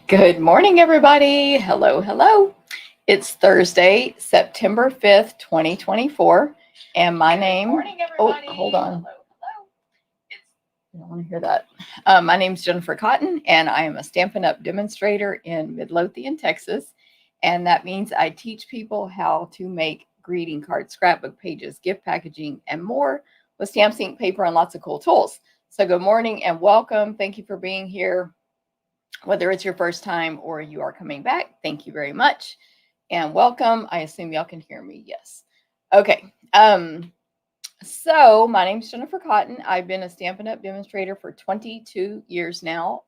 Good morning, everybody. Hello, hello. It's Thursday, September 5th, 2024. And my name, hold on. I don't want to hear that. My name's Jennifer Cotton, and I am a Stampin' Up demonstrator in Midlothian, Texas. And that means I teach people how to make greeting cards, scrapbook pages, gift packaging, and more with stamps, ink, paper, and lots of cool tools. So good morning and welcome. Thank you for being here. Whether it's your first time or you are coming back, thank you very much and welcome. I assume y'all can hear me. Yes. Okay. So my name is Jennifer Cotton. I've been a Stampin' Up demonstrator for 22 years now.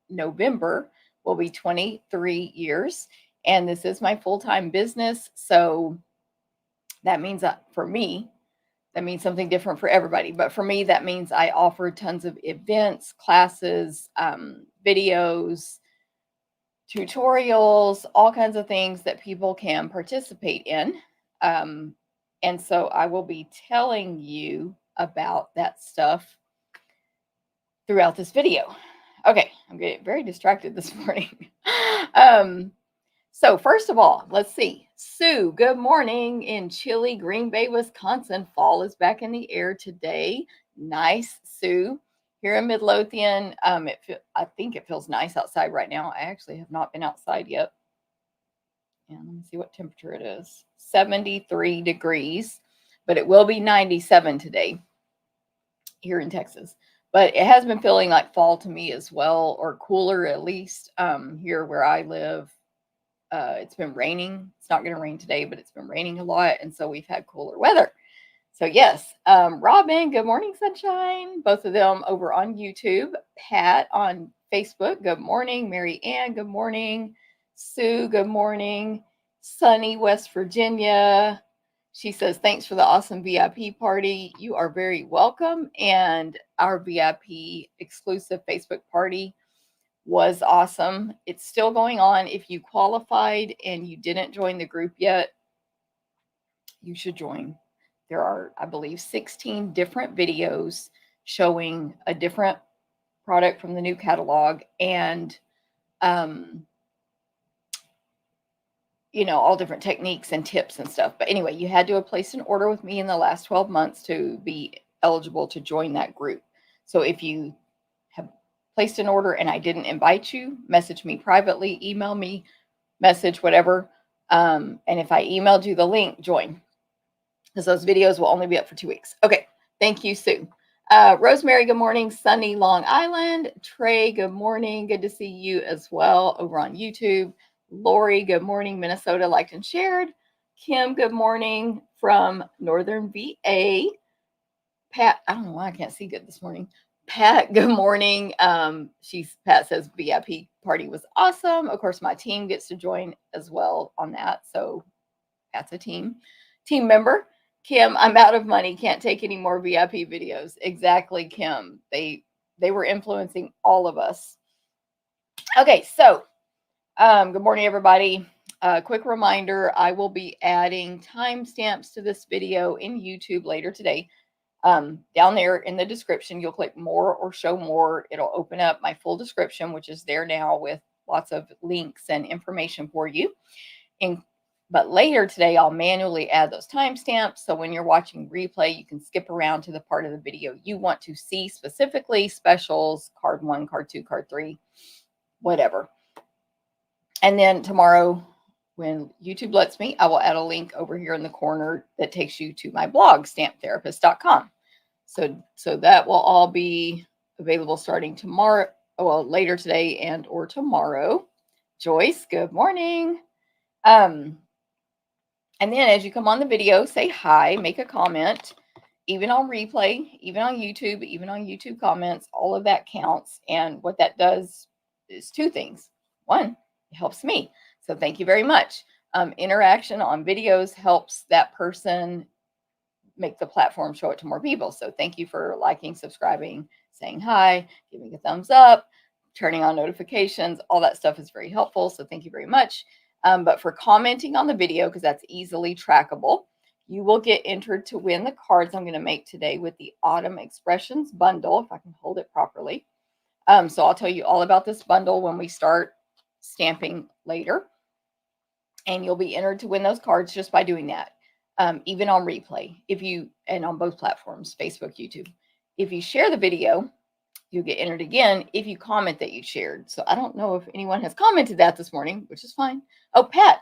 November will be 23 years, and this is my full-time business. So that means that for me, that means something different for everybody. But for me, that means I offer tons of events, classes, videos, tutorials, all kinds of things that people can participate in. And so I will be telling you about that stuff throughout this video. Okay, I'm getting very distracted this morning. So first of all, let's see. Sue, good morning in chilly Green Bay, Wisconsin. Fall is back in the air today. Nice, Sue. Here in Midlothian, I think it feels nice outside right now. I actually have not been outside yet. And let me see what temperature it is. 73 degrees, but it will be 97 today here in Texas. But it has been feeling like fall to me as well, or cooler at least here where I live. It's been raining. It's not going to rain today, but it's been raining a lot. And so we've had cooler weather. So yes, Robin, good morning, sunshine. Both of them over on YouTube. Pat on Facebook, good morning. Mary Ann, good morning. Sue, good morning. Sunny, West Virginia. She says, thanks for the awesome VIP party. You are very welcome. And our VIP exclusive Facebook party was awesome. It's still going on. If you qualified and you didn't join the group yet, you should join. There are, I believe, 16 different videos showing a different product from the new catalog and, all different techniques and tips and stuff. But anyway, you had to have placed an order with me in the last 12 months to be eligible to join that group. So if you have placed an order and I didn't invite you, message me privately, email me, message, whatever. And if I emailed you the link, join. Because those videos will only be up for 2 weeks. Okay. Thank you, Sue. Rosemary, good morning. Sunny Long Island. Trey, good morning. Good to see you as well over on YouTube. Lori, good morning. Minnesota, liked and shared. Kim, good morning from Northern VA. Pat, I don't know why I can't see good this morning. Pat, good morning. Pat says VIP party was awesome. Of course, my team gets to join as well on that. So Pat's a team member. Kim, I'm out of money. Can't take any more VIP videos. Exactly, Kim. They were influencing all of us. Okay, so good morning, everybody. Quick reminder, I will be adding timestamps to this video in YouTube later today. Down there in the description, you'll click more or show more. It'll open up my full description, which is there now with lots of links and information for you. But later today, I'll manually add those timestamps. So when you're watching replay, you can skip around to the part of the video you want to see specifically, specials, card 1, card 2, card 3, whatever. And then tomorrow, when YouTube lets me, I will add a link over here in the corner that takes you to my blog, stamptherapist.com. So that will all be available starting tomorrow, well, later today and or tomorrow. Joyce, good morning. And then as you come on the video, say hi, make a comment, even on replay, even on YouTube comments, all of that counts. And what that does is 2 things. 1, it helps me. So thank you very much. Interaction on videos helps that person make the platform show it to more people. So thank you for liking, subscribing, saying hi, giving a thumbs up, turning on notifications. All that stuff is very helpful. So thank you very much. But for commenting on the video, because that's easily trackable, you will get entered to win the cards I'm going to make today with the Autumn Expressions bundle, if I can hold it properly. So I'll tell you all about this bundle when we start stamping later. And you'll be entered to win those cards just by doing that. Even on replay, and on both platforms, Facebook, YouTube. If you share the video, you'll get entered again if you comment that you shared. So I don't know if anyone has commented that this morning, which is fine. Oh, Pat.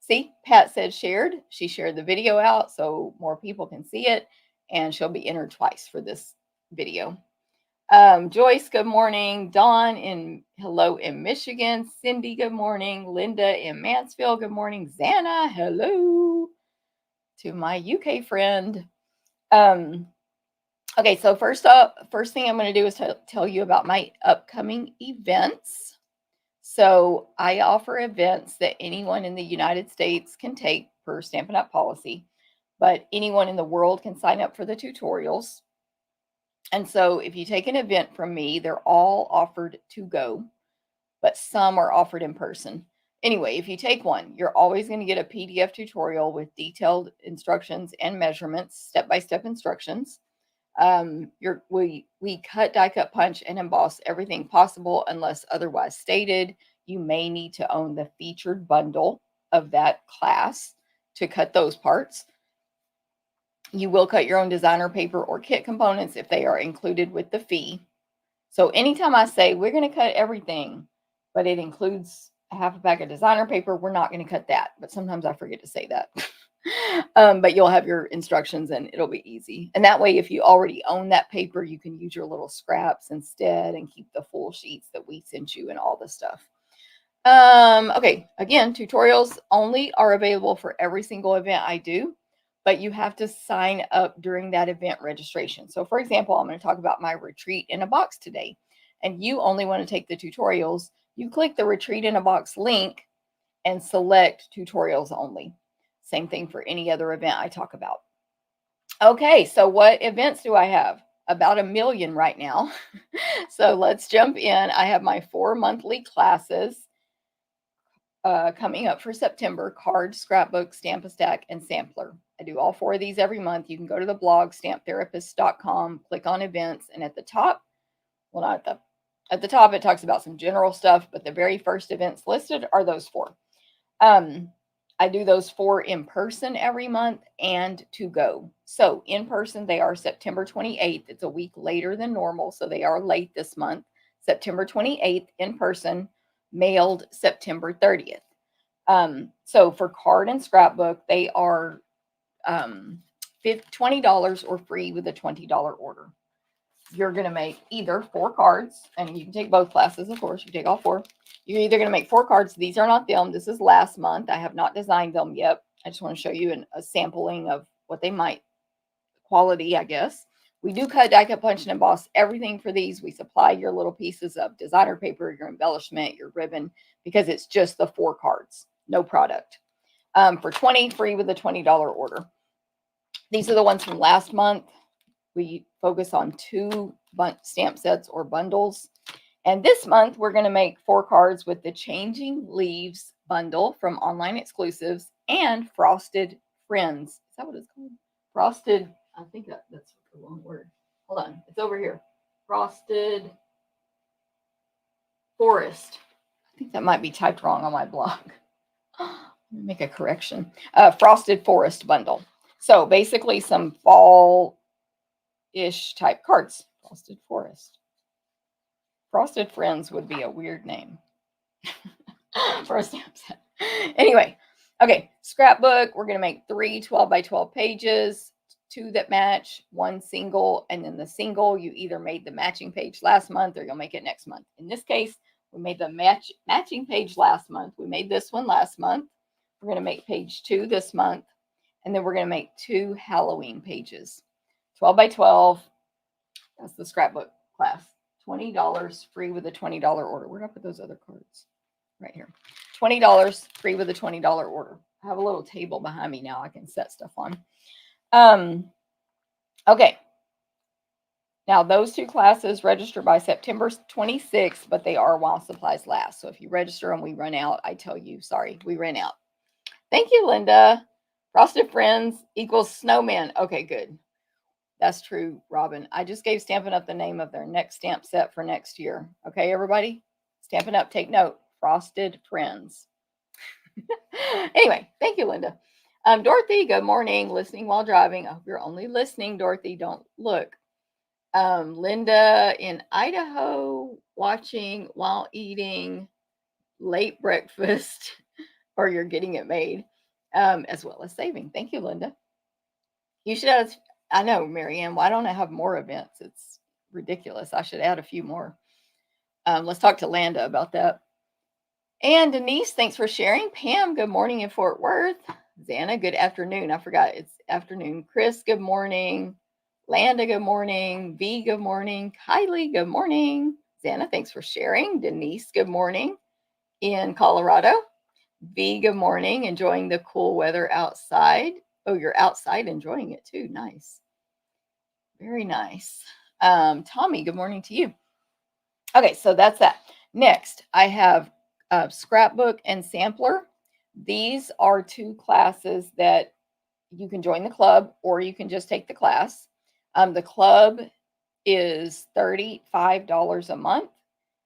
See, Pat said shared. She shared the video out so more people can see it, and she'll be entered twice for this video. Joyce, good morning. Dawn hello in Michigan. Cindy, good morning. Linda in Mansfield, good morning. Xana, hello to my UK friend. Okay, so first thing I'm going to do is tell you about my upcoming events. So I offer events that anyone in the United States can take per Stampin' Up! Policy, but anyone in the world can sign up for the tutorials. And so if you take an event from me, they're all offered to go, but some are offered in person. Anyway, if you take one, you're always going to get a PDF tutorial with detailed instructions and measurements, step-by-step instructions. We cut, die cut, punch, and emboss everything possible unless otherwise stated. You may need to own the featured bundle of that class to cut those parts. You will cut your own designer paper or kit components if they are included with the fee. So anytime I say we're going to cut everything, but it includes a half a pack of designer paper, we're not going to cut that. But sometimes I forget to say that. But you'll have your instructions and it'll be easy. And that way, if you already own that paper, you can use your little scraps instead and keep the full sheets that we sent you and all the stuff. Okay, again, tutorials only are available for every single event I do, but you have to sign up during that event registration. So for example, I'm going to talk about my retreat in a box today, and you only want to take the tutorials. You click the retreat in a box link and select tutorials only. Same thing for any other event I talk about. Okay, so what events do I have? About 1 million right now. So let's jump in. I have my 4 monthly classes coming up for September: card, scrapbook, Stamp-A-Stack, and sampler. I do all 4 of these every month. You can go to the blog, stamptherapist.com, click on events, and at the top, well, not at the top, it talks about some general stuff, but the very first events listed are those 4. I do those 4 in person every month and to go. So in person, they are September 28th. It's a week later than normal, so they are late this month. September 28th in person, mailed September 30th. So for card and scrapbook, they are $20 or free with a $20 order. You're going to make either 4 cards, and you can take both classes, of course. You can take all 4. You're either going to make 4 cards. These are not them. This is last month. I have not designed them yet. I just want to show you a sampling of what they might, quality, I guess. We do cut, die cut, punch, and emboss everything for these. We supply your little pieces of designer paper, your embellishment, your ribbon, because it's just the 4 cards, no product. For $20, free with a $20 order. These are the ones from last month. We focus on 2 stamp sets or bundles. And this month, we're going to make 4 cards with the Changing Leaves bundle from Online Exclusives and Frosted Friends. Is that what it's called? Frosted, I think that's the wrong word. Hold on, it's over here. Frosted Forest. I think that might be typed wrong on my blog. Let me make a correction. Frosted Forest bundle. So basically some fall-ish type cards. Frosted Forest. Frosted Friends would be a weird name for a stamp set. Anyway, okay, scrapbook. We're going to make 3 12 by 12 pages, 2 that match, 1 single, and then the single, you either made the matching page last month or you'll make it next month. In this case, we made the matching page last month. We made this one last month. We're going to make page 2 this month, and then we're going to make 2 Halloween pages. 12 by 12. That's the scrapbook class. $20 free with a $20 order. Where did I put those other cards? Right here. $20 free with a $20 order. I have a little table behind me now I can set stuff on. Okay. Now, those 2 classes register by September 26th, but they are while supplies last. So if you register and we run out, I tell you, sorry, we ran out. Thank you, Linda. Frosted Friends equals snowman. Okay, good. That's true, Robin. I just gave Stampin' Up the name of their next stamp set for next year. Okay, everybody? Stampin' Up, take note. frosted friends. Anyway, thank you, Linda. Dorothy, good morning. Listening while driving. I hope you're only listening, Dorothy. Don't look. Linda in Idaho, watching while eating late breakfast, or you're getting it made, as well as saving. Thank you, Linda. You should add, I know, Marianne, why don't I have more events? It's ridiculous. I should add a few more. Let's talk to Landa about that. And Denise, thanks for sharing. Pam, good morning in Fort Worth. Xana, good afternoon. I forgot it's afternoon. Chris, good morning. Landa, good morning. V, good morning. Kylie, good morning. Xana, thanks for sharing. Denise, good morning in Colorado. V, good morning. Enjoying the cool weather outside. Oh, you're outside enjoying it too. Nice. Very nice. Tommy, good morning to you. Okay, so that's that. Next, I have Scrapbook and Sampler. These are two classes that you can join the club or you can just take the class. The club is $35 a month.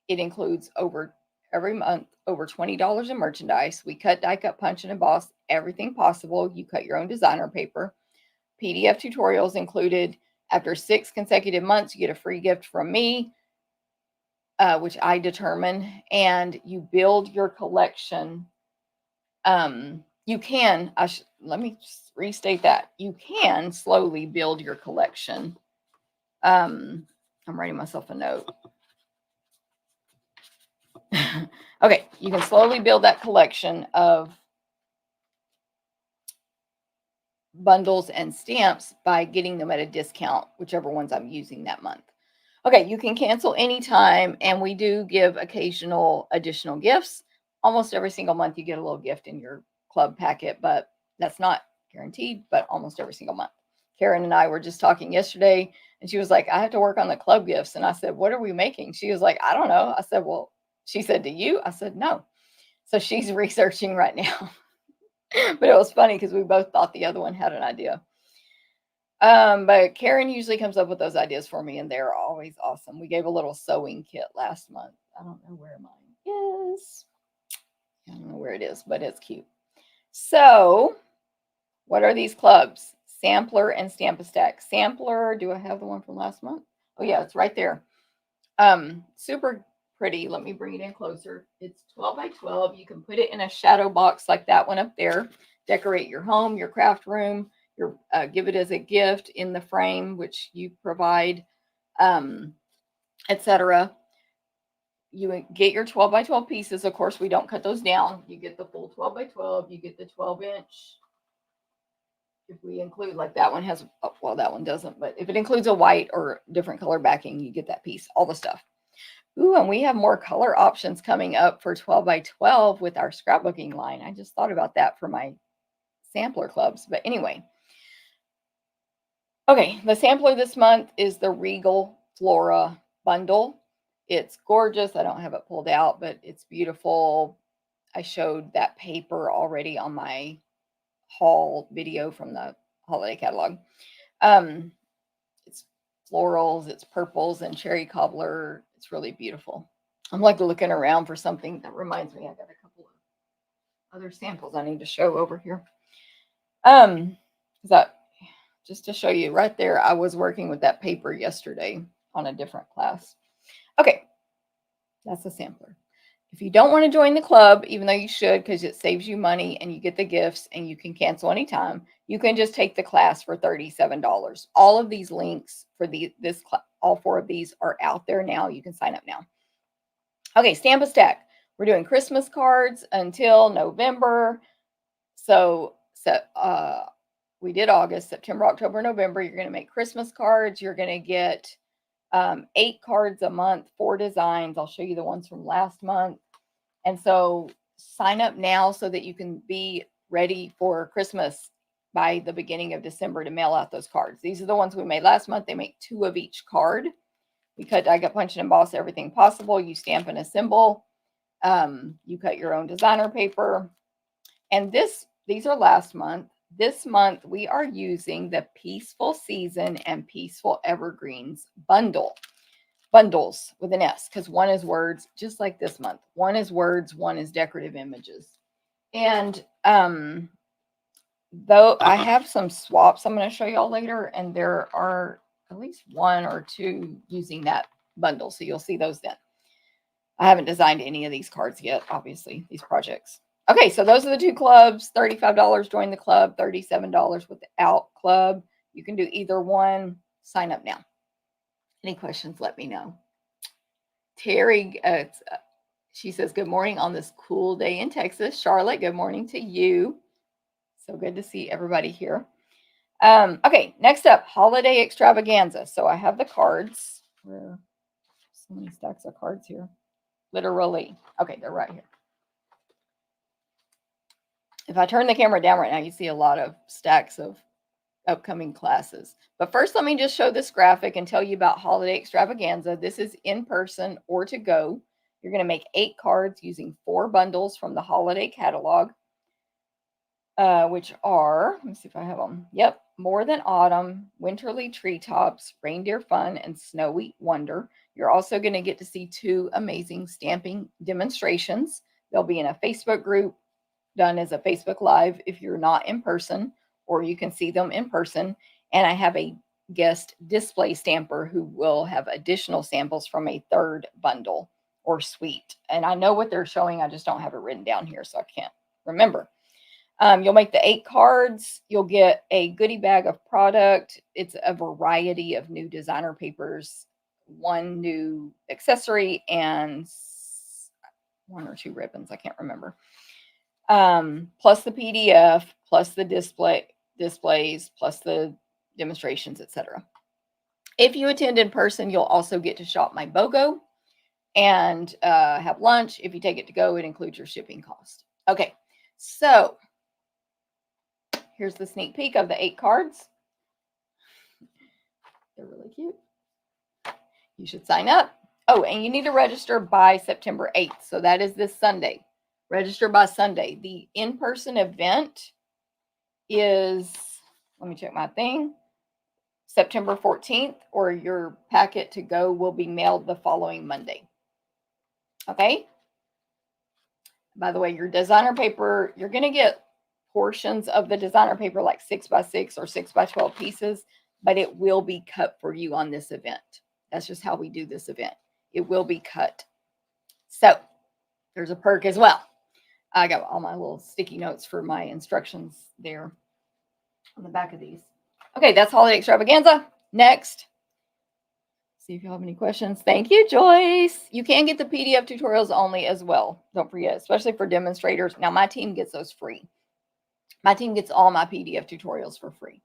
It includes every month over $20 in merchandise. We cut, die cut, punch, and emboss everything possible. You cut your own designer paper. PDF tutorials included. After 6 consecutive months, you get a free gift from me, which I determine, and you build your collection. You can, let me restate that. You can slowly build your collection. I'm writing myself a note. Okay, you can slowly build that collection of bundles and stamps by getting them at a discount, whichever ones I'm using that month. Okay, you can cancel anytime, and we do give occasional additional gifts. Almost every single month you get a little gift in your club packet, but that's not guaranteed, but almost every single month. Karen and I were just talking yesterday, and she was like, I have to work on the club gifts. And I said, what are we making? She was like, I don't know. I said, well, she said, do you? I said, no. So she's researching right now. But it was funny because we both thought the other one had an idea. But Karen usually comes up with those ideas for me, and they're always awesome. We gave a little sewing kit last month. I don't know where mine is. I don't know where it is, but it's cute. So, what are these clubs? Sampler and Stamp-A-Stack. Sampler, do I have the one from last month? Oh yeah, it's right there. Super pretty. Let me bring it in closer. It's 12 by 12. You can put it in a shadow box like that one up there. Decorate your home, your craft room, give it as a gift in the frame, which you provide, etc. You get your 12 by 12 pieces. Of course, we don't cut those down. You get the full 12 by 12. You get the 12-inch. If we include, like that one has, well, that one doesn't, but if it includes a white or different color backing, you get that piece, all the stuff. Ooh, and we have more color options coming up for 12 by 12 with our scrapbooking line. I just thought about that for my sampler clubs. But anyway, okay, the sampler this month is the Regal Flora bundle. It's gorgeous. I don't have it pulled out, but it's beautiful. I showed that paper already on my haul video from the holiday catalog. It's florals, it's purples and cherry cobbler. It's really beautiful. I'm like looking around for something that reminds me. I got a couple of other samples I need to show over here. That just to show you right there, I was working with that paper yesterday on a different class. Okay, that's a sampler. If you don't want to join the club, even though you should, because it saves you money and you get the gifts and you can cancel anytime, you can just take the class for $37. All of these links for all 4 of these are out there now. You can sign up now. Okay, Stamp-A-Stack. We're doing Christmas cards until November. So we did August, September, October, November. You're going to make Christmas cards. You're going to get 8 cards a month, 4 designs. I'll show you the ones from last month. And so sign up now so that you can be ready for Christmas by the beginning of December to mail out those cards. These are the ones we made last month. They make 2 of each card. We cut, die, cut, punch, and emboss everything possible. You stamp and assemble. You cut your own designer paper. And these are last month. This month, we are using the Peaceful Season and Peaceful Evergreens bundle. bundles with an S, because one is words, just like this month. One is words, one is decorative images. And though I have some swaps I'm going to show y'all later, and there are at least one or two using that bundle, so you'll see those then. I haven't designed any of these cards yet, obviously, these projects. Okay, so those are the two clubs. $35 join the club, $37 without club. You can do either one. Sign up now. Any questions, let me know. Terry, she says, good morning on this cool day in Texas. Charlotte, good morning to you. So good to see everybody here. Okay, next up, holiday extravaganza. So I have the cards. Where so many stacks of cards here. Literally. Okay, they're right here. If I turn the camera down right now, you see a lot of stacks of upcoming classes. But first, let me just show this graphic and tell you about holiday extravaganza. This is in person or to go. You're going to make 8 cards using 4 bundles from the holiday catalog, which are, let me see if I have them. Yep. More Than Autumn, Winterly Treetops, Reindeer Fun, and Snowy Wonder. You're also going to get to see 2 amazing stamping demonstrations. They'll be in a Facebook group done as a Facebook Live if you're not in person, or you can see them in person. And I have a guest display stamper who will have additional samples from a 3rd bundle or suite. And I know what they're showing. I just don't have it written down here, so I can't remember. You'll make the 8 cards. You'll get a goodie bag of product. It's a variety of new designer papers, 1 new accessory, and 1 or 2 ribbons. I can't remember. Plus the PDF, plus the displays, plus the demonstrations, etc. If you attend in person, you'll also get to shop my BOGO and have lunch. If you take it to go, it includes your shipping cost. Okay, so here's the sneak peek of the 8 cards. They're really cute. You should sign up. Oh, and you need to register by September 8th. So that is this Sunday. Register by Sunday. The in-person event is, let me check my thing, September 14th, or your packet to go will be mailed the following Monday. Okay? By the way, your designer paper, you're going to get portions of the designer paper, like 6x6 or 6x12 pieces, but it will be cut for you on this event. That's just how we do this event. It will be cut. So there's a perk as well. I got all my little sticky notes for my instructions there on the back of these. Okay, that's holiday extravaganza. Next. See if you have any questions. Thank you, Joyce. You can get the PDF tutorials only as well. Don't forget, especially for demonstrators. Now, my team gets those free. My team gets all my PDF tutorials for free.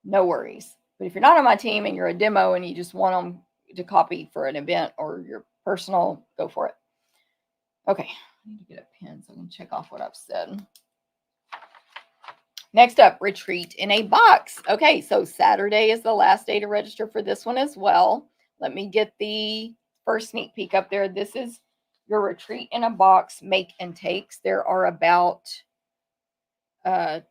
No worries. But if you're not on my team and you're a demo and you just want them to copy for an event or your personal, go for it. Okay, I need to get a pen so I can check off what I've said. Next up, retreat in a box. Okay, so Saturday is the last day to register for this one as well. Let me get the first sneak peek up there. This is your retreat in a box make and takes. There are about 11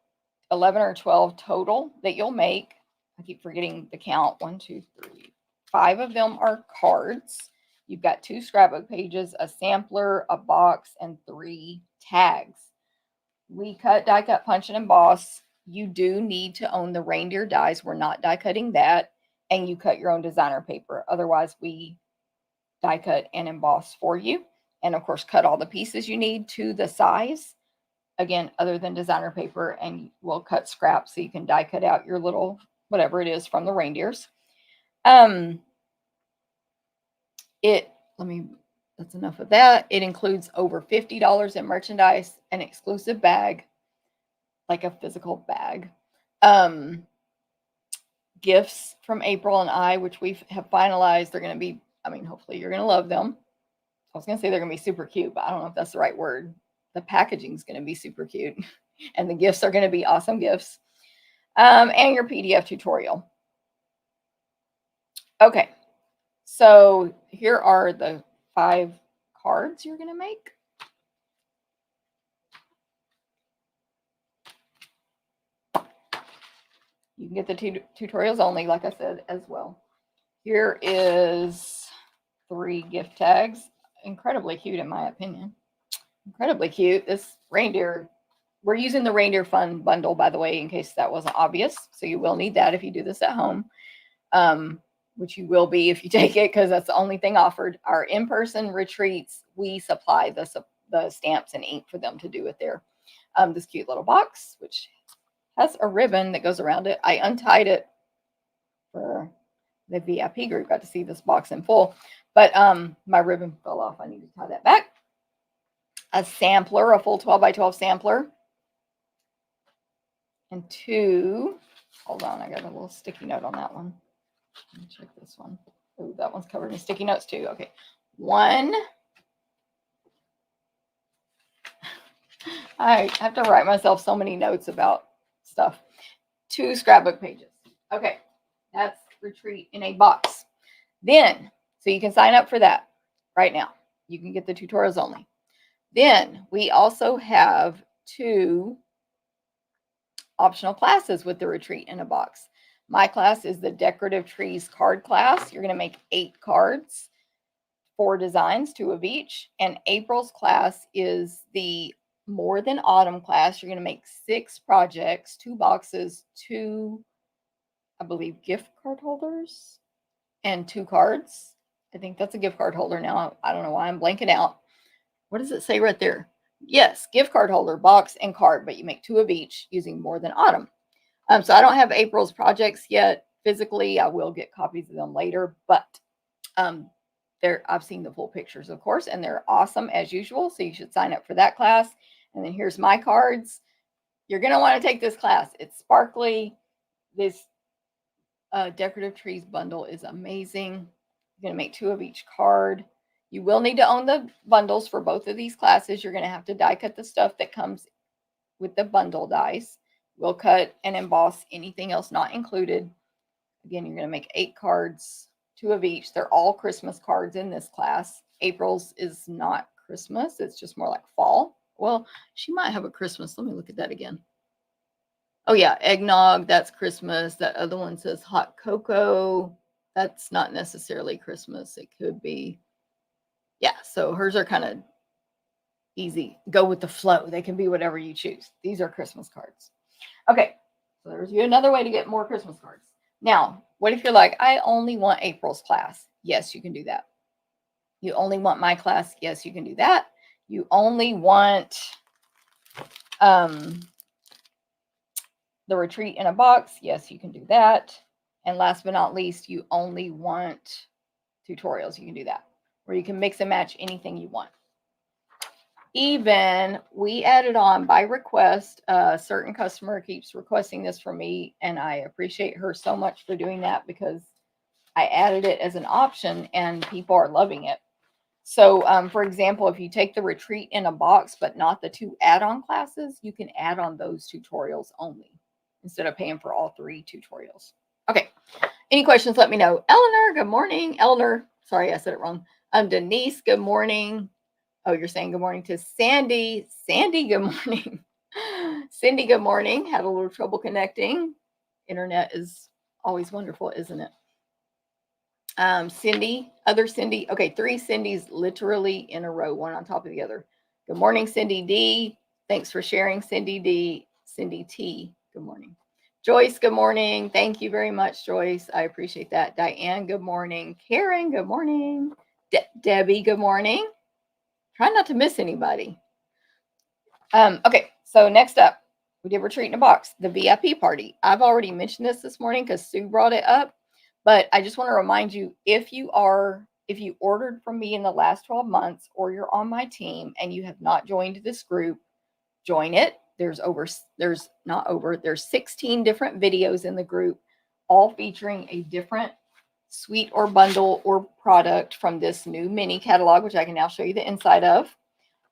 or 12 total that you'll make. I keep forgetting the count. 1, 2, 3, 5 of them are cards. You've got 2 scrapbook pages, a sampler, a box, and 3 tags. We cut, die cut, punch, and emboss. You do need to own the reindeer dies. We're not die cutting that. And you cut your own designer paper. Otherwise, we die cut and emboss for you. And of course, cut all the pieces you need to the size. Again, other than designer paper, and we'll cut scraps so you can die cut out your little whatever it is from the reindeers. That's enough of that. It includes over $50 in merchandise, an exclusive bag, like a physical bag, gifts from April and I, which we have finalized. They're going to be, hopefully you're going to love them. I was going to say they're going to be super cute, but I don't know if that's the right word. The packaging is going to be super cute, and the gifts are going to be awesome gifts, and your PDF tutorial. Okay, so here are the 5 cards you're going to make. You can get the tutorials only, like I said, as well. Here is 3 gift tags. Incredibly cute, in my opinion. Incredibly cute. This reindeer, we're using the reindeer fun bundle, by the way, in case that wasn't obvious. So you will need that if you do this at home, which you will be if you take it, because that's the only thing offered. Our in-person retreats, we supply the stamps and ink for them to do it there. This cute little box, which has a ribbon that goes around it. I untied it for the VIP group, got to see this box in full, but my ribbon fell off. I need to tie that back. A sampler, a full 12 by 12 sampler, and 2, hold on, I got a little sticky note on that one. Let me check this one. Oh, that one's covered in sticky notes too. Okay, 1, I have to write myself so many notes about stuff. 2 scrapbook pages. Okay, that's retreat in a box. Then, so you can sign up for that right now. You can get the tutorials only. Then we also have 2 optional classes with the retreat in a box. My class is the decorative trees card class. You're going to make 8 cards, 4 designs, 2 of each. And April's class is the more than autumn class. You're going to make 6 projects, 2 boxes, 2, I believe, gift card holders, and 2 cards. I think that's a gift card holder now. I don't know why I'm blanking out. What does it say right there? Yes, gift card holder, box, and card, but you make 2 of each using more than autumn. So I don't have April's projects yet physically. I will get copies of them later, but I've seen the full pictures, of course, and they're awesome as usual. So you should sign up for that class. And then here's my cards. You're going to want to take this class. It's sparkly. This decorative trees bundle is amazing. You're going to make 2 of each card. You will need to own the bundles for both of these classes. You're going to have to die cut the stuff that comes with the bundle dies. We'll cut and emboss anything else not included. Again, you're going to make 8 cards, 2 of each. They're all Christmas cards in this class. April's is not Christmas. It's just more like fall. Well, she might have a Christmas. Let me look at that again. Oh, yeah, eggnog. That's Christmas. That other one says hot cocoa. That's not necessarily Christmas. It could be. Yeah, so hers are kind of easy. Go with the flow. They can be whatever you choose. These are Christmas cards. Okay, so there's another way to get more Christmas cards. Now, what if you're like, I only want April's class? Yes, you can do that. You only want my class? Yes, you can do that. You only want the retreat in a box? Yes, you can do that. And last but not least, you only want tutorials? You can do that, where you can mix and match anything you want. Even we added on by request. A certain customer keeps requesting this from me, and I appreciate her so much for doing that, because I added it as an option and people are loving it. So for example, if you take the retreat in a box but not the 2 add-on classes, you can add on those tutorials only instead of paying for all 3 tutorials. Okay, any questions, let me know. Eleanor, good morning. Eleanor, sorry, I said it wrong. Denise, good morning. Oh, you're saying good morning to Sandy. Sandy, good morning. Cindy, good morning. Had a little trouble connecting. Internet is always wonderful, isn't it? Cindy, other Cindy. Okay, 3 Cindys literally in a row, one on top of the other. Good morning, Cindy D. Thanks for sharing, Cindy D. Cindy T, good morning. Joyce, good morning. Thank you very much, Joyce. I appreciate that. Diane, good morning. Karen, good morning. Debbie, good morning. Try not to miss anybody. Okay, so next up, we did retreat in a box, the VIP party. I've already mentioned this morning because Sue brought it up, but I just want to remind you, if you ordered from me in the last 12 months or you're on my team and you have not joined this group, join it. There's 16 different videos in the group, all featuring a different suite or bundle or product from this new mini catalog, which I can now show you the inside of.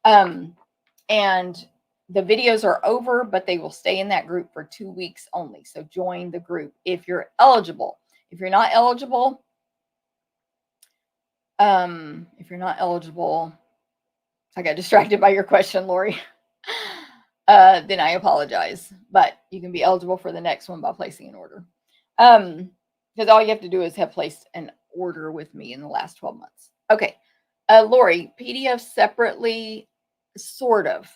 And the videos are over, but they will stay in that group for 2 weeks only. So join the group if you're eligible. If you're not eligible, I got distracted by your question, Lori. Then I apologize, but you can be eligible for the next one by placing an order. Because all you have to do is have placed an order with me in the last 12 months. Okay. Lori, PDF separately, sort of.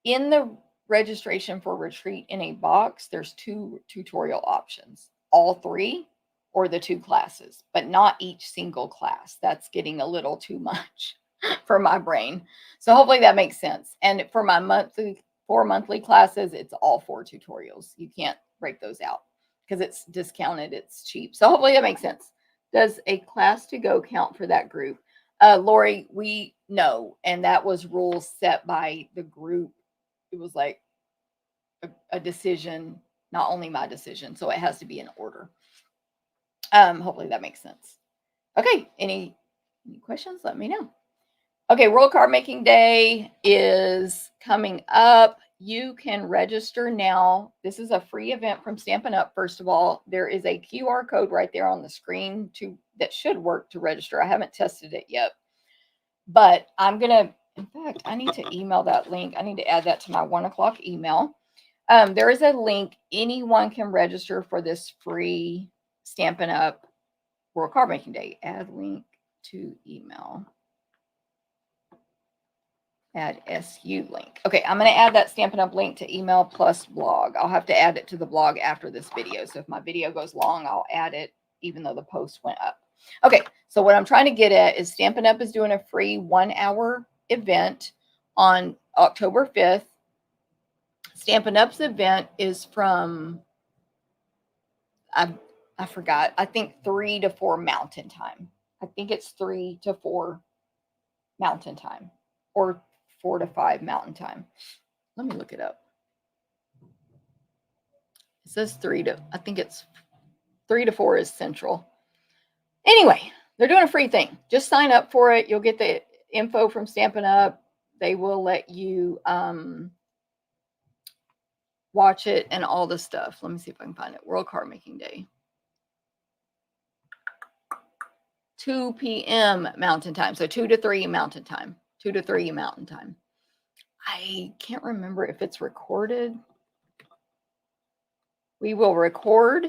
In the registration for Retreat in a Box, there's 2 tutorial options, all 3 or the 2 classes, but not each single class. That's getting a little too much for my brain. So hopefully that makes sense. And for my monthly classes, it's all 4 tutorials. You can't break those out because it's discounted, it's cheap. So hopefully that makes sense. Does a class to go count for that group? Lori, we know, and that was rules set by the group. It was like a decision, not only my decision, so it has to be in order. Hopefully that makes sense. Okay, any questions? Let me know. Okay, World Card Making Day is coming up. You can register now. This is a free event from Stampin' Up. First of all, there is a QR code right there on the screen that should work to register. I haven't tested it yet, but I'm gonna. In fact, I need to email that link. I need to add that to my 1 o'clock email. There is a link. Anyone can register for this free Stampin' Up World Card Making Day. Add link to email. Add SU link. Okay, I'm going to add that Stampin' Up link to email plus blog. I'll have to add it to the blog after this video. So if my video goes long, I'll add it even though the post went up. Okay, so what I'm trying to get at is Stampin' Up is doing a free 1-hour event on October 5th. Stampin' Up's event is from, I forgot, I think 3 to 4 Mountain Time. I think it's 3 to 4 Mountain Time or 4 to 5 Mountain Time. Let me look it up. It says I think it's 3 to 4 is Central. Anyway, they're doing a free thing. Just sign up for it. You'll get the info from Stampin' Up. They will let you watch it and all the stuff. Let me see if I can find it. World Card Making Day. 2 p.m. Mountain Time. So 2 to 3 Mountain Time. 2 to 3 Mountain Time. I can't remember if it's recorded. We will record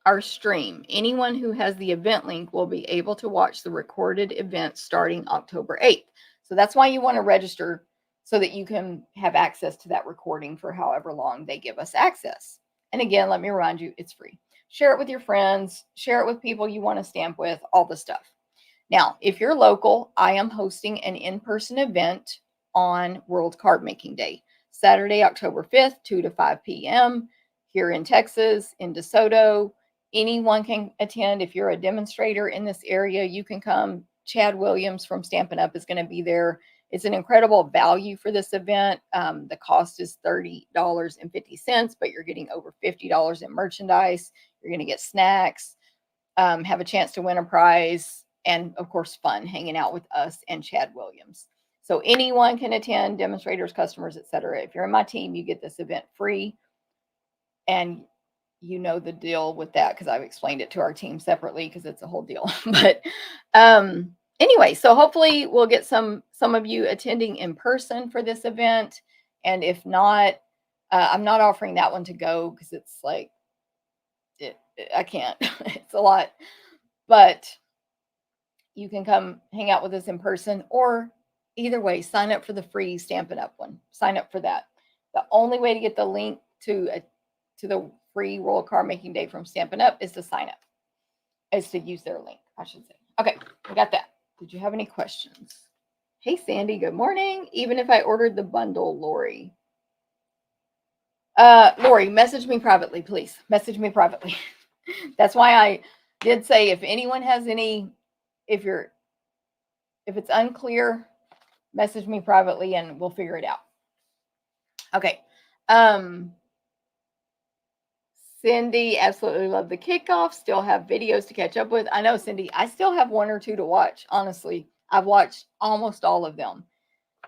our stream. Anyone who has the event link will be able to watch the recorded event starting October 8th. So that's why you want to register so that you can have access to that recording for however long they give us access. And again, let me remind you, it's free. Share it with your friends, share it with people you want to stamp with, all the stuff. Now, if you're local, I am hosting an in-person event on World Card Making Day, Saturday, October 5th, 2 to 5 p.m. here in Texas, in DeSoto. Anyone can attend. If you're a demonstrator in this area, you can come. Chad Williams from Stampin' Up is going to be there. It's an incredible value for this event. The cost is $30.50, but you're getting over $50 in merchandise. You're going to get snacks, have a chance to win a prize, and of course, fun hanging out with us and Chad Williams. So anyone can attend, demonstrators, customers, etc. If you're in my team, you get this event free. And you know the deal with that because I've explained it to our team separately because it's a whole deal. But anyway, so hopefully we'll get some of you attending in person for this event. And if not, I'm not offering that one to go because it's like, I can't. It's a lot. But you can come hang out with us in person, or either way, sign up for the free Stampin' Up one. Sign up for that. The only way to get the link to the free World Card Making Day from Stampin' Up is to sign up, is to use their link, I should say. Okay, we got that. Did you have any questions? Hey, Sandy, good morning. Even if I ordered the bundle, Lori. Lori, message me privately, please. Message me privately. That's why I did say if anyone has any, if it's unclear, message me privately and we'll figure it out. Okay. Cindy, absolutely love the kickoff. Still have videos to catch up with. I know, Cindy, I still have 1 or 2 to watch. Honestly, I've watched almost all of them.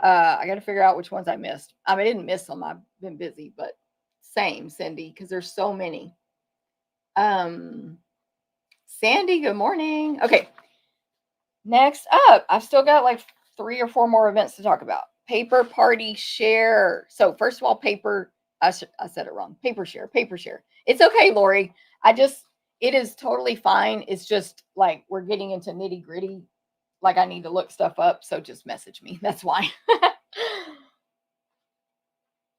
I got to figure out which ones I missed. I mean, I didn't miss them. I've been busy, but same, Cindy, because there's so many. Sandy, good morning. Okay. Next up, I've still got like 3 or 4 more events to talk about. Paper Party Share. So first of all, I said it wrong. Paper share. It's okay, Lori. It is totally fine. It's just like we're getting into nitty gritty like I need to look stuff up. So just message me. That's why.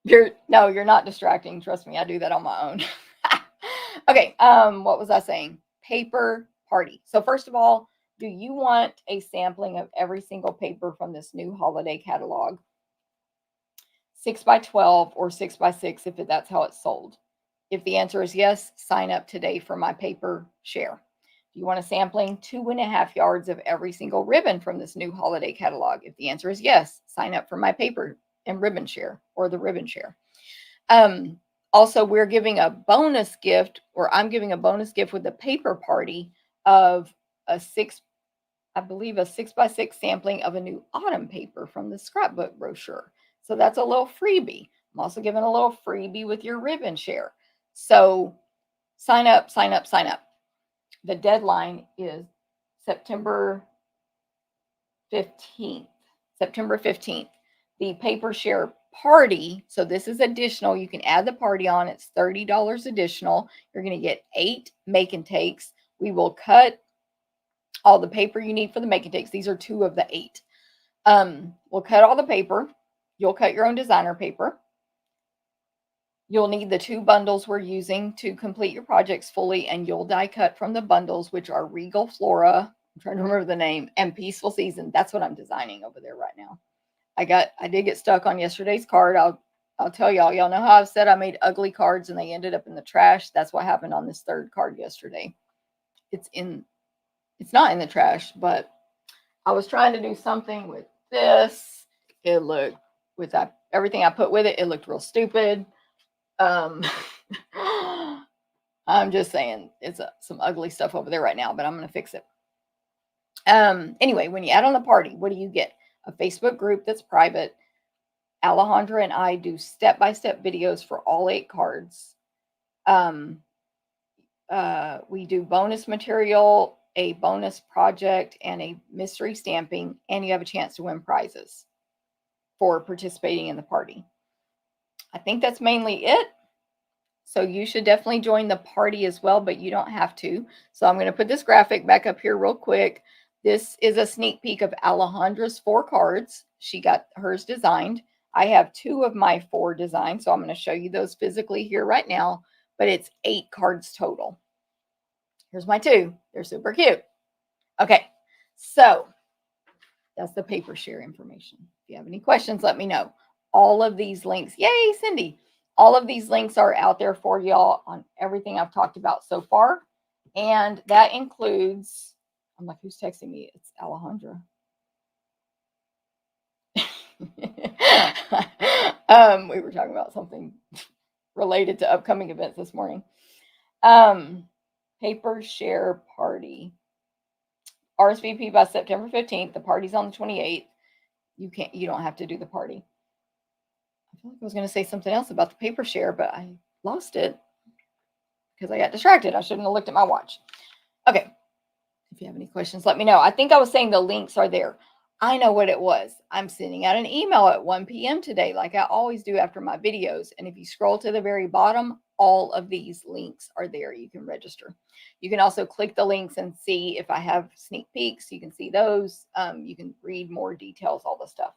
You're not distracting. Trust me, I do that on my own. Okay, what was I saying? Paper party. So first of all, do you want a sampling of every single paper from this new holiday catalog? 6x12 or 6x6 if that's how it's sold. If the answer is yes, sign up today for my paper share. Do you want a sampling 2.5 yards of every single ribbon from this new holiday catalog? If the answer is yes, sign up for my paper and ribbon share or the ribbon share. Also, we're giving a bonus gift, or I'm giving a bonus gift with the paper party of a 6x6 sampling of a new autumn paper from the scrapbook brochure. So that's a little freebie. I'm also giving a little freebie with your ribbon share. So sign up, sign up, sign up. The deadline is September 15th. September 15th. The paper share party, so this is additional. You can add the party on. It's $30 additional. You're going to get 8 make and takes. We will cut all the paper you need for the make and takes. These are 2 of the 8. We'll cut all the paper. You'll cut your own designer paper. You'll need the 2 bundles we're using to complete your projects fully, and you'll die cut from the bundles, which are Regal Flora, I'm trying to remember the name, and Peaceful Season. That's what I'm designing over there right now. I did get stuck on yesterday's card. I'll tell y'all know how I've said I made ugly cards and they ended up in the trash. That's what happened on this 3rd card yesterday. It's not in the trash, but I was trying to do something with this. It looked, with everything I put with it, it looked real stupid. I'm just saying, it's some ugly stuff over there right now, but I'm going to fix it. Anyway, when you add on the party, what do you get? A Facebook group that's private. Alejandra and I do step-by-step videos for all 8 cards. We do bonus material, a bonus project, and a mystery stamping, and you have a chance to win prizes for participating in the party. I think that's mainly it. So you should definitely join the party as well, but you don't have to. So I'm going to put this graphic back up here real quick. This is a sneak peek of Alejandra's 4 cards. She got hers designed. I have 2 of my 4 designed, so I'm going to show you those physically here right now, but it's 8 cards total. Here's my 2. They're super cute. Okay, so that's the paper share information. If you have any questions, let me know. All of these links, yay, Cindy. All of these links are out there for y'all on everything I've talked about so far. And that includes, I'm like, who's texting me? It's Alejandra. We were talking about something related to upcoming events this morning. Paper share party. RSVP by September 15th. The party's on the 28th. You don't have to do the party. I feel like I was going to say something else about the paper share, but I lost it because I got distracted. I shouldn't have looked at my watch. Okay. If you have any questions, let me know. I think I was saying the links are there. I know what it was. I'm sending out an email at 1 p.m. today, like I always do after my videos. And if you scroll to the very bottom, all of these links are there. You can register. You can also click the links and see if I have sneak peeks. You can see those. You can read more details, all the stuff.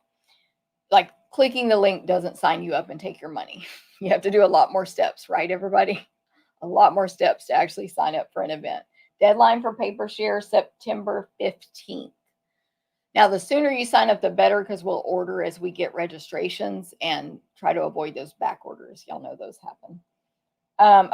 Like clicking the link doesn't sign you up and take your money. You have to do a lot more steps, right, everybody? A lot more steps to actually sign up for an event. Deadline for paper share, September 15th. Now, the sooner you sign up, the better, because we'll order as we get registrations and try to avoid those back orders. Y'all know those happen.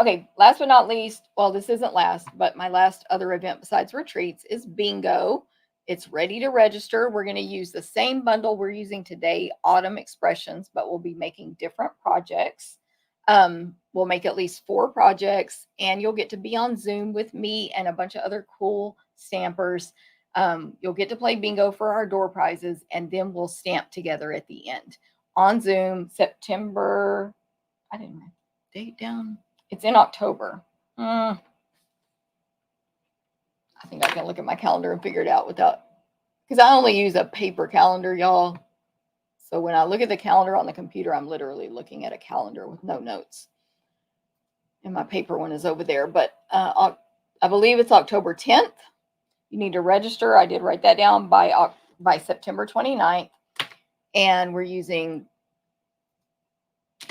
Okay, last but not least, well, this isn't last, but my last other event besides retreats is bingo. It's ready to register. We're going to use the same bundle we're using today, Autumn Expressions, but we'll be making different projects. We'll make at least 4 projects, and you'll get to be on Zoom with me and a bunch of other cool stampers. You'll get to play bingo for our door prizes, and then we'll stamp together at the end on Zoom. September, I didn't write the date down. It's in October. I think I can look at my calendar and figure it out without, because I only use a paper calendar, y'all. So when I look at the calendar on the computer, I'm literally looking at a calendar with no notes. And my paper one is over there. But I believe it's October 10th. You need to register. I did write that down by September 29th. And we're using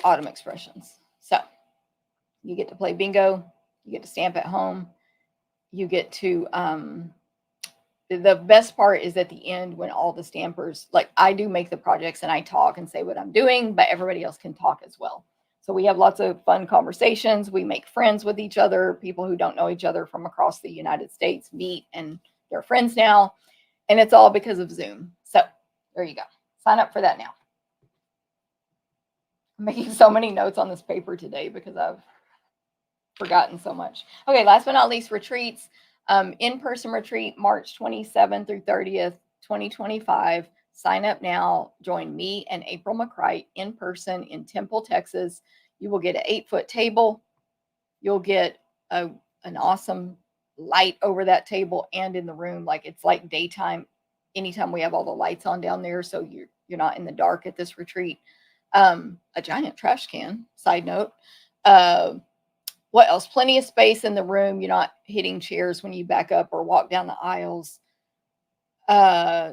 autumn expressions. So you get to play bingo. You get to stamp at home. You get to, the best part is at the end when all the stampers, like I do make the projects and I talk and say what I'm doing, but everybody else can talk as well. So we have lots of fun conversations. We make friends with each other. People who don't know each other from across the United States meet and they're friends now. And it's all because of Zoom. So there you go. Sign up for that now. I'm making so many notes on this paper today because I've forgotten so much. Okay, last but not least, retreats. In-person retreat, March 27th through 30th, 2025. Sign up now. Join me and April McCright in person in Temple, Texas. You will get an 8-foot table. You'll get an awesome light over that table and in the room. Like it's like daytime anytime we have all the lights on down there. So you're not in the dark at this retreat. A giant trash can, side note. What else? Plenty of space in the room. You're not hitting chairs when you back up or walk down the aisles.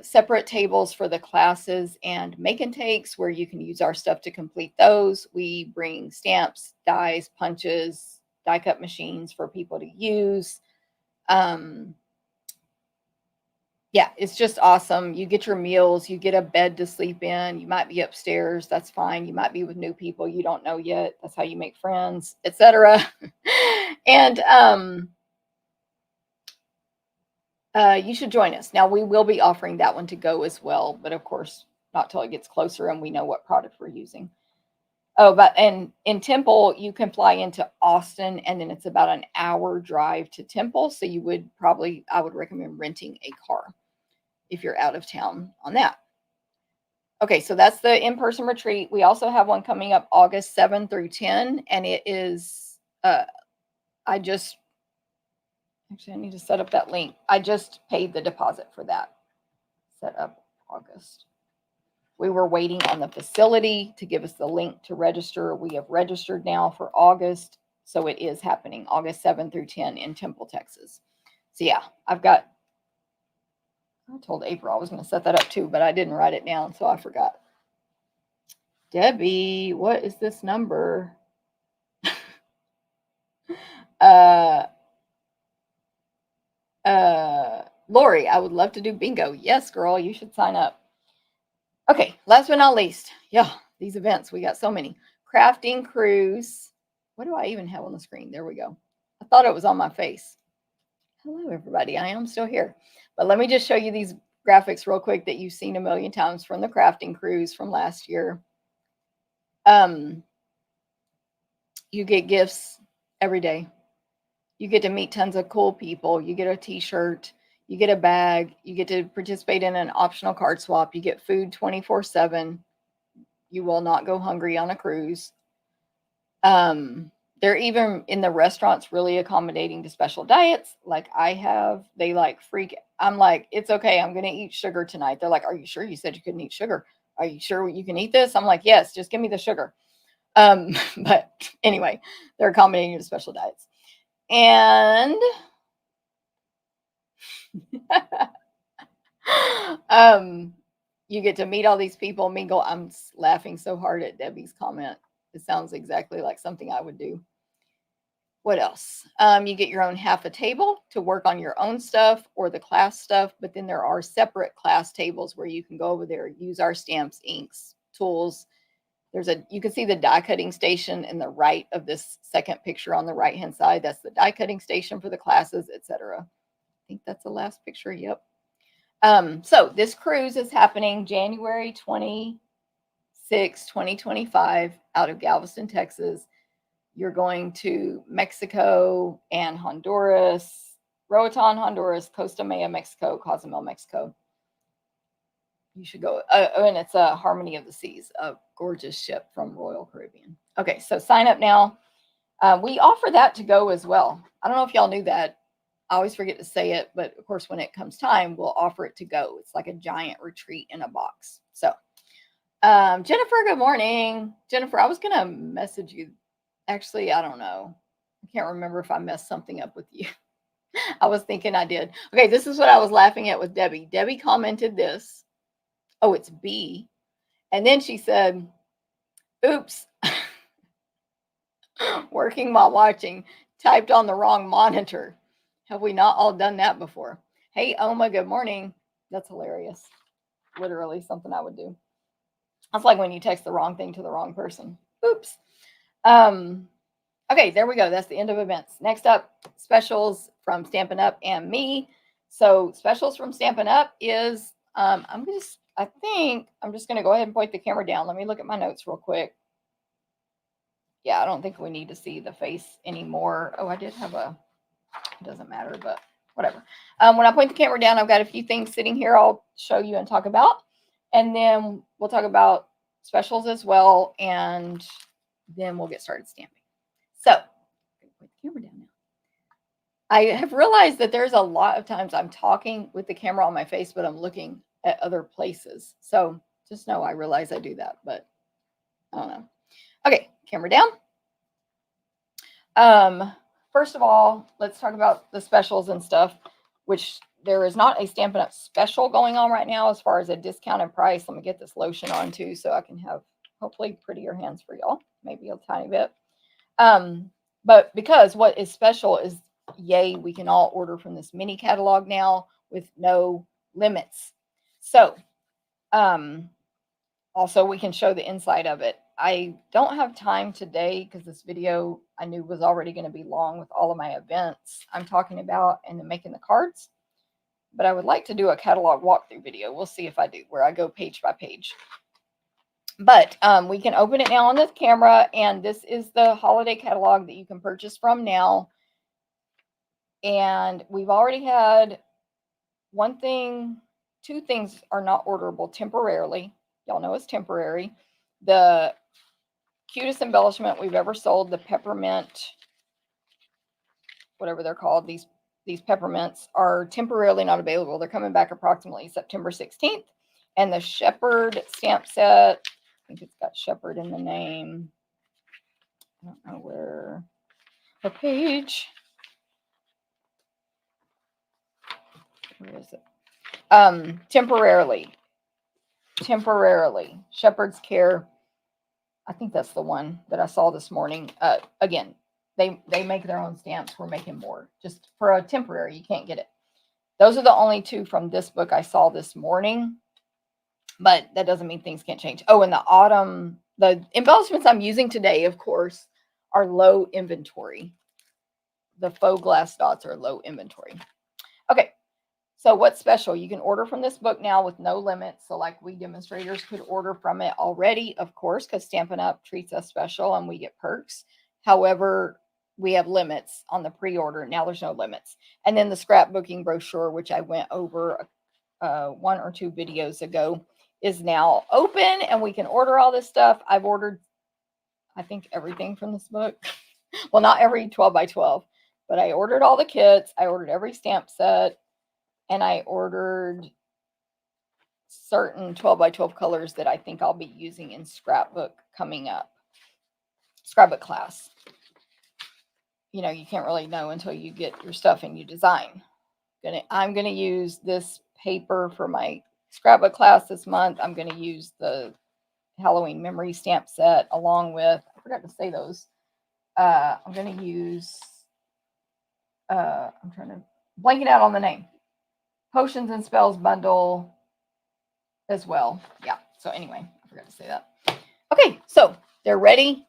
Separate tables for the classes and make and takes where you can use our stuff to complete those. We bring stamps, dies, punches, die cut machines for people to use. Yeah, it's just awesome. You get your meals, you get a bed to sleep in. You might be upstairs, that's fine. You might be with new people you don't know yet. That's how you make friends, etc. And you should join us. Now we will be offering that one to go as well, but of course not till it gets closer and we know what product we're using. Oh, but and in Temple, you can fly into Austin and then it's about an hour drive to Temple. So I would recommend renting a car if you're out of town on that. Okay, so that's the in-person retreat. We also have one coming up August 7 through 10, and it is, I need to set up that link. I just paid the deposit for that. Set up August. We were waiting on the facility to give us the link to register. We have registered now for August. So it is happening August 7 through 10 in Temple, Texas. So yeah, I told April I was going to set that up too, but I didn't write it down. So I forgot. Debbie, what is this number? Lori, I would love to do bingo. Yes, girl, you should sign up. Okay, last but not least, yeah, these events, we got so many. Crafting cruise. What do I even have on the screen? There we go. I thought it was on my face. Hello, everybody. I am still here. But let me just show you these graphics real quick that you've seen a million times from the crafting cruise from last year. You get gifts every day. You get to meet tons of cool people. You get a t-shirt. You get a bag. You get to participate in an optional card swap. You get food 24/7. You will not go hungry on a cruise. They're even in the restaurants really accommodating to special diets like I have. They like freak. I'm like, it's okay. I'm going to eat sugar tonight. They're like, are you sure? You said you couldn't eat sugar. Are you sure you can eat this? I'm like, yes, just give me the sugar. But anyway, they're accommodating to special diets. And you get to meet all these people, mingle. I'm laughing so hard at Debbie's comment. It sounds exactly like something I would do. What else? You get your own half a table to work on your own stuff or the class stuff, but then there are separate class tables where you can go over there, use our stamps, inks, tools. You can see the die cutting station in the right of this second picture on the right hand side. That's the die cutting station for the classes, etc. I think that's the last picture. Yep. So this cruise is happening January 26, 2025 out of Galveston, Texas. You're going to Mexico and Honduras, Roatan, Honduras, Costa Maya, Mexico, Cozumel, Mexico. You should go. And it's a Harmony of the Seas, a gorgeous ship from Royal Caribbean. Okay, so sign up now. We offer that to go as well. I don't know if y'all knew that. I always forget to say it, but of course, when it comes time, we'll offer it to go. It's like a giant retreat in a box. So, Jennifer, good morning. Jennifer, I was going to message you. Actually, I don't know. I can't remember if I messed something up with you. I was thinking I did. Okay, this is what I was laughing at with Debbie. Debbie commented this. Oh, it's B. And then she said, oops, working while watching, typed on the wrong monitor. Have we not all done that before? Hey, Oma, good morning. That's hilarious. Literally something I would do. That's like when you text the wrong thing to the wrong person. Oops. Okay, there we go. That's the end of events. Next up, specials from Stampin' Up and me. So specials from Stampin' Up is, I think I'm just going to go ahead and point the camera down. Let me look at my notes real quick. Yeah, I don't think we need to see the face anymore. Oh, I did have it doesn't matter, but whatever. When I point the camera down, I've got a few things sitting here I'll show you and talk about. And then we'll talk about specials as well. And then we'll get started stamping. So, point the camera down now. I have realized that there's a lot of times I'm talking with the camera on my face, but I'm looking at other places. So just know I realize I do that, but I don't know. Okay, camera down. First of all, let's talk about the specials and stuff, which there is not a Stampin' Up special going on right now as far as a discounted price. Let me get this lotion on too so I can have hopefully prettier hands for y'all, maybe a tiny bit. But because what is special is, yay, we can all order from this mini catalog now with no limits. So, also we can show the inside of it. I don't have time today because this video I knew was already going to be long with all of my events I'm talking about and then making the cards. But I would like to do a catalog walkthrough video. We'll see if I do, where I go page by page. But we can open it now on this camera, and this is the holiday catalog that you can purchase from now. And we've already had two things are not orderable temporarily. Y'all know it's temporary. The cutest embellishment we've ever sold, the peppermint, whatever they're called, these peppermints are temporarily not available. They're coming back approximately September 16th. And the Shepherd stamp set, I think it's got Shepherd in the name. I don't know where, what page? Where is it? Temporarily, Shepherd's Care. I think that's the one that I saw this morning. Again, they make their own stamps. We're making more. Just for a temporary, you can't get it. Those are the only two from this book I saw this morning. But that doesn't mean things can't change. Oh, and the autumn, the embellishments I'm using today, of course, are low inventory. The faux glass dots are low inventory. Okay, so what's special? You can order from this book now with no limits. So like we demonstrators could order from it already, of course, because Stampin' Up treats us special and we get perks. However, we have limits on the pre-order. Now there's no limits. And then the scrapbooking brochure, which I went over 1 or 2 videos ago, is now open and we can order all this stuff. I've ordered, I think, everything from this book. Well, not every 12 by 12, but I ordered all the kits. I ordered every stamp set, and I ordered certain 12 by 12 colors that I think I'll be using in scrapbook coming up. Scrapbook class. You know, you can't really know until you get your stuff and you design. I'm going to use this paper for my scrapbook class this month. I'm going to use the Halloween memory stamp set along with, I forgot to say those. I'm going to use, I'm trying to blank it out on the name. Potions and Spells bundle as well. Yeah. So anyway, I forgot to say that. Okay. So they're ready.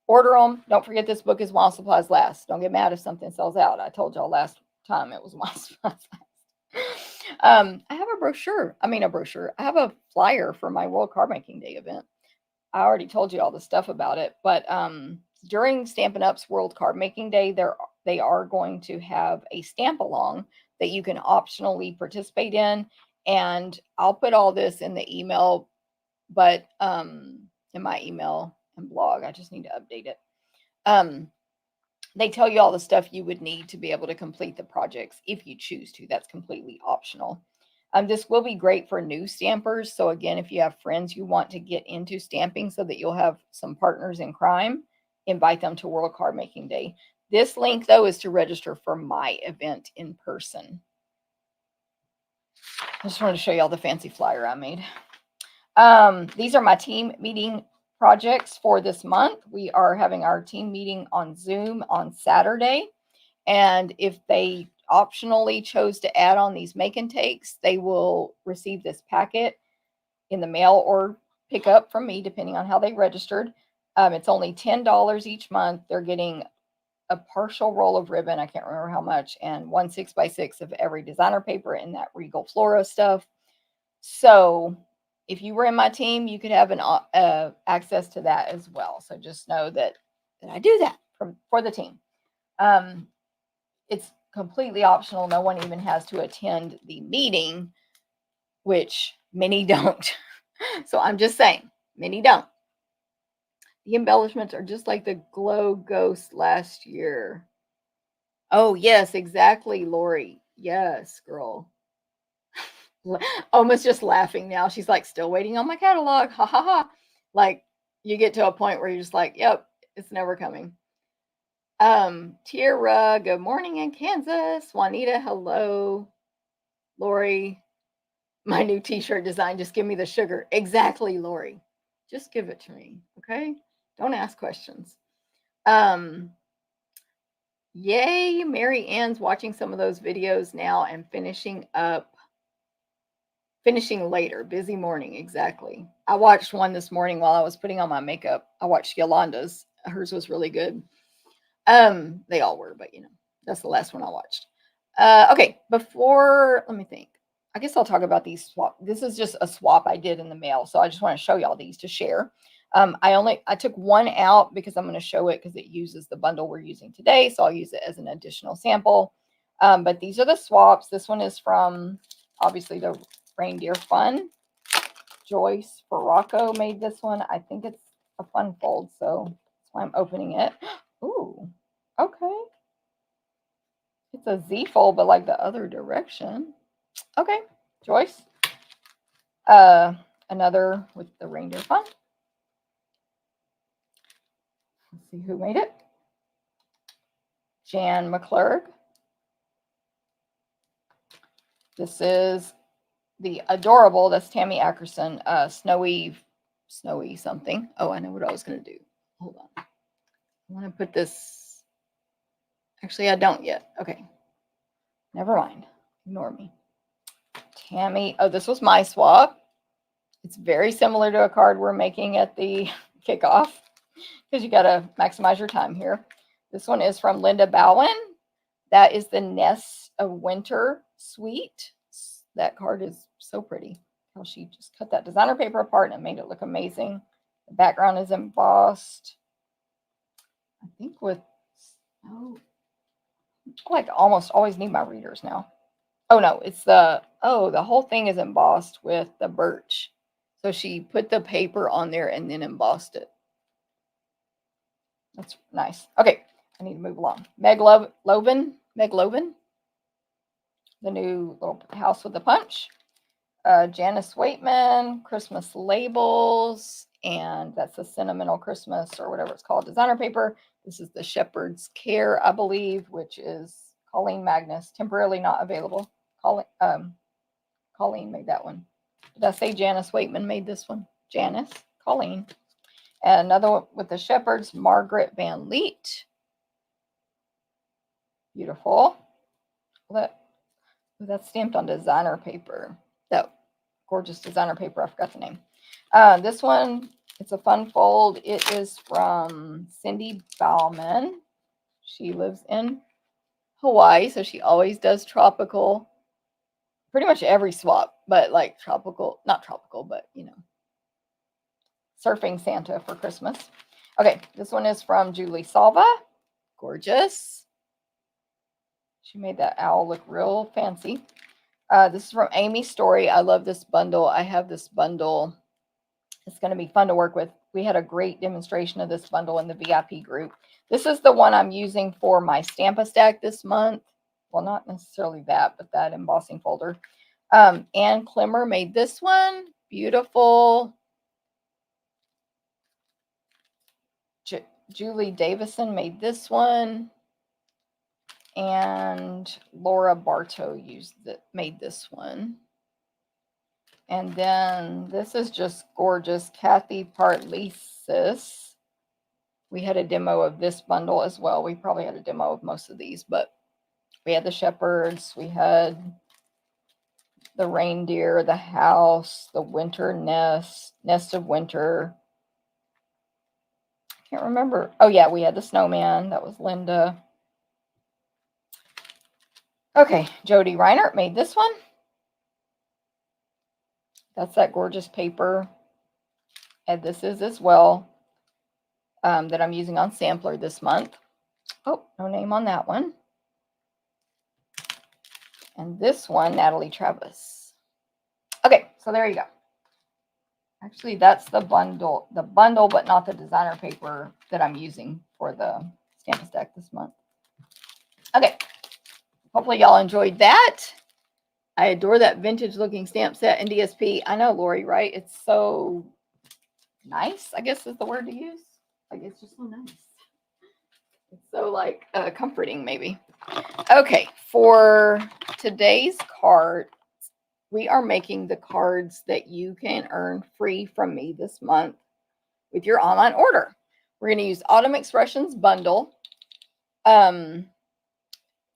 Order them. Don't forget this book is while supplies last. Don't get mad if something sells out. I told y'all last time it was while supplies last. I have a brochure. I have a flyer for my World Card Making Day event. I already told you all the stuff about it, but during Stampin' Up's World Card Making Day, they are going to have a stamp along that you can optionally participate in. And I'll put all this in the email, but in my email and blog, I just need to update it. They tell you all the stuff you would need to be able to complete the projects if you choose to. That's completely optional. This will be great for new stampers. So again, if you have friends you want to get into stamping so that you'll have some partners in crime, invite them to World Card Making Day. This link, though, is to register for my event in person. I just wanted to show you all the fancy flyer I made. These are my team meeting projects for this month. We are having our team meeting on Zoom on Saturday. And if they optionally chose to add on these make and takes, they will receive this packet in the mail or pick up from me, depending on how they registered. It's only $10 each month. They're getting a partial roll of ribbon, I can't remember how much, and 1 6x6 of every designer paper in that Regal Flora stuff. So if you were in my team, you could have an access to that as well. So just know that I do that for the team. It's completely optional. No one even has to attend the meeting, which many don't. So I'm just saying, many don't. The embellishments are just like the Glow Ghost last year. Oh, yes, exactly, Lori. Yes, girl. Almost just laughing now. She's like, still waiting on my catalog. Ha ha ha. Like, you get to a point where you're just like, yep, it's never coming. Tierra, good morning in Kansas. Juanita, hello. Lori, my new t-shirt design, just give me the sugar. Exactly, Lori. Just give it to me, okay? Don't ask questions. Yay, Mary Ann's watching some of those videos now and finishing later. Busy morning, exactly. I watched one this morning while I was putting on my makeup. I watched Yolanda's. Hers was really good. They all were, but that's the last one I watched. Okay, let me think. I guess I'll talk about these swap. This is just a swap I did in the mail, so I just want to show y'all these to share. I took one out because I'm going to show it because it uses the bundle we're using today, so I'll use it as an additional sample. But these are the swaps. This one is from, obviously, the Reindeer Fun. Joyce Baracco made this one. I think it's a fun fold, so that's why I'm opening it. Ooh, okay. It's a Z fold, but like the other direction. Okay, Joyce. Another with the Reindeer Fun. Let's see who made it. Jan McClurg. This is the adorable, that's Tammy Ackerson, snowy something. Oh, I know what I was going to do. Hold on. I want to put this. Actually, I don't yet. Okay. Never mind. Ignore me. Tammy. Oh, this was my swap. It's very similar to a card we're making at the kickoff because you got to maximize your time here. This one is from Linda Bowen. That is the Nest of Winter Suite. That card is so pretty. How she just cut that designer paper apart and made it look amazing. The background is embossed. I think like almost always need my readers now. Oh no, it's the whole thing is embossed with the birch. So she put the paper on there and then embossed it. That's nice. Okay, I need to move along. Meg Loven, the new little house with the punch. Janice Waitman, Christmas labels, and that's the Sentimental Christmas or whatever it's called, designer paper. This is the Shepherd's Care, I believe, which is Colleen Magnus, temporarily not available. Colleen made that one. Did I say Janice Waitman made this one? Janice, Colleen. And another one with the Shepherds, Margaret Van Leet. Beautiful. That's stamped on designer paper. That gorgeous designer paper. I forgot the name. This one, it's a fun fold. It is from Cindy Bauman. She lives in Hawaii, so she always does tropical. Pretty much every swap, but like tropical, not tropical, but surfing Santa for Christmas. Okay, this one is from Julie Salva. Gorgeous. She made that owl look real fancy. This is from Amy Story. I love this bundle. I have this bundle. It's going to be fun to work with. We had a great demonstration of this bundle in the VIP group. This is the one I'm using for my Stamp-A-Stack this month. Well, not necessarily that, but that embossing folder. Ann Klimmer made this one. Beautiful. Julie Davison made this one. And Laura Bartow made this one. And then this is just gorgeous. Kathy Partlesis. We had a demo of this bundle as well. We probably had a demo of most of these, but we had the shepherds. We had the reindeer, the house, the winter nest of winter. I can't remember. Oh, yeah, we had the snowman. That was Linda. Okay, Jody Reinert made this one. That's that gorgeous paper. And this is as well that I'm using on sampler this month. Oh, no name on that one. And this one, Natalie Travis. Okay, so there you go. Actually, that's the bundle, but not the designer paper that I'm using for the Stampin' Stack this month. Okay, hopefully y'all enjoyed that. I adore that vintage looking stamp set in DSP. I know, Lori, right? It's so nice, I guess is the word to use. Like, it's just so nice. It's so, like, comforting, maybe. Okay, for today's card, we are making the cards that you can earn free from me this month with your online order. We're going to use Autumn Expressions Bundle.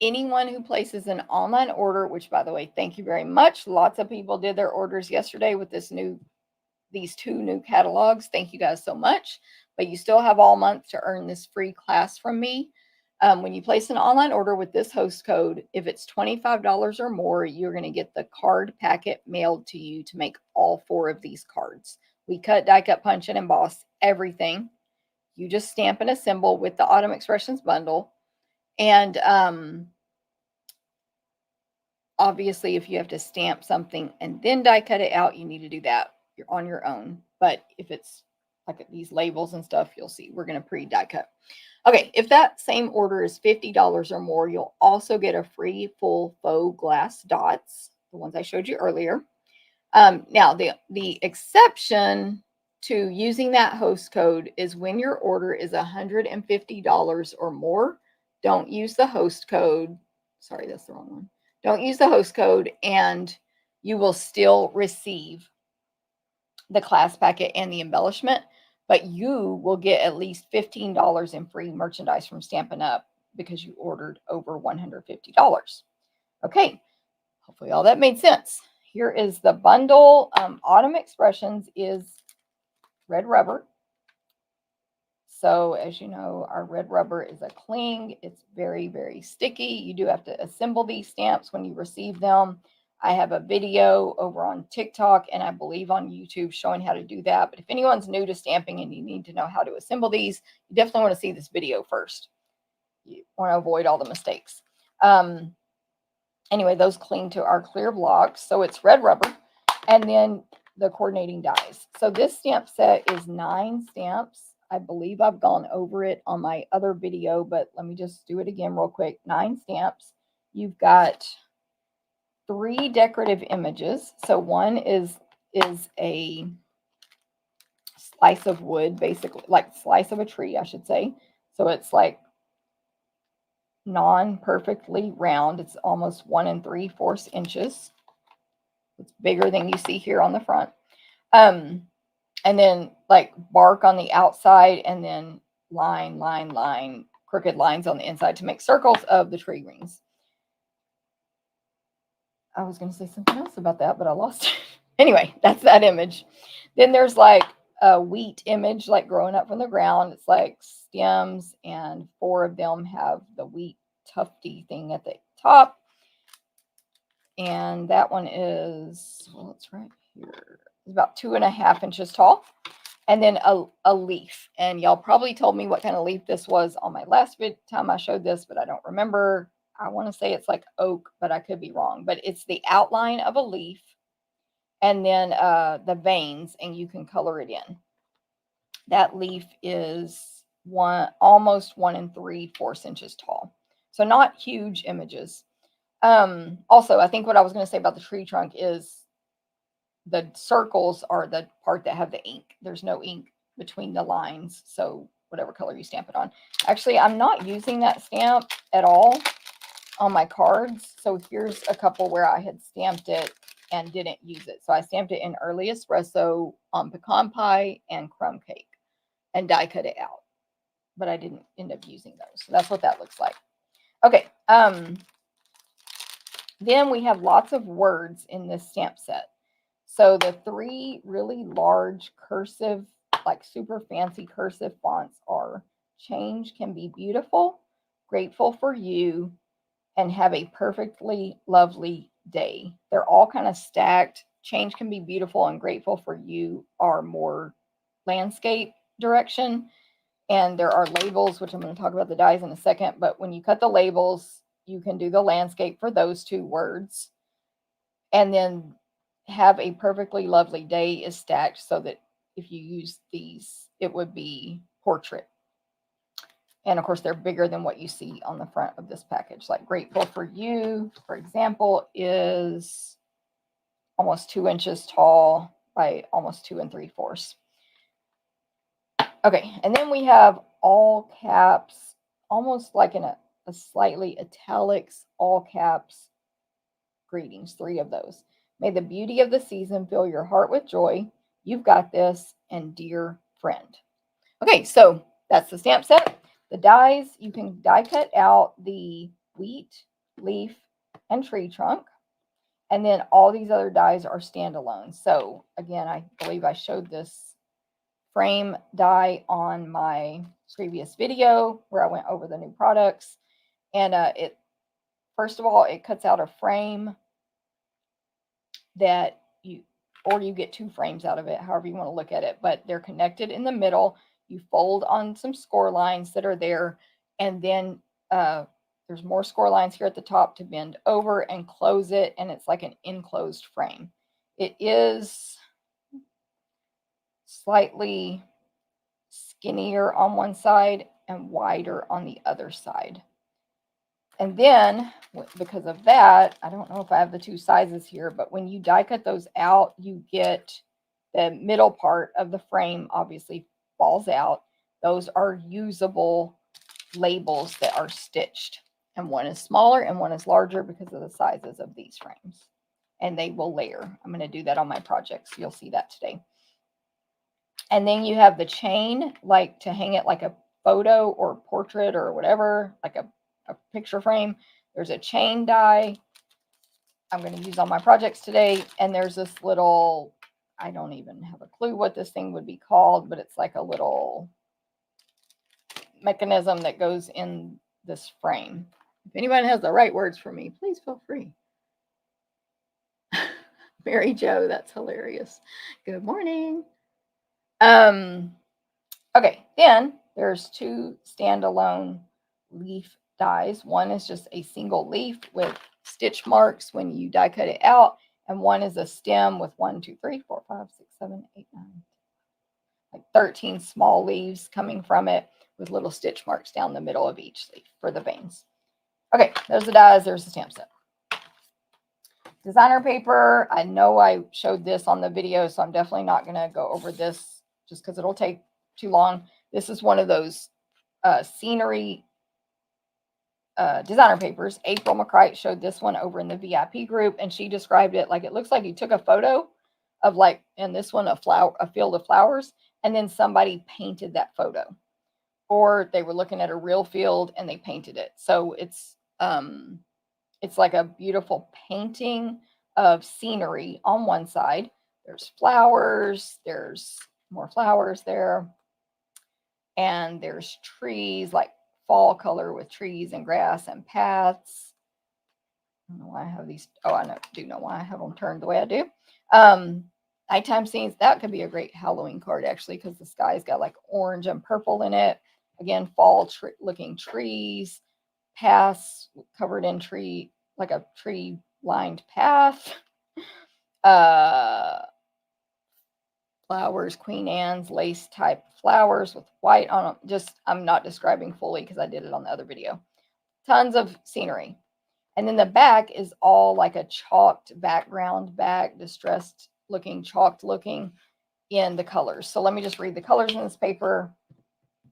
Anyone who places an online order, which, by the way, thank you very much. Lots of people did their orders yesterday with these two new catalogs. Thank you guys so much. But you still have all month to earn this free class from me. When you place an online order with this host code, if it's $25 or more, you're going to get the card packet mailed to you to make all 4 of these cards. We cut, die cut, punch, and emboss everything. You just stamp and assemble with the Autumn Expressions Bundle. And obviously, if you have to stamp something and then die cut it out, you need to do that. You're on your own. But if it's like these labels and stuff, you'll see we're going to pre-die cut. Okay, if that same order is $50 or more, you'll also get a free full faux glass dots, the ones I showed you earlier. Now, the exception to using that host code is when your order is $150 or more. Don't use the host code. Sorry, that's the wrong one. Don't use the host code, and you will still receive the class packet and the embellishment, but you will get at least $15 in free merchandise from Stampin' Up because you ordered over $150. Okay, hopefully all that made sense. Here is the bundle. Autumn Expressions is red rubber. So as you know, our red rubber is a cling. It's very, very sticky. You do have to assemble these stamps when you receive them. I have a video over on TikTok and I believe on YouTube showing how to do that. But if anyone's new to stamping and you need to know how to assemble these, you definitely want to see this video first. You want to avoid all the mistakes. Anyway, those cling to our clear blocks. So it's red rubber and then the coordinating dies. So this stamp set is 9 stamps. I believe I've gone over it on my other video, but let me just do it again real quick. 9 stamps. You've got 3 decorative images. So one is a slice of wood, basically, like slice of a tree, I should say. So it's like non-perfectly round. It's almost 1 3/4 inches. It's bigger than you see here on the front. And then like bark on the outside and then line, crooked lines on the inside to make circles of the tree rings. I was going to say something else about that, but I lost it. Anyway, that's that image. Then there's like a wheat image, like growing up from the ground. It's like stems, and 4 of them have the wheat tufty thing at the top. And that one is, well, it's right here. It's about 2.5 inches tall. And then a leaf. And y'all probably told me what kind of leaf this was on my last time I showed this, but I don't remember. I want to say it's like oak, but I could be wrong. But it's the outline of a leaf and then the veins, and you can color it in. That leaf is almost 1 3/4 inches tall. So not huge images. Also, I think what I was going to say about the tree trunk is the circles are the part that have the ink. There's no ink between the lines. So whatever color you stamp it on. Actually, I'm not using that stamp at all. on my cards. So here's a couple where I had stamped it and didn't use it. So I stamped it in early espresso on pecan pie and crumb cake and die cut it out. But I didn't end up using those. So that's what that looks like. Okay. Then we have lots of words in this stamp set. So the 3 really large cursive, like super fancy cursive fonts are change can be beautiful, grateful for you, and have a perfectly lovely day. They're all kind of stacked. Change can be beautiful and grateful for you are more landscape direction. And there are labels, which I'm going to talk about the dies in a second. But when you cut the labels, you can do the landscape for those 2 words. And then have a perfectly lovely day is stacked so that if you use these, it would be portrait. And of course, they're bigger than what you see on the front of this package. Like grateful for you, for example, is almost 2 inches tall by almost 2 3/4. Okay, and then we have all caps, almost like in a slightly italics, all caps greetings, 3 of those. May the beauty of the season fill your heart with joy. You've got this, and dear friend. Okay, so that's the stamp set. The dies, you can die cut out the wheat, leaf, and tree trunk. And then all these other dies are standalone. So again, I believe I showed this frame die on my previous video where I went over the new products. And it, first of all, it cuts out a frame that you, or you get 2 frames out of it, however you want to look at it, but they're connected in the middle. You fold on some score lines that are there, and then there's more score lines here at the top to bend over and close it, and it's like an enclosed frame. It is slightly skinnier on one side and wider on the other side. And then, because of that, I don't know if I have the 2 sizes here, but when you die cut those out, you get the middle part of the frame obviously falls out. Those are usable labels that are stitched. And one is smaller and one is larger because of the sizes of these frames. And they will layer. I'm going to do that on my projects. You'll see that today. And then you have the chain, like to hang it like a photo or portrait or whatever, like a picture frame. There's a chain die I'm going to use on my projects today. And there's this little, I don't even have a clue what this thing would be called, but it's like a little mechanism that goes in this frame. If anyone has the right words for me, please feel free. Mary Jo, that's hilarious. Good morning. Okay, then there's 2 standalone leaf dies. One is just a single leaf with stitch marks when you die cut it out, and one is a stem with 1, 2, 3, 4, 5, 6, 7, 8, 9, like 13 small leaves coming from it with little stitch marks down the middle of each leaf for the veins. Okay, there's the dies, there's the stamp set. Designer paper, I know I showed this on the video, so I'm definitely not going to go over this just because it'll take too long. This is one of those scenery designer papers. April McCrite showed this one over in the VIP group, and she described it like it looks like you took a photo of, like, in this one, a field of flowers, and then somebody painted that photo, or they were looking at a real field and they painted it. So it's like a beautiful painting of scenery on one side. There's flowers, there's more flowers there, and there's trees, like fall color with trees and grass and paths. I don't know why I have these. Oh, I do know why I have them turned the way I do. Nighttime scenes, that could be a great Halloween card, actually, because the sky's got like orange and purple in it. Again, fall looking trees, paths covered in tree, like a tree lined path. Flowers, Queen Anne's lace type flowers with white on them. Just, I'm not describing fully because I did it on the other video. Tons of scenery. And then the back is all like a chalked background back, distressed looking, chalked looking in the colors. So let me just read the colors in this paper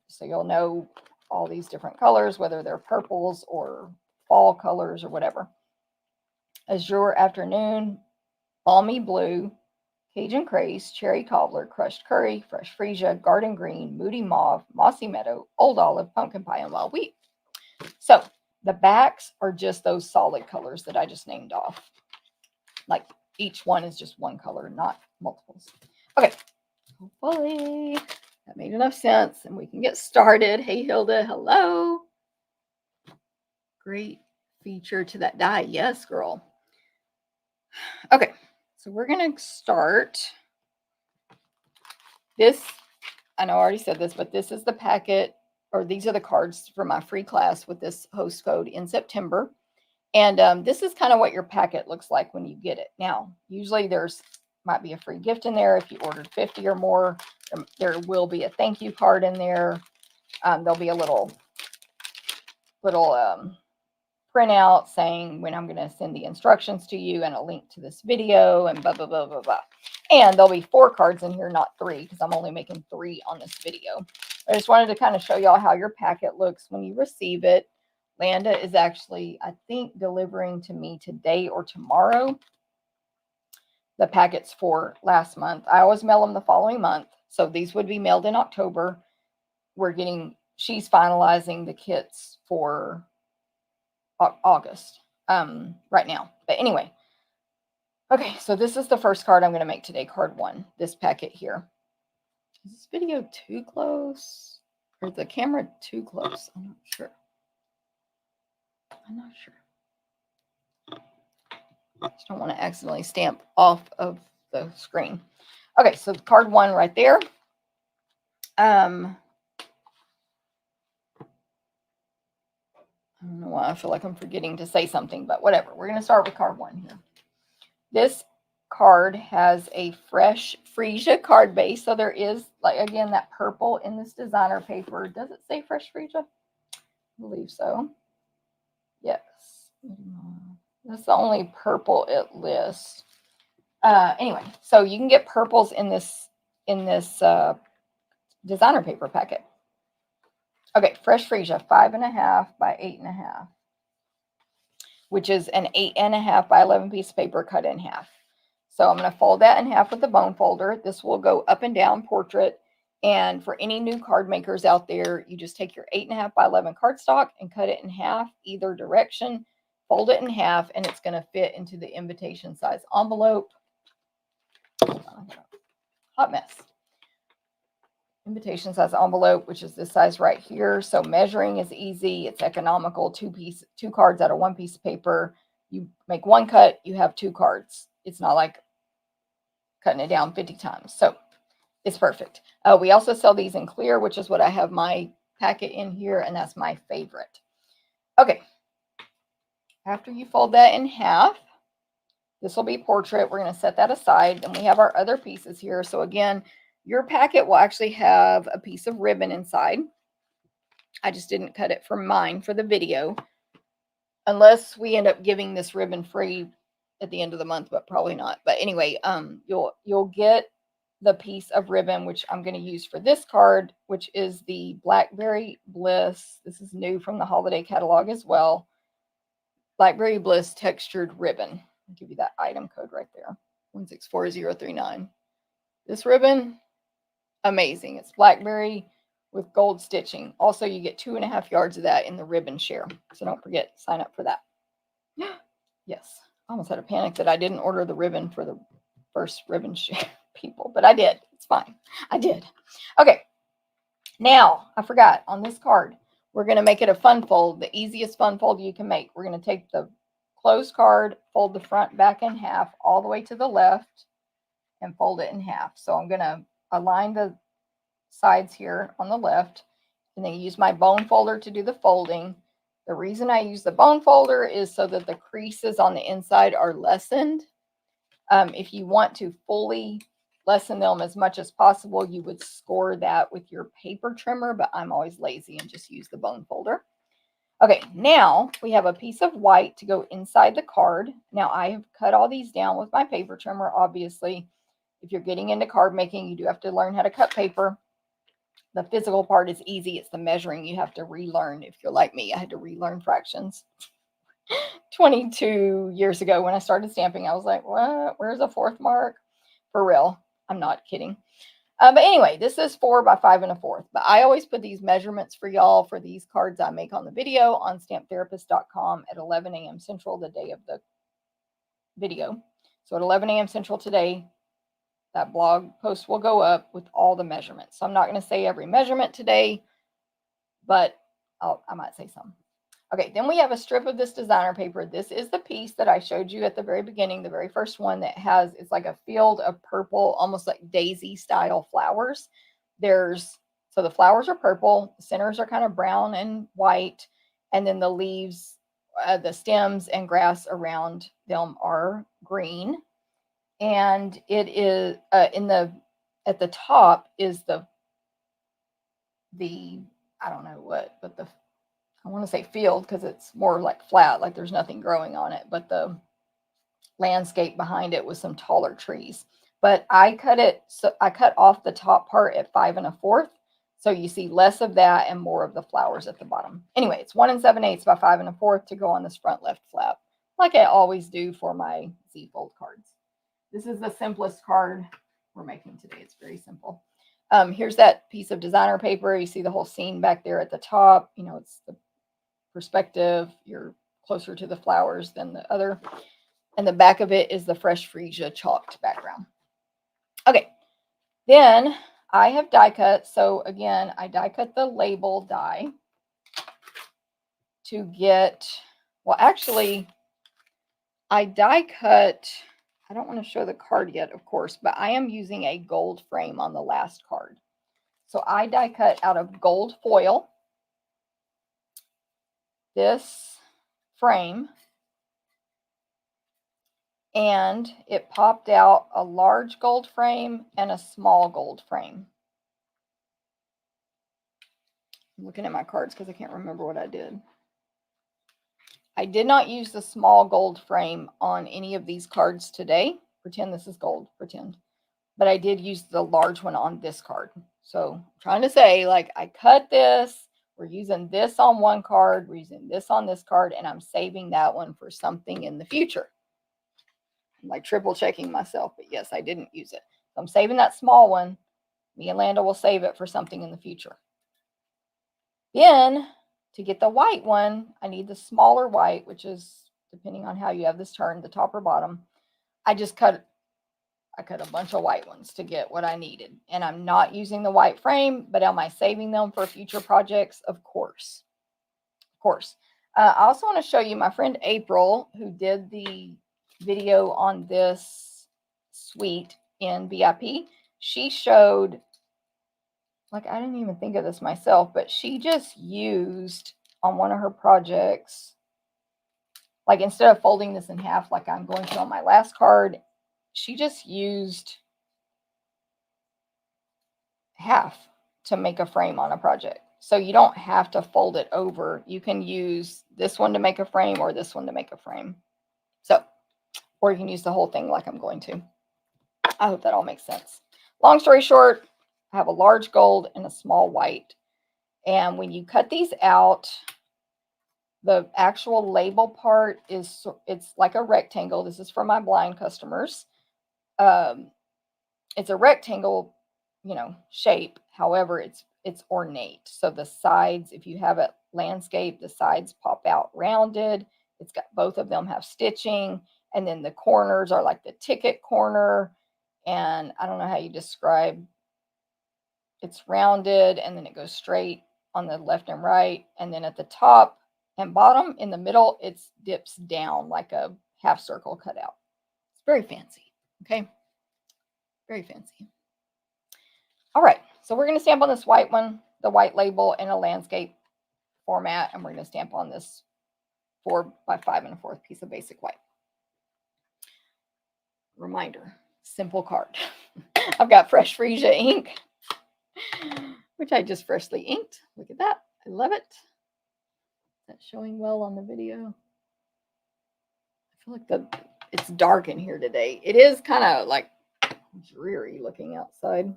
so you'll know all these different colors, whether they're purples or fall colors or whatever. Azure Afternoon, Balmy Blue, Cajun Craze, Cherry Cobbler, Crushed Curry, Fresh Freesia, Garden Green, Moody Mauve, Mossy Meadow, Old Olive, Pumpkin Pie, and Wild Wheat. So the backs are just those solid colors that I just named off. Like each one is just one color, not multiples. Okay, hopefully that made enough sense and we can get started. Hey, Hilda, hello. Great feature to that die. Yes, girl. Okay, so we're going to start this. I know I already said this, but this is the packet, or these are the cards for my free class with this host code in September. And this is kind of what your packet looks like when you get it. Now, usually might be a free gift in there. If you ordered 50 or more, there will be a thank you card in there. There'll be a little printout saying when I'm going to send the instructions to you and a link to this video and blah, blah, blah, blah, blah. And there'll be 4 cards in here, not 3, because I'm only making 3 on this video. I just wanted to kind of show y'all how your packet looks when you receive it. Landa is actually, I think, delivering to me today or tomorrow the packets for last month. I always mail them the following month. So these would be mailed in October. She's finalizing the kits for August right now. But anyway, okay, so this is the first card I'm going to make today, card 1, this packet here. Is this video too close? Or is the camera too close? I'm not sure. I just don't want to accidentally stamp off of the screen. Okay, so card 1 right there. I don't know why I feel like I'm forgetting to say something, but whatever. We're going to start with card 1 here. This card has a Fresh Freesia card base. So there is, like, again, that purple in this designer paper. Does it say Fresh Freesia? I believe so. Yes. That's the only purple it lists. Anyway, so you can get purples in this designer paper packet. Okay, Fresh Freesia, 5.5 by 8.5, which is an 8.5 by 11 piece of paper cut in half. So I'm going to fold that in half with the bone folder. This will go up and down portrait. And for any new card makers out there, you just take your 8.5 by 11 cardstock and cut it in half, either direction, fold it in half, and it's going to fit into the invitation size envelope. Hot mess. Invitation size envelope, which is this size right here. So measuring is easy. It's economical. 2 cards out of 1 piece of paper. You make 1 cut, you have 2 cards. It's not like cutting it down 50 times. So it's perfect. We also sell these in clear, which is what I have my packet in here, and that's my favorite. Okay. After you fold that in half, this will be portrait. We're going to set that aside. Then we have our other pieces here. So again, your packet will actually have a piece of ribbon inside. I just didn't cut it for mine for the video, unless we end up giving this ribbon free at the end of the month, but probably not. But anyway, you'll get the piece of ribbon, which I'm going to use for this card, which is the Blackberry Bliss. This is new from the holiday catalog as well. Blackberry Bliss textured ribbon. I'll give you that item code right there, 164039. This ribbon, amazing. It's blackberry with gold stitching. Also, you get 2.5 yards of that in the ribbon share. So don't forget, sign up for that. Yes, I almost had a panic that I didn't order the ribbon for the first ribbon share people, but I did. It's fine. I did. Okay. Now, I forgot, on this card, we're going to make it a fun fold, the easiest fun fold you can make. We're going to take the closed card, fold the front back in half all the way to the left, and fold it in half. So I'm going to align the sides here on the left, and then use my bone folder to do the folding. The reason I use the bone folder is so that the creases on the inside are lessened. If you want to fully lessen them as much as possible, you would score that with your paper trimmer, but I'm always lazy and just use the bone folder. Okay, now we have a piece of white to go inside the card. Now I have cut all these down with my paper trimmer. Obviously, if you're getting into card making, you do have to learn how to cut paper. The physical part is easy. It's the measuring you have to relearn. If you're like me, I had to relearn fractions. 22 years ago when I started stamping. I was like, what? Where's a fourth mark? For real. I'm not kidding. But anyway, this is 4 by 5 1/4. But I always put these measurements for y'all for these cards I make on the video on stamptherapist.com at 11 a.m. Central, the day of the video. So at 11 a.m. Central today, that blog post will go up with all the measurements. So I'm not going to say every measurement today, but I might say some. Okay, then we have a strip of this designer paper. This is the piece that I showed you at the very beginning, the very first one that has, it's like a field of purple, almost like daisy style flowers. So the flowers are purple, the centers are kind of brown and white, and then the leaves, the stems and grass around them are green. And it is at the top is the I don't know what, but I want to say field because it's more like flat, like there's nothing growing on it, but the landscape behind it with some taller trees. But I cut off the top part at 5 1/4. So you see less of that and more of the flowers at the bottom. Anyway, it's 1 7/8 by 5 1/4 to go on this front left flap, like I always do for my Z fold cards. This is the simplest card we're making today. It's very simple. Here's that piece of designer paper. You see the whole scene back there at the top. You know, it's the perspective. You're closer to the flowers than the other. And the back of it is the fresh freesia chalked background. Okay, then I have die cut. So again, I die cut the label die to get, well, actually, I die cut, I don't want to show the card yet, of course, but I am using a gold frame on the last card. So I die cut out of gold foil this frame, and it popped out a large gold frame and a small gold frame. I'm looking at my cards because I can't remember what I did. I did not use the small gold frame on any of these cards today. Pretend this is gold, pretend. But I did use the large one on this card. So I'm trying to say, like, I cut this. We're using this on one card. We're using this on this card. And I'm saving that one for something in the future. I'm like triple checking myself. But yes, I didn't use it. So I'm saving that small one. Me and Landa will save it for something in the future. Then, to get the white one, I need the smaller white, which is, depending on how you have this turned, the top or bottom. I cut a bunch of white ones to get what I needed. And I'm not using the white frame, but am I saving them for future projects? Of course. Of course. I also want to show you my friend April, who did the video on this suite in BIP. She showed, like, I didn't even think of this myself, but she just used on one of her projects, like instead of folding this in half like I'm going to on my last card, she just used half to make a frame on a project. So you don't have to fold it over. You can use this one to make a frame or this one to make a frame. So, or you can use the whole thing like I'm going to. I hope that all makes sense. Long story short, I have a large gold and a small white. And when you cut these out, the actual label part is, it's like a rectangle. This is for my blind customers. It's a rectangle, you know, shape. However, it's ornate. So the sides, if you have it landscape, the sides pop out rounded. It's got, both of them have stitching. And then the corners are like the ticket corner. And I don't know how you describe, it's rounded and then it goes straight on the left and right. And then at the top and bottom in the middle, it dips down like a half circle cutout. It's very fancy. Okay. Very fancy. All right. So we're going to stamp on this white one, the white label in a landscape format. And we're going to stamp on this 4 by 5 1/4 piece of basic white. Reminder, simple card. I've got fresh freesia ink, which I just freshly inked. Look at that. I love it. That's showing well on the video. I feel like it's dark in here today. It is kind of like dreary looking outside.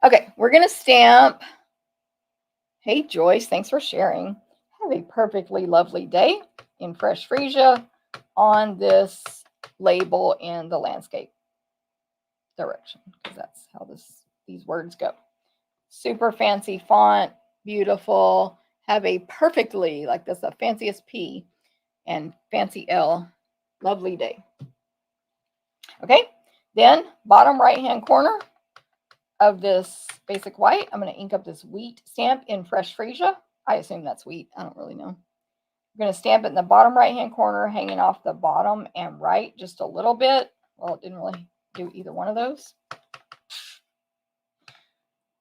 Okay, we're going to stamp. Hey, Joyce, thanks for sharing. Have a perfectly lovely day. in Fresh Freesia on this label in the landscape direction, because that's how these words go. Super fancy font, beautiful. Have a perfectly, like this, the fanciest P and fancy L. Lovely day. Okay, then bottom right hand corner of this basic white, I'm going to ink up this wheat stamp in Fresh Freesia. I assume that's wheat. I don't really know. I'm going to stamp it in the bottom right hand corner, hanging off the bottom and right just a little bit. Well, it didn't really do either one of those.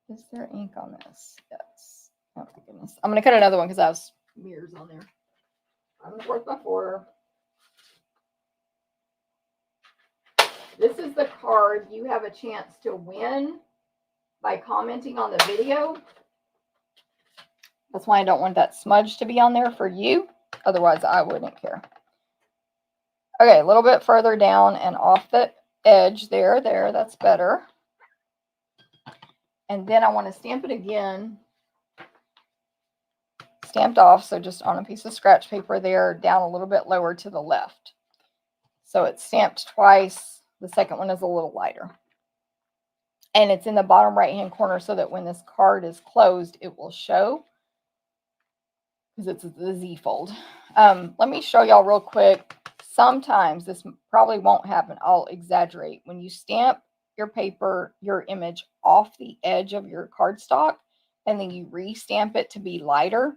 Is there ink on this? Yes. Oh my goodness. I'm going to cut another one because I have smears on there. I'm going to work by 4. This is the card you have a chance to win by commenting on the video. That's why I don't want that smudge to be on there for you. Otherwise, I wouldn't care. Okay, a little bit further down and off the edge there. That's better. And then I want to stamp it again. Stamped off, so just on a piece of scratch paper there, down a little bit lower to the left. So it's stamped twice. The second one is a little lighter. And it's in the bottom right-hand corner so that when this card is closed, it will show, because it's the Z fold. Let me show y'all real quick. Sometimes this probably won't happen. I'll exaggerate. When you stamp your paper, your image off the edge of your cardstock, and then you re-stamp it to be lighter,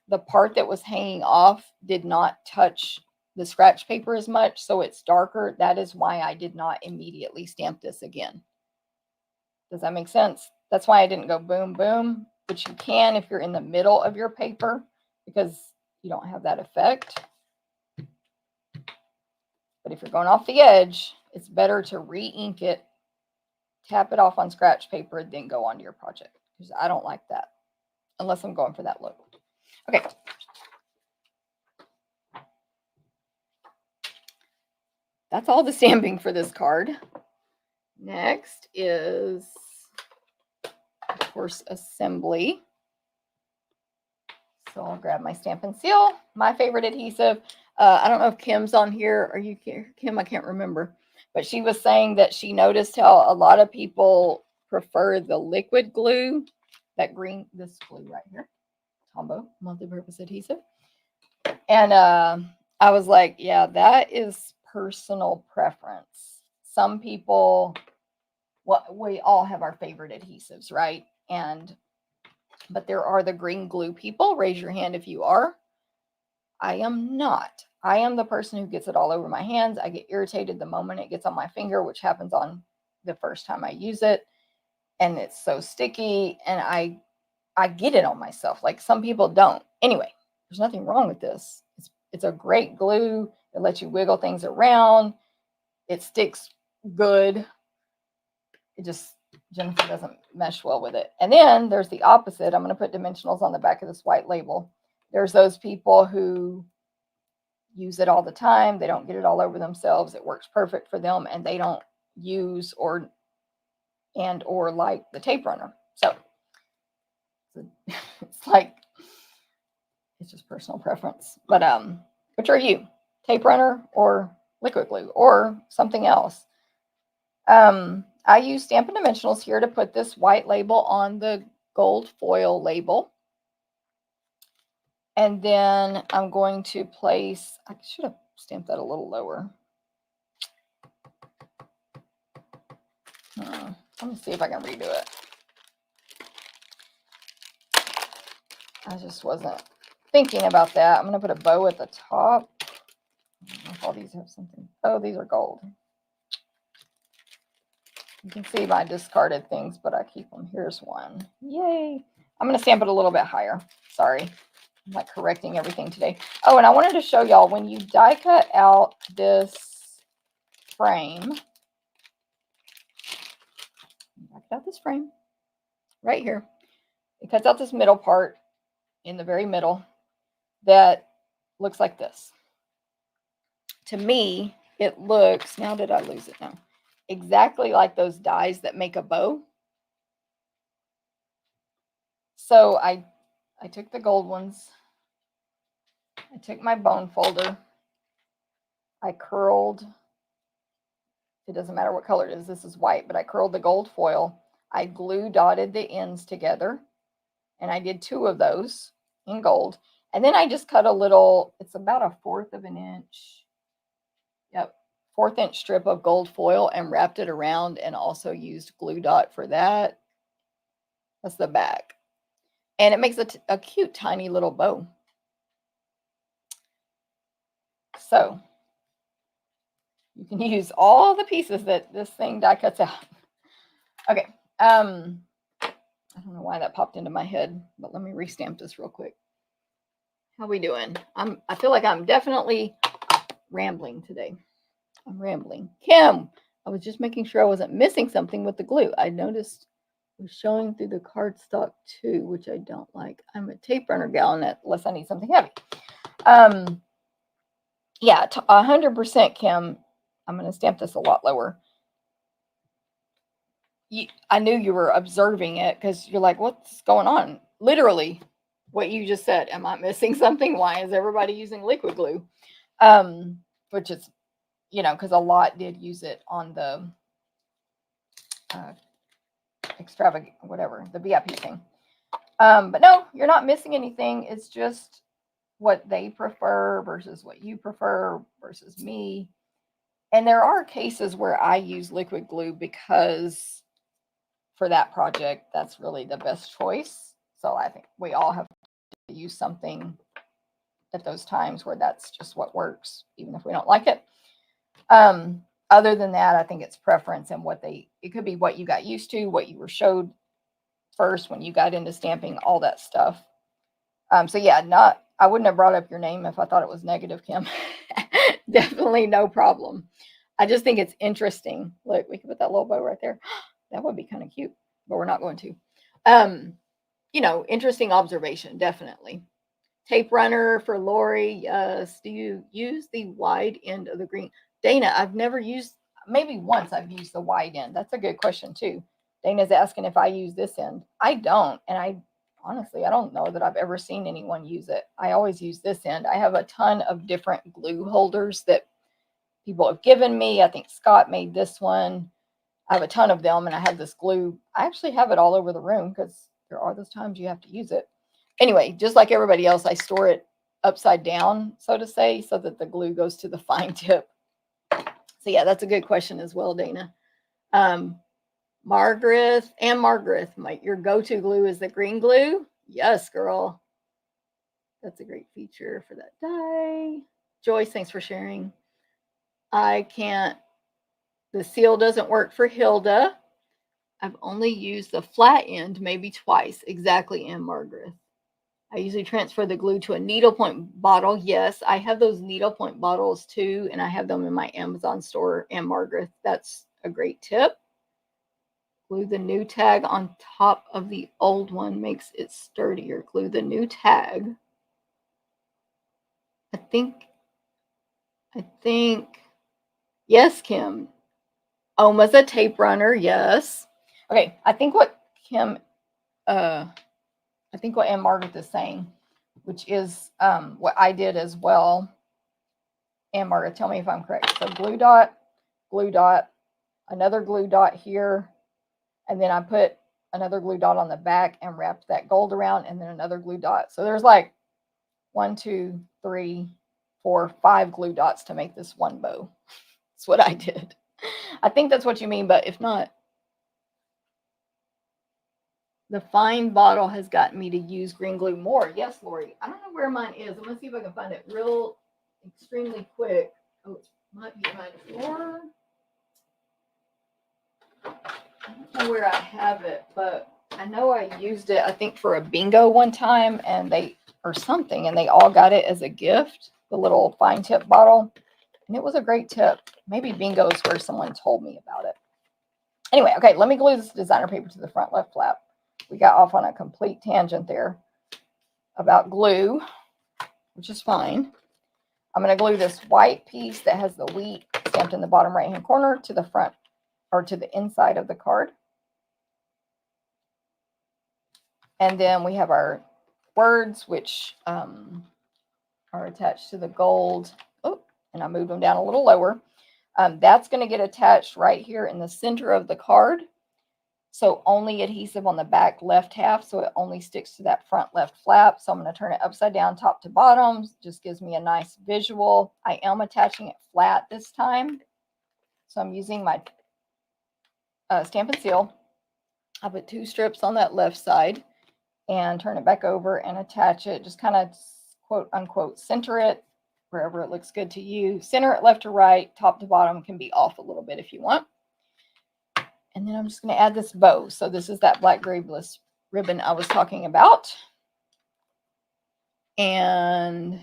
the part that was hanging off did not touch the scratch paper as much, so it's darker. That is why I did not immediately stamp this again. Does that make sense? That's why I didn't go boom, boom, but you can if you're in the middle of your paper, because you don't have that effect. But if you're going off the edge, it's better to re-ink it, tap it off on scratch paper, then go onto your project, because I don't like that unless I'm going for that look. Okay. That's all the stamping for this card. Next is, of course, assembly. So I'll grab my Stampin' Seal, my favorite adhesive. I don't know if Kim's on here. Are you Kim? I can't remember. But she was saying that she noticed how a lot of people prefer the liquid glue, that green, this glue right here, Tombow multi-purpose adhesive. And I was like, yeah, that is personal preference. Some people, well, we all have our favorite adhesives, right? But there are the green glue people. Raise your hand if you are. I am not. I am the person who gets it all over my hands. I get irritated the moment it gets on my finger, which happens on the first time I use it. And it's so sticky, and I get it on myself. Like some people don't. Anyway, there's nothing wrong with this. It's a great glue. It lets you wiggle things around. It sticks good. It just, Jennifer doesn't mesh well with it. And then there's the opposite. I'm going to put dimensionals on the back of this white label. There's those people who use it all the time. They don't get it all over themselves. It works perfect for them, and they don't use or like the tape runner. So it's like, it's just personal preference. But which are you? Tape runner or liquid glue or something else? I use Stampin' Dimensionals here to put this white label on the gold foil label. And then I'm going to place, I should have stamped that a little lower. Let me see if I can redo it. I just wasn't thinking about that. I'm going to put a bow at the top. I don't know if all these have something. Oh, these are gold. You can see my discarded things, but I keep them. Here's one. Yay. I'm going to stamp it a little bit higher. Sorry. I'm like correcting everything today. Oh, and I wanted to show y'all, when you die cut out this frame, right here. It cuts out this middle part in the very middle that looks like this. To me, it looks, now did I lose it? No. Exactly like those dies that make a bow. So I took the gold ones I took my bone folder. I curled, it doesn't matter what color it is, this is white, but I curled the gold foil. I glue dotted the ends together, and I did 2 of those in gold. And then I just cut a little, it's about a 1/4 of an inch, yep, 1/4 inch strip of gold foil and wrapped it around, and also used glue dot for that. That's the back. And it makes a cute tiny little bow. So you can use all the pieces that this thing die cuts out. Okay. I don't know why that popped into my head, but let me restamp this real quick. How we doing? I feel like I'm definitely rambling today. I'm rambling. Kim, I was just making sure I wasn't missing something with the glue. I noticed it was showing through the cardstock too, which I don't like. I'm a tape runner gal, unless I need something heavy. Yeah, 100% Kim. I'm going to stamp this a lot lower. I knew you were observing it because you're like, what's going on? Literally, what you just said. Am I missing something? Why is everybody using liquid glue? Which is, because a lot did use it on the extravagant, whatever, the VIP thing. But no, you're not missing anything. It's just what they prefer versus what you prefer versus me. And there are cases where I use liquid glue because for that project, that's really the best choice. So I think we all have to use something at those times where that's just what works, even if we don't like it. Other than that, I think it's preference and it could be what you got used to, what you were showed first when you got into stamping, all that stuff. So yeah, I wouldn't have brought up your name if I thought it was negative, Kim. Definitely no problem. I just think it's interesting. Look, we can put that little bow right there. That would be kind of cute, but we're not going to. Interesting observation, definitely. Tape runner for Lori. Yes. Do you use the wide end of the green? Dana, I've never used, maybe once I've used the wide end. That's a good question too. Dana's asking if I use this end. I don't. And honestly, I don't know that I've ever seen anyone use it. I always use this end. I have a ton of different glue holders that people have given me. I think Scott made this one. I have a ton of them, and I have this glue. I actually have it all over the room because there are those times you have to use it. Anyway, just like everybody else, I store it upside down, so to say, so that the glue goes to the fine tip. So yeah, that's a good question as well, Dana. Margaret, your go-to glue is the green glue? Yes, girl. That's a great feature for that die. Joyce, thanks for sharing. The seal doesn't work for Hilda. I've only used the flat end maybe twice. Exactly, Anne Margaret. I usually transfer the glue to a needlepoint bottle. Yes, I have those needlepoint bottles too, and I have them in my Amazon store, Anne Margaret. That's a great tip. Glue the new tag on top of the old one, makes it sturdier. Glue the new tag. I think, yes, Kim. Oma's a tape runner, yes. Okay, I think what Anne Margaret is saying, which is what I did as well. Anne Margaret, tell me if I'm correct. So glue dot, another glue dot here, and then I put another glue dot on the back and wrapped that gold around, and then another glue dot. So there's like 1, 2, 3, 4, 5 glue dots to make this one bow. That's what I did. I think that's what you mean, but if not, the fine bottle has gotten me to use green glue more. Yes, Lori. I don't know where mine is. I'm going to see if I can find it extremely quick. Oh, it might be behind the floor. I don't know where I have it, but I know I used it, I think, for a bingo one time, and they all got it as a gift, the little fine tip bottle. And it was a great tip. Maybe bingo is where someone told me about it. Anyway, okay, let me glue this designer paper to the front left flap. We got off on a complete tangent there about glue, which is fine. I'm going to glue this white piece that has the wheat stamped in the bottom right-hand corner to the front, or to the inside of the card. And then we have our words, which are attached to the gold. Oh, and I moved them down a little lower. That's going to get attached right here in the center of the card. So only adhesive on the back left half, so it only sticks to that front left flap. So I'm going to turn it upside down, top to bottom. Just gives me a nice visual. I am attaching it flat this time. So I'm using my Stampin' Seal. I put 2 strips on that left side and turn it back over and attach it. Just kind of quote unquote center it wherever it looks good to you. Center it left to right, top to bottom, can be off a little bit if you want. And then I'm just going to add this bow. So this is that blackberry bliss ribbon I was talking about. And,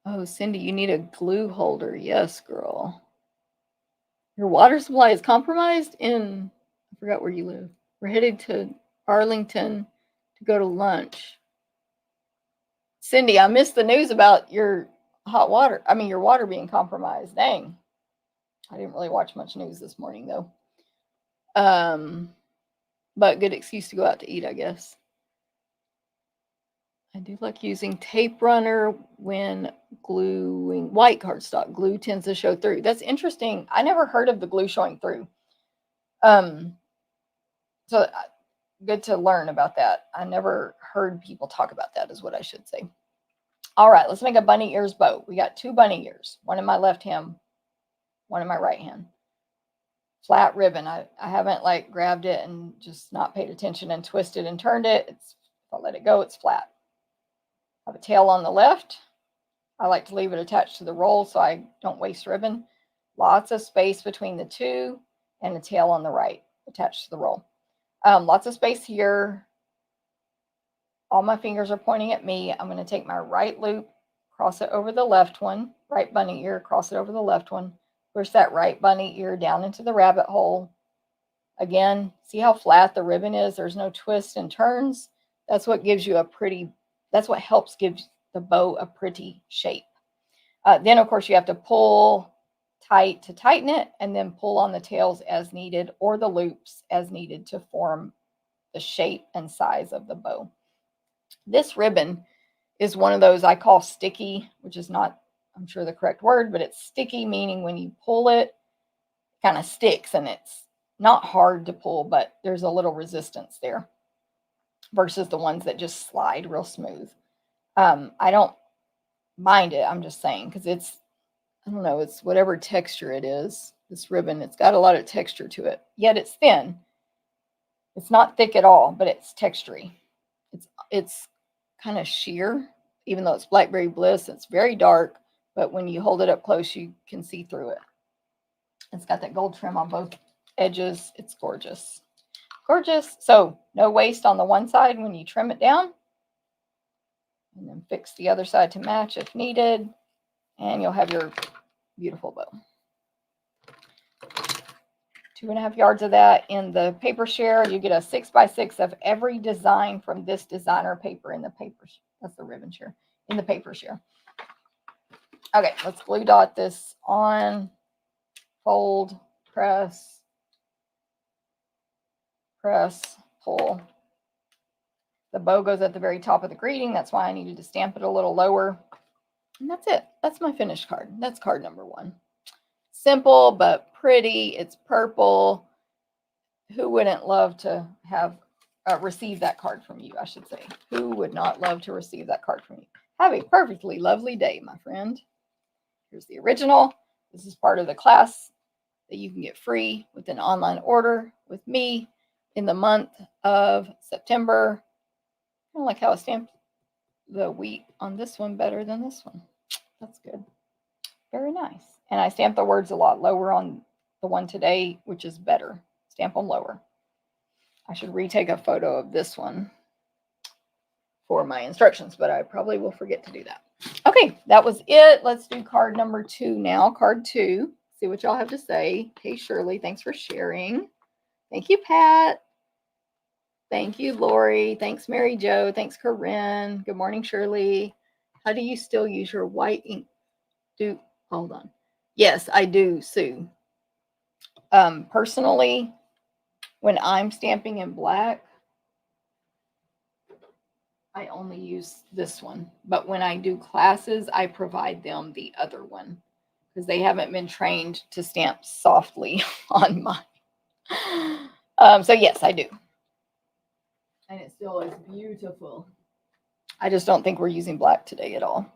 oh, Cindy, you need a glue holder. Yes, girl. Your water supply is compromised in, I forgot where you live. We're headed to Arlington to go to lunch. Cindy, I missed the news about your your water being compromised. Dang. I didn't really watch much news this morning, though. But good excuse to go out to eat, I guess. I do like using tape runner when gluing white cardstock. Glue tends to show through. That's interesting. I never heard of the glue showing through. So good to learn about that. I never heard people talk about that, is what I should say. All right, let's make a bunny ears bow. We got 2 bunny ears, one in my left hand, one in my right hand. Flat ribbon. I haven't like grabbed it and just not paid attention and twisted and turned it. If I let it go, it's flat. I have a tail on the left. I like to leave it attached to the roll so I don't waste ribbon. Lots of space between the 2 and a tail on the right attached to the roll. Lots of space here. All my fingers are pointing at me. I'm going to take my right loop, cross it over the left one, right bunny ear, cross it over the left one, push that right bunny ear down into the rabbit hole. Again, see how flat the ribbon is? There's no twists and turns. That's what gives you that's what helps give the bow a pretty shape. Then, of course, you have to pull tight to tighten it, and then pull on the tails as needed or the loops as needed to form the shape and size of the bow. This ribbon is one of those I call sticky, which is not, I'm sure, the correct word, but it's sticky, meaning when you pull it, it kind of sticks, and it's not hard to pull, but there's a little resistance there versus the ones that just slide real smooth. I don't mind it, I'm just saying, because it's, I don't know, it's whatever texture it is. This ribbon, it's got a lot of texture to it, yet it's thin. It's not thick at all, but it's textury. It's kind of sheer, even though it's Blackberry Bliss. It's very dark, but when you hold it up close, you can see through it. It's got that gold trim on both edges. It's gorgeous. Gorgeous. So no waste on the one side when you trim it down. And then fix the other side to match if needed. And you'll have your beautiful bow. 2.5 yards of that in the paper share. You get a 6x6 of every design from this designer paper in the paper. That's the ribbon share in the paper share. Okay, let's glue dot this on. Fold, press, pull. The bow goes at the very top of the greeting. That's why I needed to stamp it a little lower. And that's it. That's my finished card. That's card number 1. Simple but pretty. It's purple. Who wouldn't love to have receive that card from you, I should say. Who would not love to receive that card from you? Have a perfectly lovely day, my friend. Here's the original. This is part of the class that you can get free with an online order with me in the month of September. I don't like how I stamped the wheat on this one better than this one. That's good. Very nice. And I stamped the words a lot lower on the one today, which is better. Stamp them lower. I should retake a photo of this one for my instructions, but I probably will forget to do that. Okay, that was it. Let's do card number 2 now. Card 2. See what y'all have to say. Hey, Shirley, thanks for sharing. Thank you, Pat. Thank you, Lori. Thanks, Mary Jo. Thanks, Corinne. Good morning, Shirley. How do you still use your white ink? Hold on. Yes, I do, Sue. Personally, when I'm stamping in black, I only use this one. But when I do classes, I provide them the other one because they haven't been trained to stamp softly on mine. So yes, I do. And it still is beautiful. I just don't think we're using black today at all.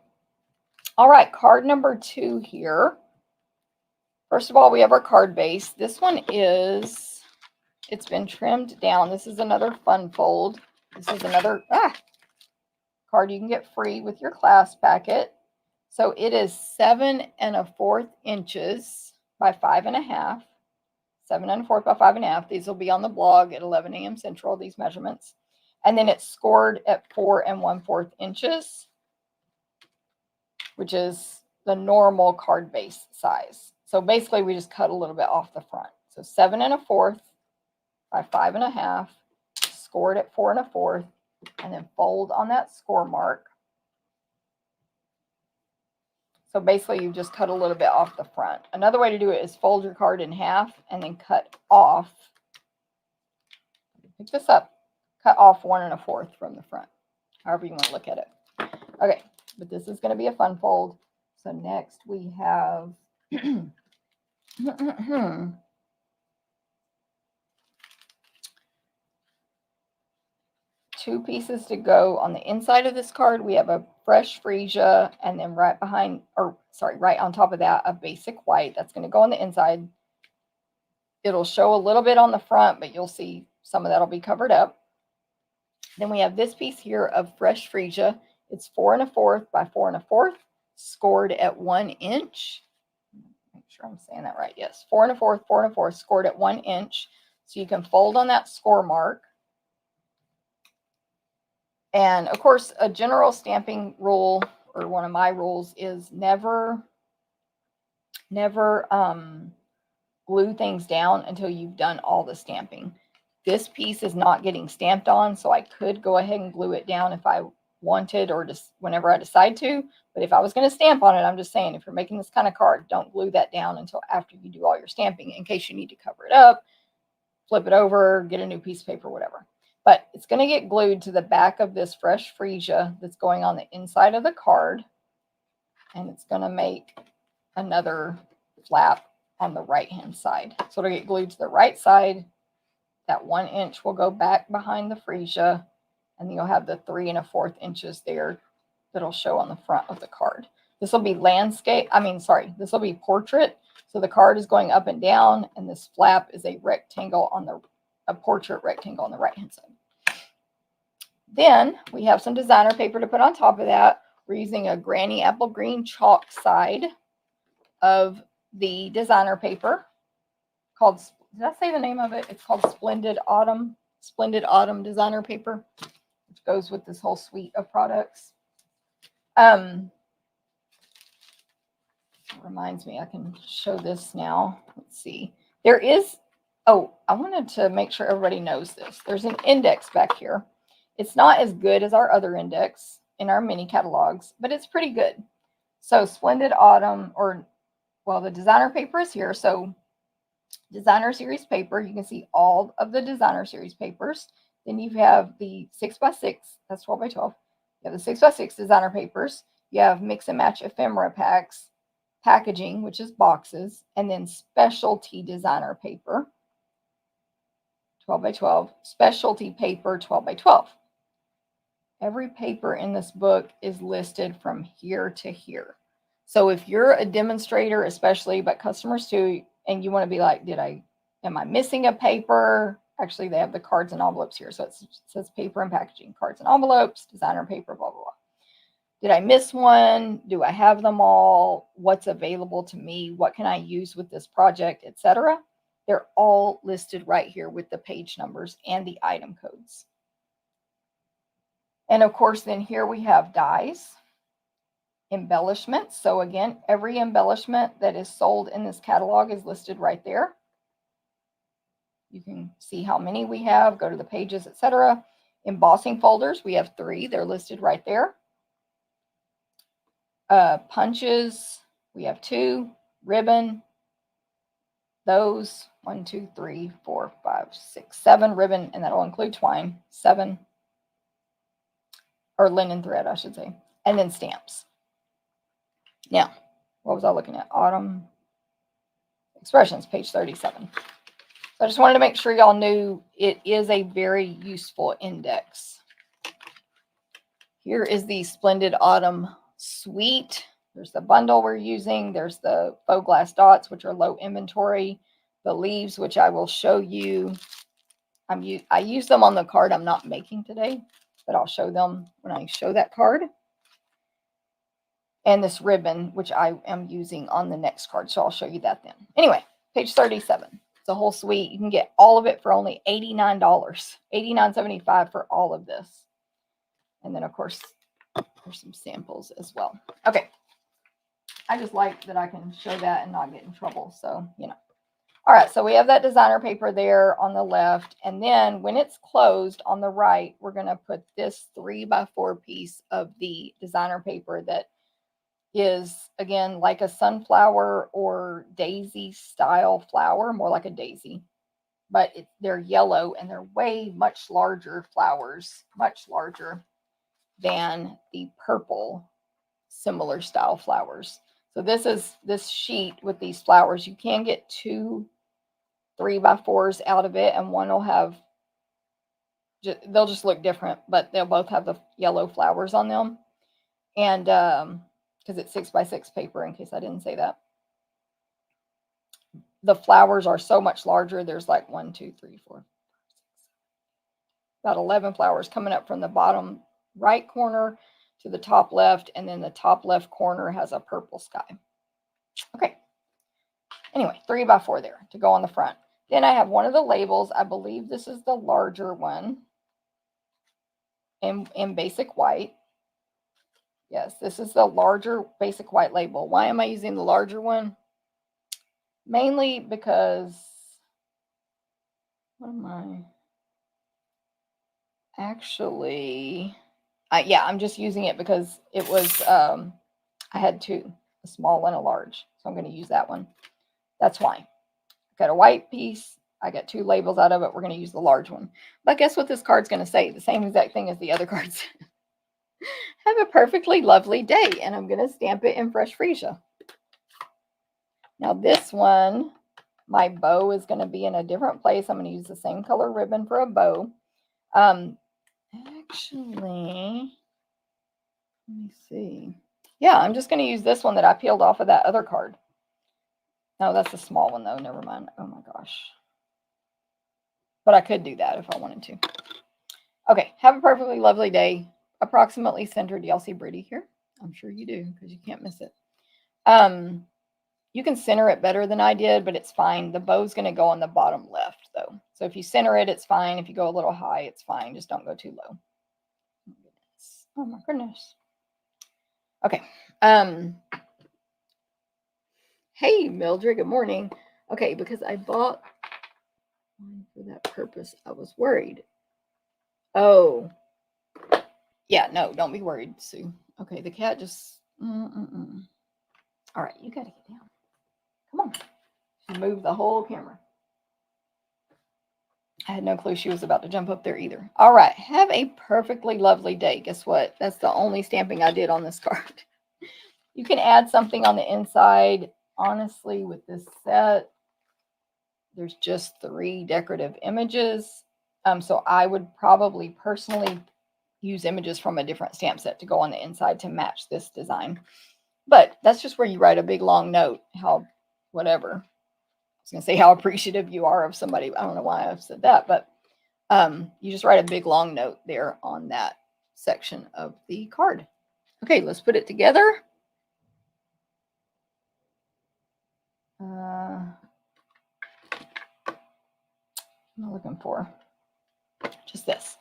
All right, card number 2 here. First of all, we have our card base. This one is, it's been trimmed down. This is another fun fold. This is another card you can get free with your class packet. So it is 7 1/4 inches by 5 1/2. 7 1/4 by 5 1/2. These will be on the blog at 11 a.m. Central, these measurements. And then it's scored at 4 1/4 inches, which is the normal card base size. So basically we just cut a little bit off the front. So 7 1/4 by 5 1/2, scored at 4 1/4, and then fold on that score mark. So basically you just cut a little bit off the front. Another way to do it is fold your card in half and then cut off, pick this up, cut off 1 1/4 from the front, however you want to look at it. Okay, but this is going to be a fun fold. So next we have 2 pieces to go on the inside of this card. We have a fresh freesia, and then right behind, or sorry, right on top of that, a basic white. That's going to go on the inside. It'll show a little bit on the front, but you'll see some of that'll be covered up. Then we have this piece here of fresh freesia. It's 4 1/4 by 4 1/4, scored at 1 inch. Make sure I'm saying that right. Yes, 4 1/4, 4 1/4, scored at 1 inch. So you can fold on that score mark. And of course, a general stamping rule, or one of my rules, is never glue things down until you've done all the stamping. This piece is not getting stamped on, so I could go ahead and glue it down if I wanted, or just whenever I decide to. But if I was going to stamp on it, I'm just saying, if you're making this kind of card, don't glue that down until after you do all your stamping, in case you need to cover it up, flip it over, get a new piece of paper, whatever. But it's going to get glued to the back of this fresh freesia that's going on the inside of the card. And it's going to make another flap on the right-hand side. So it'll get glued to the right side. That 1 inch will go back behind the freesia. And then you'll have the 3 1/4 inches there that'll show on the front of the card. This will be this will be portrait. So the card is going up and down, and this flap is a rectangle on a portrait rectangle on the right-hand side. Then we have some designer paper to put on top of that. We're using a Granny Apple Green chalk side of the designer paper called, did I say the name of it? It's called Splendid Autumn. Splendid Autumn designer paper, which goes with this whole suite of products. Reminds me, I can show this now. Let's see. There is, oh, I wanted to make sure everybody knows this. There's an index back here. It's not as good as our other index in our mini catalogs, but it's pretty good. So Splendid Autumn, the designer paper is here. So designer series paper, you can see all of the designer series papers. Then you have the 6x6, that's 12 by 12. You have the 6x6 designer papers. You have mix and match ephemera packs, packaging, which is boxes, and then specialty designer paper, 12 by 12, specialty paper, 12 by 12. Every paper in this book is listed from here to here. So if you're a demonstrator, especially, but customers too, and you want to be like, am I missing a paper? Actually, they have the cards and envelopes here. So it says paper and packaging, cards and envelopes, designer paper, blah, blah, blah. Did I miss one? Do I have them all? What's available to me? What can I use with this project, etc.? They're all listed right here with the page numbers and the item codes. And of course, then here we have dies, embellishments. So again, every embellishment that is sold in this catalog is listed right there. You can see how many we have, go to the pages, etc. Embossing folders, we have 3. They're listed right there. Punches, we have 2. Ribbon, those 1, 2, 3, 4, 5, 6, 7 ribbon, and that'll include twine, 7. or linen thread, I should say, and then stamps. Now, what was I looking at? Autumn Expressions, page 37. So I just wanted to make sure y'all knew it is a very useful index. Here is the Splendid Autumn Suite. There's the bundle we're using. There's the faux glass dots, which are low inventory. The leaves, which I will show you. I use them on the card I'm not making today, but I'll show them when I show that card. And this ribbon, which I am using on the next card. So I'll show you that then. Anyway, page 37. It's a whole suite. You can get all of it for only $89. $89.75 for all of this. And then, of course, there's some samples as well. Okay. I just like that I can show that and not get in trouble. So, you know. All right. So we have that designer paper there on the left. And then when it's closed on the right, we're going to put this 3x4 piece of the designer paper that is, again, like a sunflower or daisy style flower, more like a daisy. But they're yellow and they're way much larger flowers, much larger than the purple similar style flowers. So this is this sheet with these flowers. You can get 2 3x4s out of it, and one will have, they'll just look different, but they'll both have the yellow flowers on them. And because it's 6x6 paper, in case I didn't say that. The flowers are so much larger. There's like 1, 2, 3, 4, about 11 flowers coming up from the bottom right corner to the top left, and then the top left corner has a purple sky. Okay. Anyway, 3x4 there to go on the front. Then I have one of the labels. I believe this is the larger one in basic white. Yes, this is the larger basic white label. Why am I using the larger one? Mainly because, what am I? Actually, I'm just using it because it was, I had 2, a small and a large. So I'm going to use that one. That's why. I got a white piece. I got 2 labels out of it. We're going to use the large one. But guess what this card's going to say? The same exact thing as the other cards. Have a perfectly lovely day. And I'm going to stamp it in fresh freesia. Now this one, my bow is going to be in a different place. I'm going to use the same color ribbon for a bow. Actually, let me see. Yeah, I'm just going to use this one that I peeled off of that other card. No, that's a small one though. Never mind. Oh my gosh. But I could do that if I wanted to. Okay, have a perfectly lovely day. Approximately centered. Y'all see Brittany here? I'm sure you do because you can't miss it. You can center it better than I did, but it's fine. The bow's going to go on the bottom left, though. So if you center it, it's fine. If you go a little high, it's fine. Just don't go too low. Oh, my goodness. Okay. Hey, Mildred. Good morning. Okay, because I bought one for that purpose, I was worried. Oh. Yeah, no, don't be worried, Sue. Okay, the cat just... All right, you got to get down. Come on. She moved the whole camera. I had no clue she was about to jump up there either. All right. Have a perfectly lovely day. Guess what? That's the only stamping I did on this card. You can add something on the inside. Honestly, with this set, there's just 3 decorative images. So I would probably personally use images from a different stamp set to go on the inside to match this design. But that's just where you write a big long note. Whatever. I was going to say how appreciative you are of somebody. I don't know why I've said that, but you just write a big long note there on that section of the card. Okay, let's put it together. What am I looking for? Just this.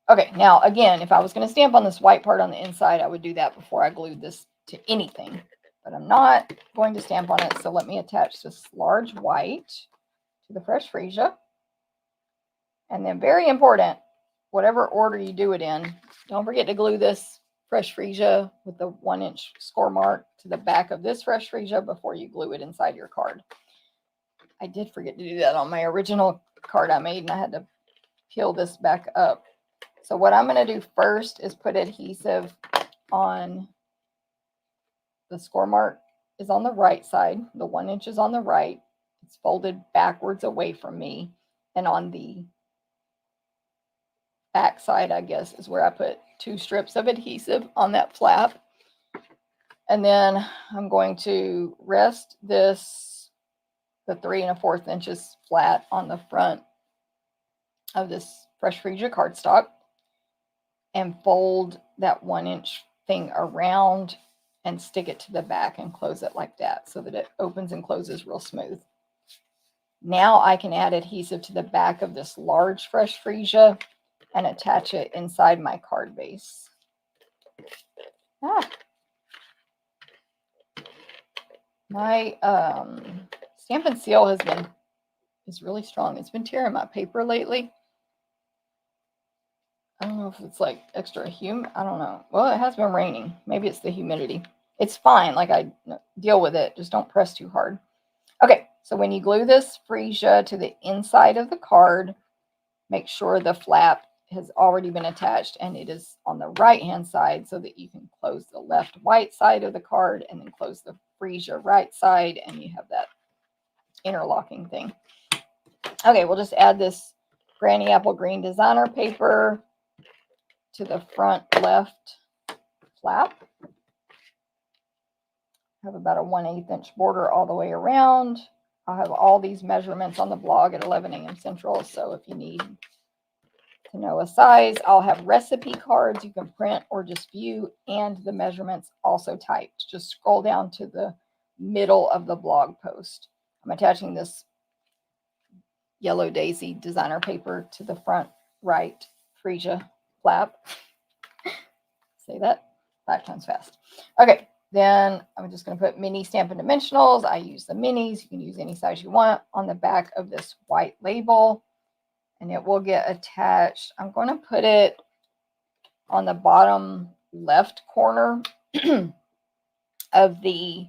Okay, now again, if I was going to stamp on this white part on the inside, I would do that before I glued this to anything. But I'm not going to stamp on it, so let me attach this large white to the fresh freesia. And then very important, whatever order you do it in, don't forget to glue this fresh freesia with the 1-inch score mark to the back of this fresh freesia before you glue it inside your card. I did forget to do that on my original card I made, and I had to peel this back up. So what I'm going to do first is put adhesive on the score mark is on the right side. The 1 inch is on the right. It's folded backwards away from me. And on the back side, I guess, is where I put 2 strips of adhesive on that flap. And then I'm going to rest this, the 3 3/4 inches flat on the front of this Fresh Freesia cardstock and fold that 1 inch thing around and stick it to the back and close it like that so that it opens and closes real smooth. Now I can add adhesive to the back of this large Fresh Freesia and attach it inside my card base. My Stampin' Seal is really strong. It's been tearing my paper lately. I don't know if it's like extra humid. I don't know. Well, it has been raining. Maybe it's the humidity. It's fine. Like, I deal with it. Just don't press too hard. Okay, so when you glue this Freesia to the inside of the card, make sure the flap has already been attached and it is on the right-hand side so that you can close the left white side of the card and then close the Freesia right side, and you have that interlocking thing. Okay, we'll just add this Granny Apple Green designer paper to the front left flap. I have about a 1/8 inch border all the way around. I'll have all these measurements on the blog at 11 a.m. Central, so if you need to know a size, I'll have recipe cards you can print or just view, and the measurements also typed. Just scroll down to the middle of the blog post. I'm attaching this Yellow Daisy designer paper to the front right Freesia flap. Say that 5 times fast. Okay, then I'm just going to put mini Stampin' Dimensionals. I use the minis. You can use any size you want on the back of this white label, and it will get attached. I'm going to put it on the bottom left corner of the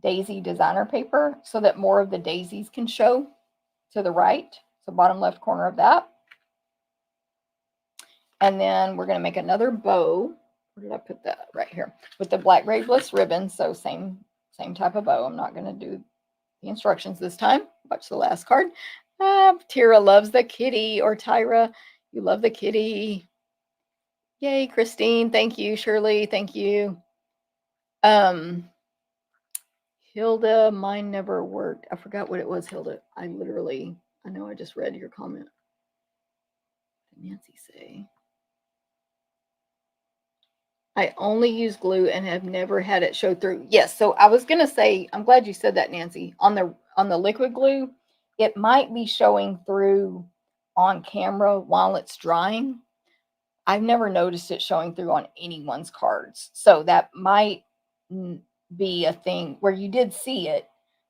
daisy designer paper so that more of the daisies can show to the right. So bottom left corner of that. And then we're going to make another bow. Where did I put that? Right here. With the Black Gray Bliss ribbon. So same type of bow. I'm not going to do the instructions this time. Watch the last card. Tira loves the kitty, or Tyra, you love the kitty. Yay, Christine. Thank you. Shirley, thank you. Hilda, mine never worked. I forgot what it was, Hilda. I know I just read your comment. What did Nancy say? I only use glue and have never had it show through. Yes, so I was going to say, I'm glad you said that, Nancy. On the liquid glue, it might be showing through on camera while it's drying. I've never noticed it showing through on anyone's cards. So that might be a thing where you did see it,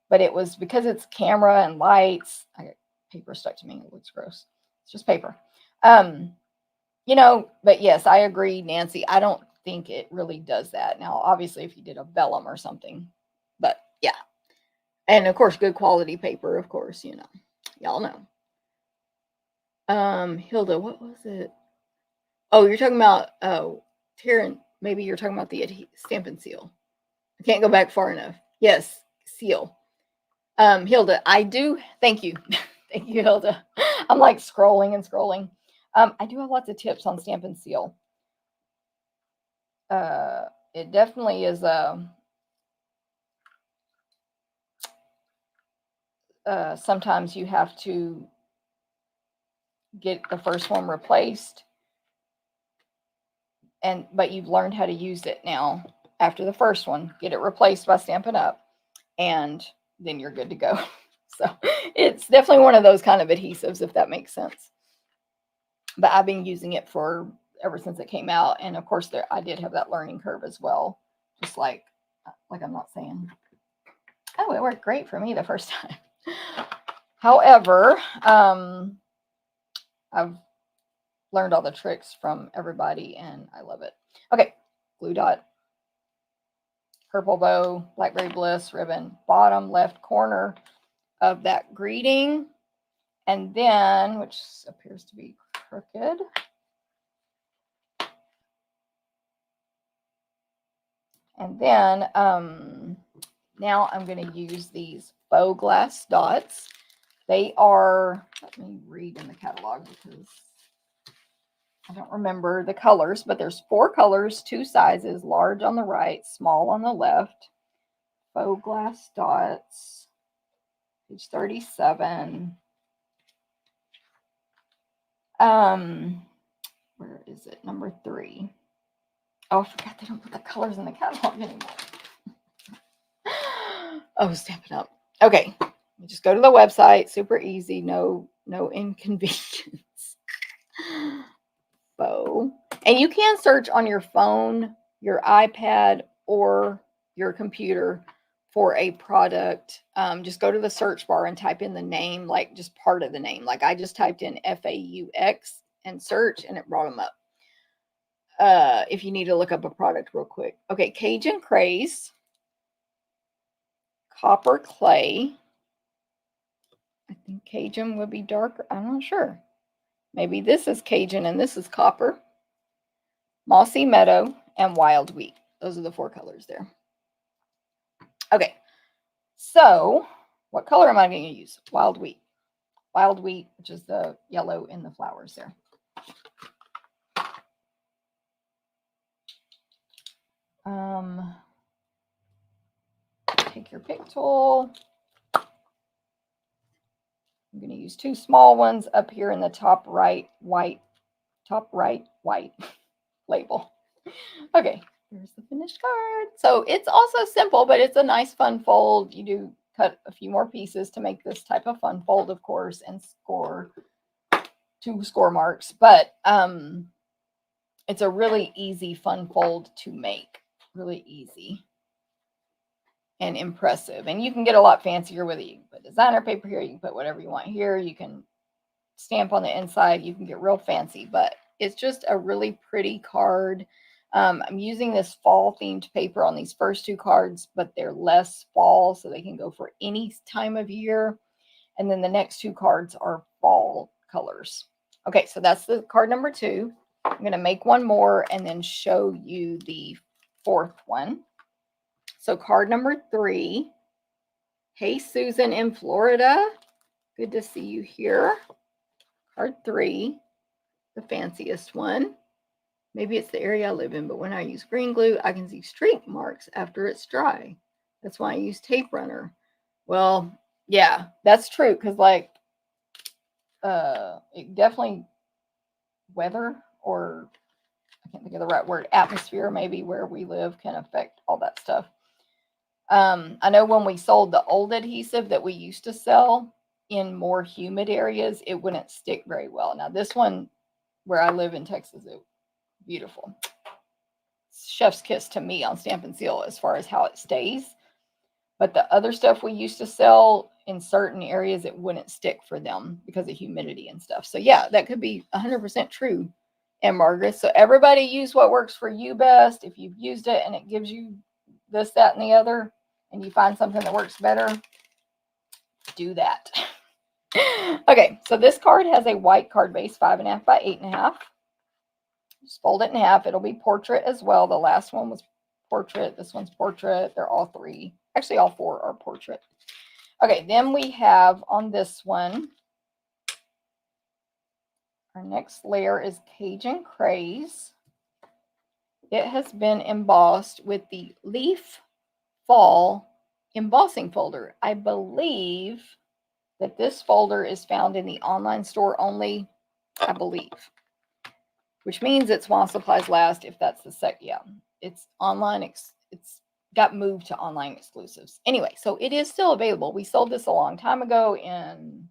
but it was because it's camera and lights. I got paper stuck to me. It looks gross. It's just paper. But yes, I agree, Nancy. I don't think it really does that. Now, obviously, if you did a vellum or something, but yeah. And of course, good quality paper, of course, y'all know. Hilda, what was it? Oh, you're talking about, Taryn, maybe you're talking about the Stampin' Seal. I can't go back far enough. Yes, seal. Hilda, I do. Thank you. Thank you, Hilda. I'm like scrolling and scrolling. I do have lots of tips on Stampin' Seal. It definitely is sometimes you have to get the first one replaced, but you've learned how to use it now. After the first one, get it replaced by Stampin' Up, and then you're good to go. So it's definitely one of those kind of adhesives, if that makes sense. But I've been using it ever since it came out, and of course I did have that learning curve as well. Just like I'm not saying, oh, it worked great for me the first time. However, I've learned all the tricks from everybody, and I love it. Okay, glue dot, purple bow, Blackberry Bliss ribbon, bottom left corner of that greeting, and then, which appears to be crooked. And then now I'm going to use these faux glass dots. They are, let me read in the catalog because I don't remember the colors, but there's 4 colors, 2 sizes, large on the right, small on the left. Faux glass dots, page 37. Where is it? Number 3. Oh, I forgot they don't put the colors in the catalog anymore. Oh, Stampin' Up. Okay, you just go to the website. Super easy. No inconvenience. Faux. And you can search on your phone, your iPad, or your computer for a product. Just go to the search bar and type in the name, like just part of the name. Like I just typed in FAUX and search, and it brought them up. If you need to look up a product real quick. Okay, Cajun Craze, Copper Clay. I think Cajun would be darker. I'm not sure. Maybe this is Cajun and this is Copper. Mossy Meadow and Wild Wheat. Those are the 4 colors there. Okay, so what color am I going to use? Wild Wheat. Wild Wheat, which is the yellow in the flowers there. Take your pick tool. I'm going to use 2 small ones up here in the top right white label. Okay, here's the finished card. So it's also simple, but it's a nice fun fold. You do cut a few more pieces to make this type of fun fold, of course, and score 2 score marks. But it's a really easy fun fold to make. Really easy and impressive. And you can get a lot fancier with it. You can put designer paper here. You can put whatever you want here. You can stamp on the inside. You can get real fancy, but it's just a really pretty card. I'm using this fall themed paper on these first 2 cards, but they're less fall, so they can go for any time of year. And then the next 2 cards are fall colors. Okay, so that's the card number 2. I'm going to make one more and then show you the 4th one. So card number 3. Hey, Susan in Florida. Good to see you here. Card 3, the fanciest one. Maybe it's the area I live in, but when I use green glue, I can see streak marks after it's dry. That's why I use tape runner. Well, yeah, that's true, because like it definitely weather, or I can't think of the right word, atmosphere maybe where we live can affect all that stuff. I know when we sold the old adhesive that we used to sell in more humid areas, it wouldn't stick very well. Now this one where I live in Texas, it's beautiful. Chef's kiss to me on Stampin' Seal as far as how it stays. But the other stuff we used to sell in certain areas, it wouldn't stick for them because of humidity and stuff. So yeah, that could be 100% true. And Margaret, so everybody use what works for you best. If you've used it and it gives you this, that, and the other, and you find something that works better, do that. Okay, so this card has a white card base, 5.5 by 8.5. Just fold it in half. It'll be portrait as well. The last one was portrait. This one's portrait. They're all 3. Actually, all 4 are portrait. Okay, then we have on this one, our next layer is Cajun Craze. It has been embossed with the Leaf Fall embossing folder. I believe that this folder is found in the online store only, I believe. Which means it's while supplies last, if that's the set. Yeah, it's online. It's got moved to online exclusives. Anyway, so it is still available. We sold this a long time ago in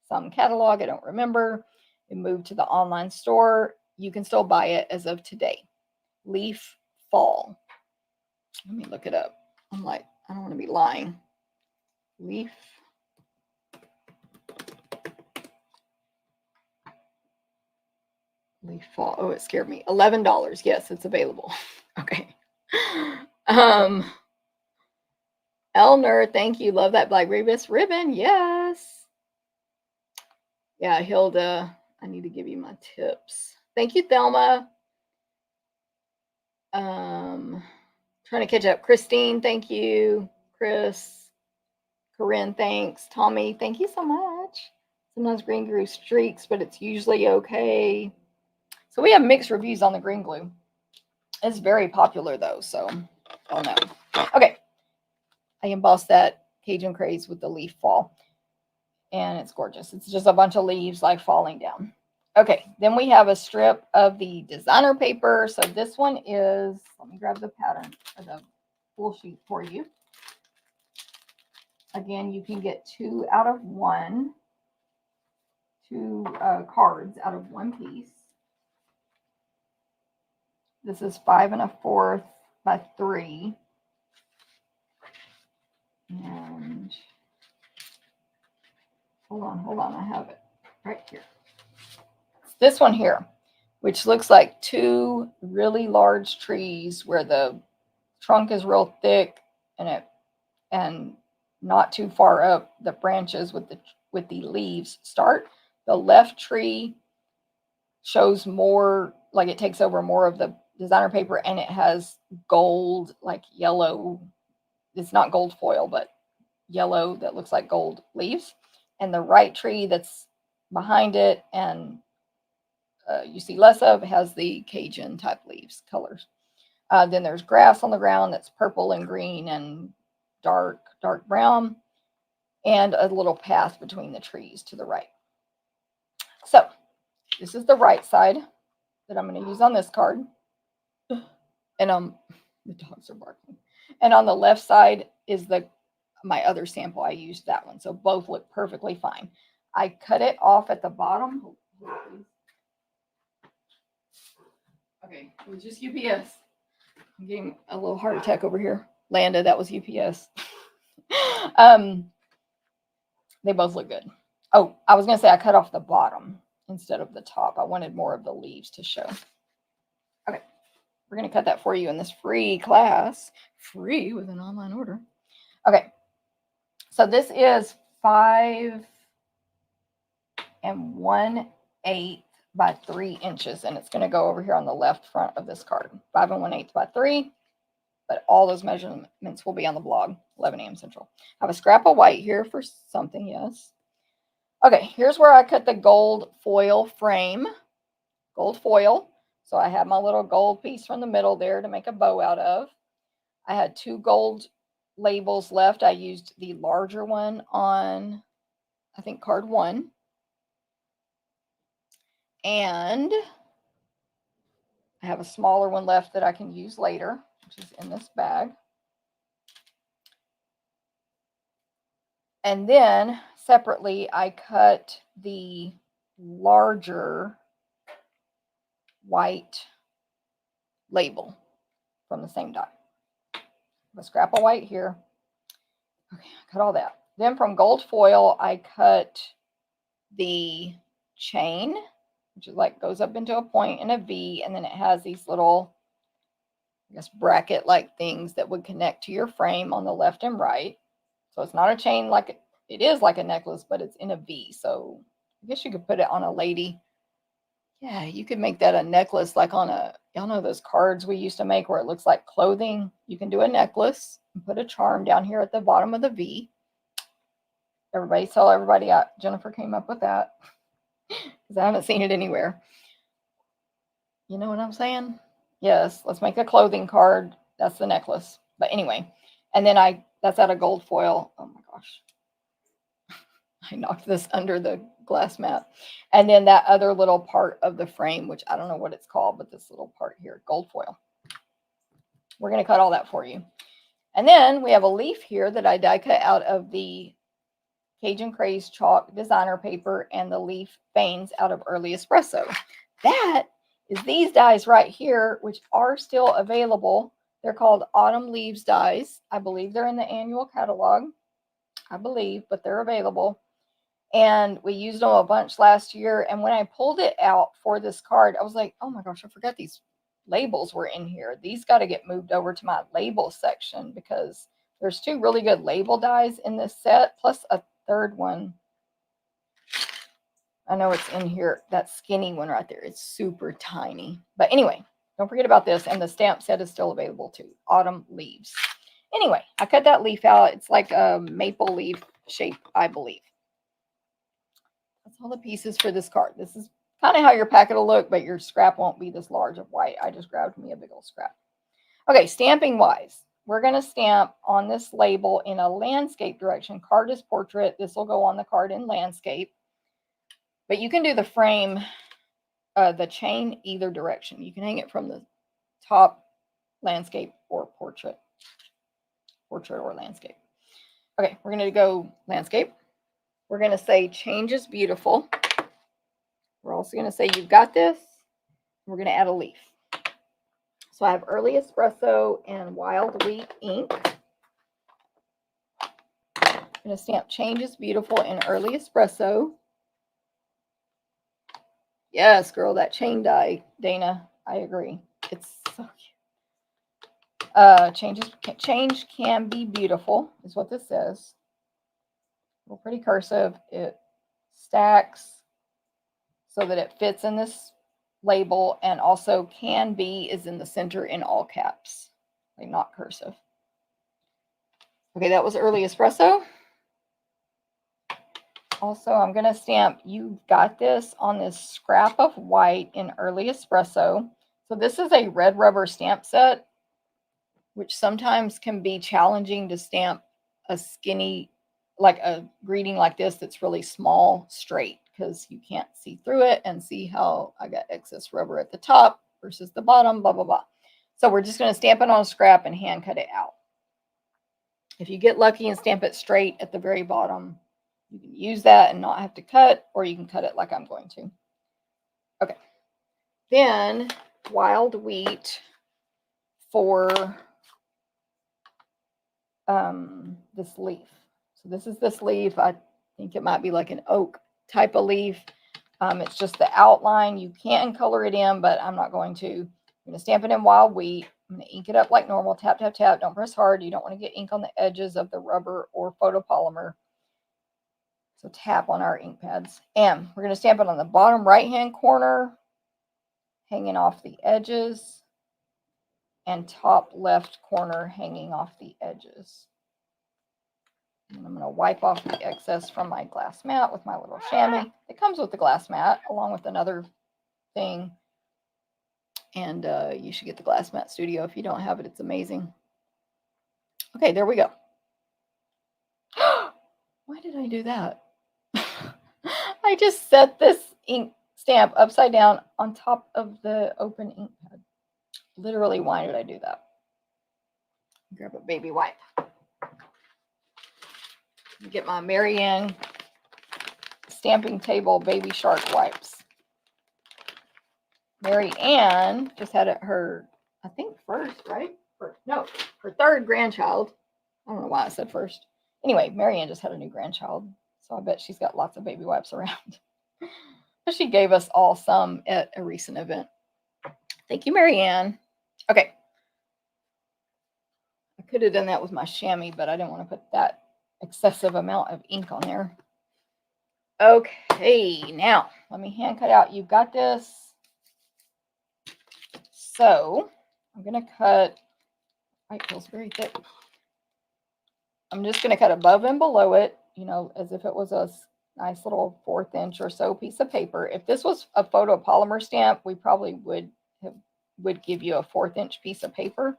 some catalog. I don't remember. It moved to the online store. You can still buy it as of today. Leaf Fall. Let me look it up. I'm like, I don't want to be lying. Leaf Fall. Oh, it scared me. $11. Yes, it's available. Okay. Elner, thank you. Love that Black Rebus ribbon. Yes. Yeah, Hilda. I need to give you my tips. Thank you, Thelma. Trying to catch up. Christine, thank you. Chris, Corinne, thanks. Tommy, thank you so much. Sometimes green glue streaks, but it's usually okay. So we have mixed reviews on the green glue. It's very popular though, so oh no. Okay, I embossed that Cajun Craze with the leaf fall, and it's gorgeous. It's just a bunch of leaves like falling down. Okay, then we have a strip of the designer paper. So this one is, let me grab the pattern or the full sheet for you. Again, you can get 2 out of 1, 2 cards out of 1 piece. This is 5 1/4 by 3. And hold on, I have it right here. This one here, which looks like 2 really large trees where the trunk is real thick and not too far up the branches with the leaves start. The left tree shows more, like it takes over more of the designer paper, and it has gold, like yellow. It's not gold foil, but yellow that looks like gold leaves. And the right tree that's behind it and you see less of has the Cajun type leaves colors. Then there's grass on the ground that's purple and green and dark brown, and a little path between the trees to the right. So this is the right side that I'm going to use on this card. And the dogs are barking. And on the left side is my other sample. I used that one. So both look perfectly fine. I cut it off at the bottom. Okay, it was just UPS. I'm getting a little heart attack over here. Landa, that was UPS. They both look good. Oh, I was going to say I cut off the bottom instead of the top. I wanted more of the leaves to show. Okay, we're going to cut that for you in this free class. Free with an online order. Okay, so this is 5 1/8 by 3 inches, and it's going to go over here on the left front of this card. 5 1/8 by 3, but all those measurements will be on the blog, 11 a.m. Central. I have a scrap of white here for something, yes. Okay, here's where I cut the gold foil frame. Gold foil. So I have my little gold piece from the middle there to make a bow out of. I had 2 gold labels left. I used the larger one on, I think, card 1. And I have a smaller one left that I can use later, which is in this bag. And then separately, I cut the larger white label from the same die. A scrap of white here. Okay, I cut all that. Then from gold foil, I cut the chain, which is like goes up into a point and a V, and then it has these little, I guess, bracket-like things that would connect to your frame on the left and right. So it's not a chain like it is like a necklace, but it's in a V. So I guess you could put it on a lady. Yeah, you could make that a necklace, like on y'all know those cards we used to make where it looks like clothing. You can do a necklace and put a charm down here at the bottom of the V. Tell everybody Jennifer came up with that because I haven't seen it anywhere. You know what I'm saying? Yes, let's make a clothing card. That's the necklace. But anyway, and then that's out of gold foil. Oh my gosh. I knocked this under the glass mat. And then that other little part of the frame, which I don't know what it's called, but this little part here, gold foil. We're going to cut all that for you. And then we have a leaf here that I die cut out of the Cajun Craze chalk designer paper and the leaf veins out of Early Espresso. That is these dies right here, which are still available. They're called Autumn Leaves dies. I believe they're in the annual catalog. I believe, but they're available. And we used them a bunch last year. And when I pulled it out for this card, I was like, oh my gosh, I forgot these labels were in here. These got to get moved over to my label section because there's 2 really good label dies in this set, plus a third one. I know it's in here. That skinny one right there. It's super tiny. But anyway, don't forget about this. And the stamp set is still available too. Autumn leaves. Anyway, I cut that leaf out. It's like a maple leaf shape, I believe. That's all the pieces for this card. This is kind of how your packet will look, but your scrap won't be this large of white. I just grabbed me a big old scrap. Okay, stamping wise, we're going to stamp on this label in a landscape direction. Card is portrait. This will go on the card in landscape. But you can do the frame, the chain either direction. You can hang it from the top, landscape, or portrait. Portrait or landscape. Okay, we're going to go landscape. We're going to say change is beautiful. We're also going to say you've got this. We're going to add a leaf. So I have Early Espresso and Wild Wheat ink. I'm going to stamp change is beautiful in Early Espresso. Yes, girl, that chain die, Dana. I agree. It's so cute. Change can be beautiful, is what this says. A little pretty cursive. It stacks so that it fits in this label, and also can be is in the center in all caps, like not cursive. Okay, that was Early Espresso. Also, I'm going to stamp you've got this on this scrap of white in Early Espresso. So this is a red rubber stamp set, which sometimes can be challenging to stamp a skinny, like a greeting like this that's really small, straight, because you can't see through it and see how I got excess rubber at the top versus the bottom, blah, blah, blah. So we're just going to stamp it on a scrap and hand cut it out. If you get lucky and stamp it straight at the very bottom, you can use that and not have to cut, or you can cut it like I'm going to. Okay. Then Wild Wheat for this leaf. So this is this leaf. I think it might be like an oak type of leaf. It's just the outline. You can color it in, but I'm not going to. I'm going to stamp it in Wild Wheat. I'm going to ink it up like normal. Tap, tap, tap. Don't press hard. You don't want to get ink on the edges of the rubber or photopolymer. So tap on our ink pads. And we're going to stamp it on the bottom right-hand corner, hanging off the edges, and top left corner hanging off the edges. And I'm going to wipe off the excess from my glass mat with my little chamois. It comes with the glass mat along with another thing. And you should get the Glass Mat Studio. If you don't have it, it's amazing. Okay, there we go. Why did I do that? I just set this ink stamp upside down on top of the open ink pad. Literally, why did I do that? Grab a baby wipe. Get my Marianne stamping table baby shark wipes. Mary Ann just had her, I think first, right? Her third grandchild. I don't know why I said first. Anyway, Mary Ann just had a new grandchild. So I bet she's got lots of baby wipes around. But she gave us all some at a recent event. Thank you, Mary Ann. Okay. I could have done that with my chamois, but I didn't want to put that excessive amount of ink on there. Okay, now let me hand cut out. You've got this. So I'm going to cut, it feels very thick. I'm just going to cut above and below it, you know, as if it was a nice little 1/4 inch or so piece of paper. If this was a photopolymer stamp, we probably would give you a 1/4 inch piece of paper.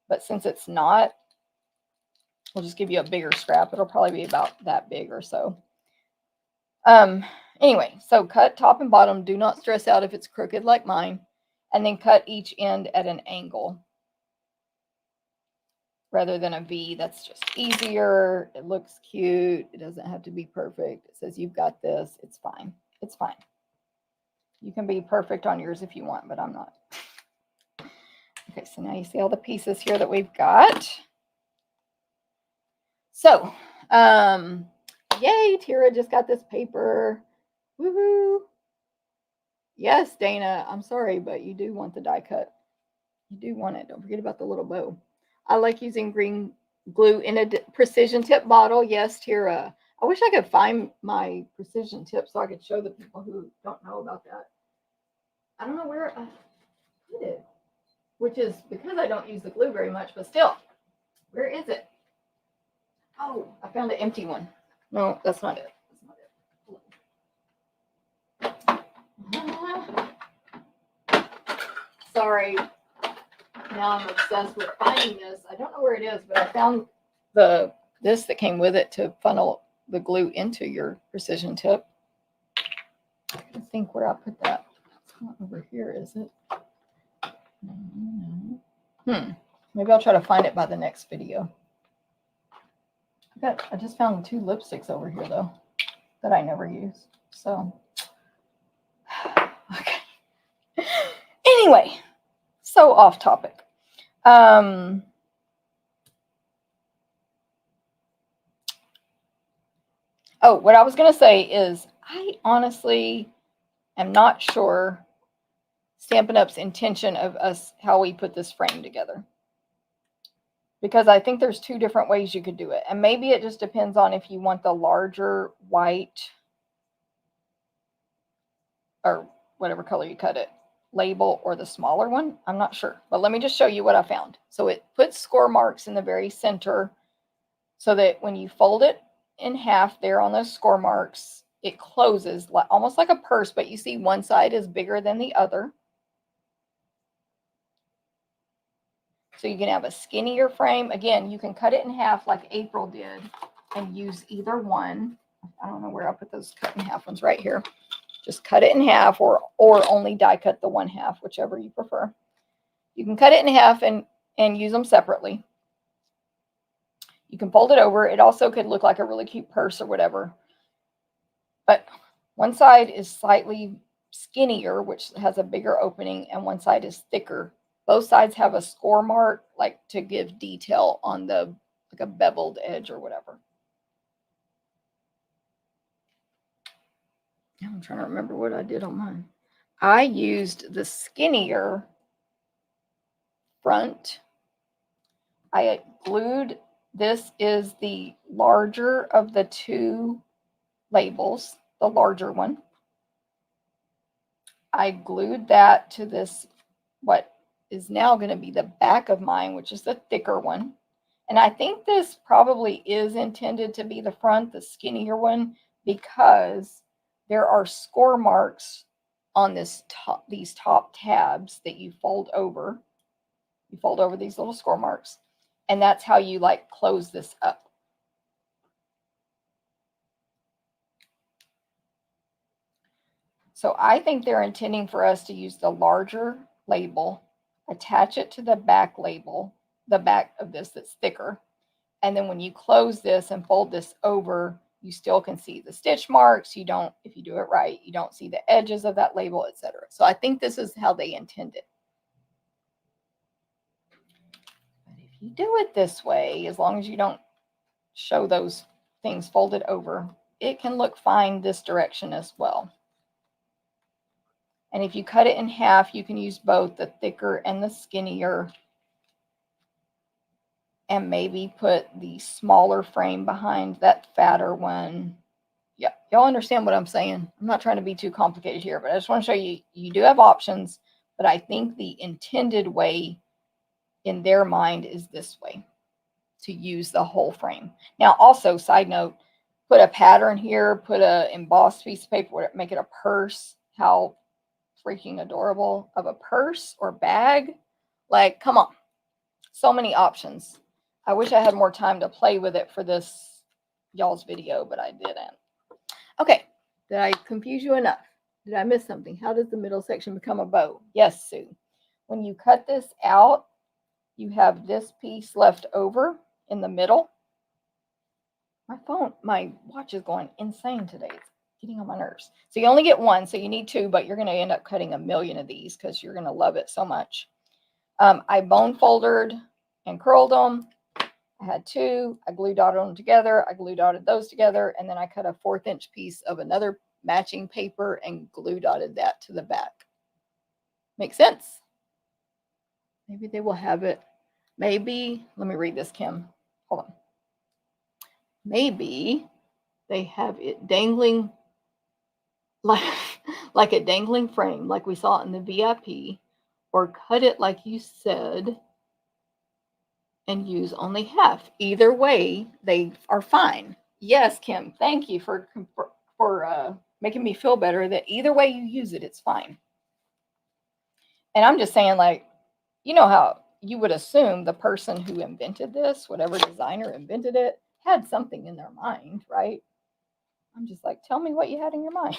But since it's not, we'll just give you a bigger scrap. It'll probably be about that big or so. Anyway, so cut top and bottom. Do not stress out if it's crooked like mine. And then cut each end at an angle rather than a V. That's just easier. It looks cute. It doesn't have to be perfect. It says you've got this. It's fine. It's fine. You can be perfect on yours if you want, but I'm not. Okay, so now you see all the pieces here that we've got. So, yay, Tira just got this paper. Woohoo. Yes, Dana, I'm sorry, but you do want the die cut. You do want it. Don't forget about the little bow. I like using green glue in a precision tip bottle. Yes, Tira. I wish I could find my precision tip so I could show the people who don't know about that. I don't know where I put it, which is because I don't use the glue very much, but still, where is it? Oh, I found an empty one. No, that's not it. That's not it. Sorry. Now I'm obsessed with finding this. I don't know where it is, but I found this that came with it to funnel the glue into your precision tip. I think where I put that. It's not over here, is it? Maybe I'll try to find it by the next video. I just found 2 lipsticks over here though that I never use. So okay. Anyway, so off topic. Oh, what I was going to say is I honestly am not sure Stampin' Up's intention of us, how we put this frame together. Because I think there's 2 different ways you could do it. And maybe it just depends on if you want the larger white or whatever color you cut it label or the smaller one. I'm not sure. But let me just show you what I found. So it puts score marks in the very center so that when you fold it in half there on those score marks, it closes almost like a purse, but you see one side is bigger than the other. So you can have a skinnier frame. Again, you can cut it in half like April did and use either one. I don't know where I put those cut in half ones, right here. Just cut it in half or only die cut the 1/2, whichever you prefer. You can cut it in half and use them separately. You can fold it over. It also could look like a really cute purse or whatever. But one side is slightly skinnier, which has a bigger opening, and one side is thicker. Both sides have a score mark, like to give detail on the, like a beveled edge or whatever. Now I'm trying to remember what I did on mine. I used the skinnier front. I glued, this is the larger of the 2 labels, the larger one. I glued that to this, what is now going to be the back of mine, which is the thicker one. And I think this probably is intended to be the front, the skinnier one, because there are score marks on these top tabs that you fold over. You fold over these little score marks, and that's how you like close this up. So I think they're intending for us to use the larger label, attach it to the back label, the back of this that's thicker. And then when you close this and fold this over, you still can see the stitch marks. You don't, if you do it right, you don't see the edges of that label, etc. So I think this is how they intend it. But if you do it this way, as long as you don't show those things folded over, it can look fine this direction as well. And if you cut it in half, you can use both the thicker and the skinnier, and maybe put the smaller frame behind that fatter one. Yeah, y'all understand what I'm saying. I'm not trying to be too complicated here, but I just want to show you, you do have options, but I think the intended way in their mind is this way, to use the whole frame. Now, also, side note, put a pattern here, put a embossed piece of paper, make it a purse. How freaking adorable of a purse or bag. Like, come on. So many options. I wish I had more time to play with it for this y'all's video, but I didn't. Okay, did I confuse you enough? Did I miss something? How does the middle section become a bow? Yes, Sue. When you cut this out, you have this piece left over in the middle. My watch is going insane today. It's getting on my nerves. So you only get one, so you need 2, but you're going to end up cutting a million of these because you're going to love it so much. I bone folded and curled them. I had 2. I glue dotted them together. I glue dotted those together, and then I cut a 1/4 inch piece of another matching paper and glue dotted that to the back. Make sense? Maybe they will have it. Maybe, let me read this, Kim. Hold on. Maybe they have it dangling like, like a dangling frame, like we saw in the VIP, or cut it like you said and use only half. Either way, they are fine. Yes, Kim, thank you for making me feel better that either way you use it, it's fine. And I'm just saying, like, you know how you would assume the person who invented this, whatever designer invented it, had something in their mind, right? I'm just like, tell me what you had in your mind.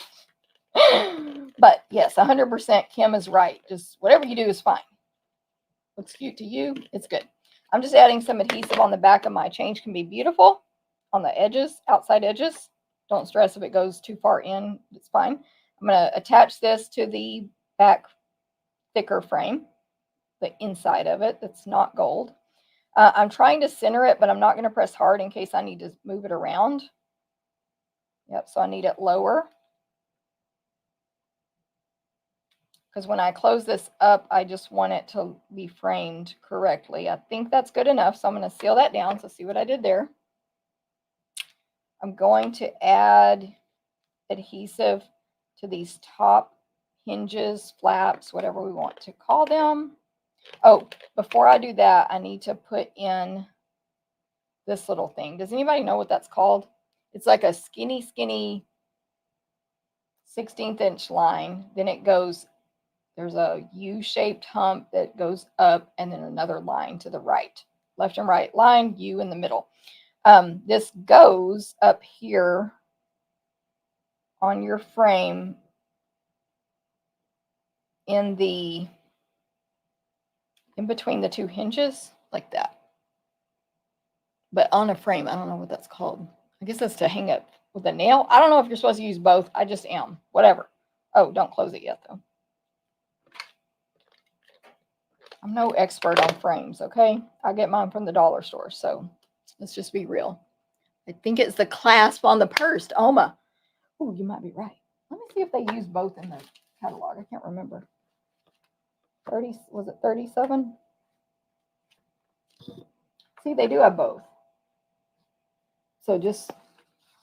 But yes, 100% Kim is right. Just whatever you do is fine. Looks cute to you, it's good. I'm just adding some adhesive on the back of my change. Can be beautiful on the edges, outside edges. Don't stress if it goes too far in, it's fine. I'm going to attach this to the back thicker frame, the inside of it that's not gold. I'm trying to center it, but I'm not going to press hard in case I need to move it around. Yep, so I need it lower. Because when I close this up, I just want it to be framed correctly. I think that's good enough, so I'm going to seal that down. So see what I did there. I'm going to add adhesive to these top hinges, flaps, whatever we want to call them. Oh, before I do that, I need to put in this little thing. Does anybody know what that's called? It's like a skinny 16th inch line. Then it goes, there's a U-shaped hump that goes up and then another line to the right. Left and right line, U in the middle. This goes up here on your frame in between the two hinges, like that. But on a frame, I don't know what that's called. I guess that's to hang up with a nail. I don't know if you're supposed to use both. I just am. Whatever. Oh, don't close it yet, though. I'm no expert on frames, okay? I get mine from the dollar store, so let's just be real. I think it's the clasp on the purse. Oma. Oh, you might be right. Let me see if they use both in the catalog. I can't remember. 30, was it 37? See, they do have both. So just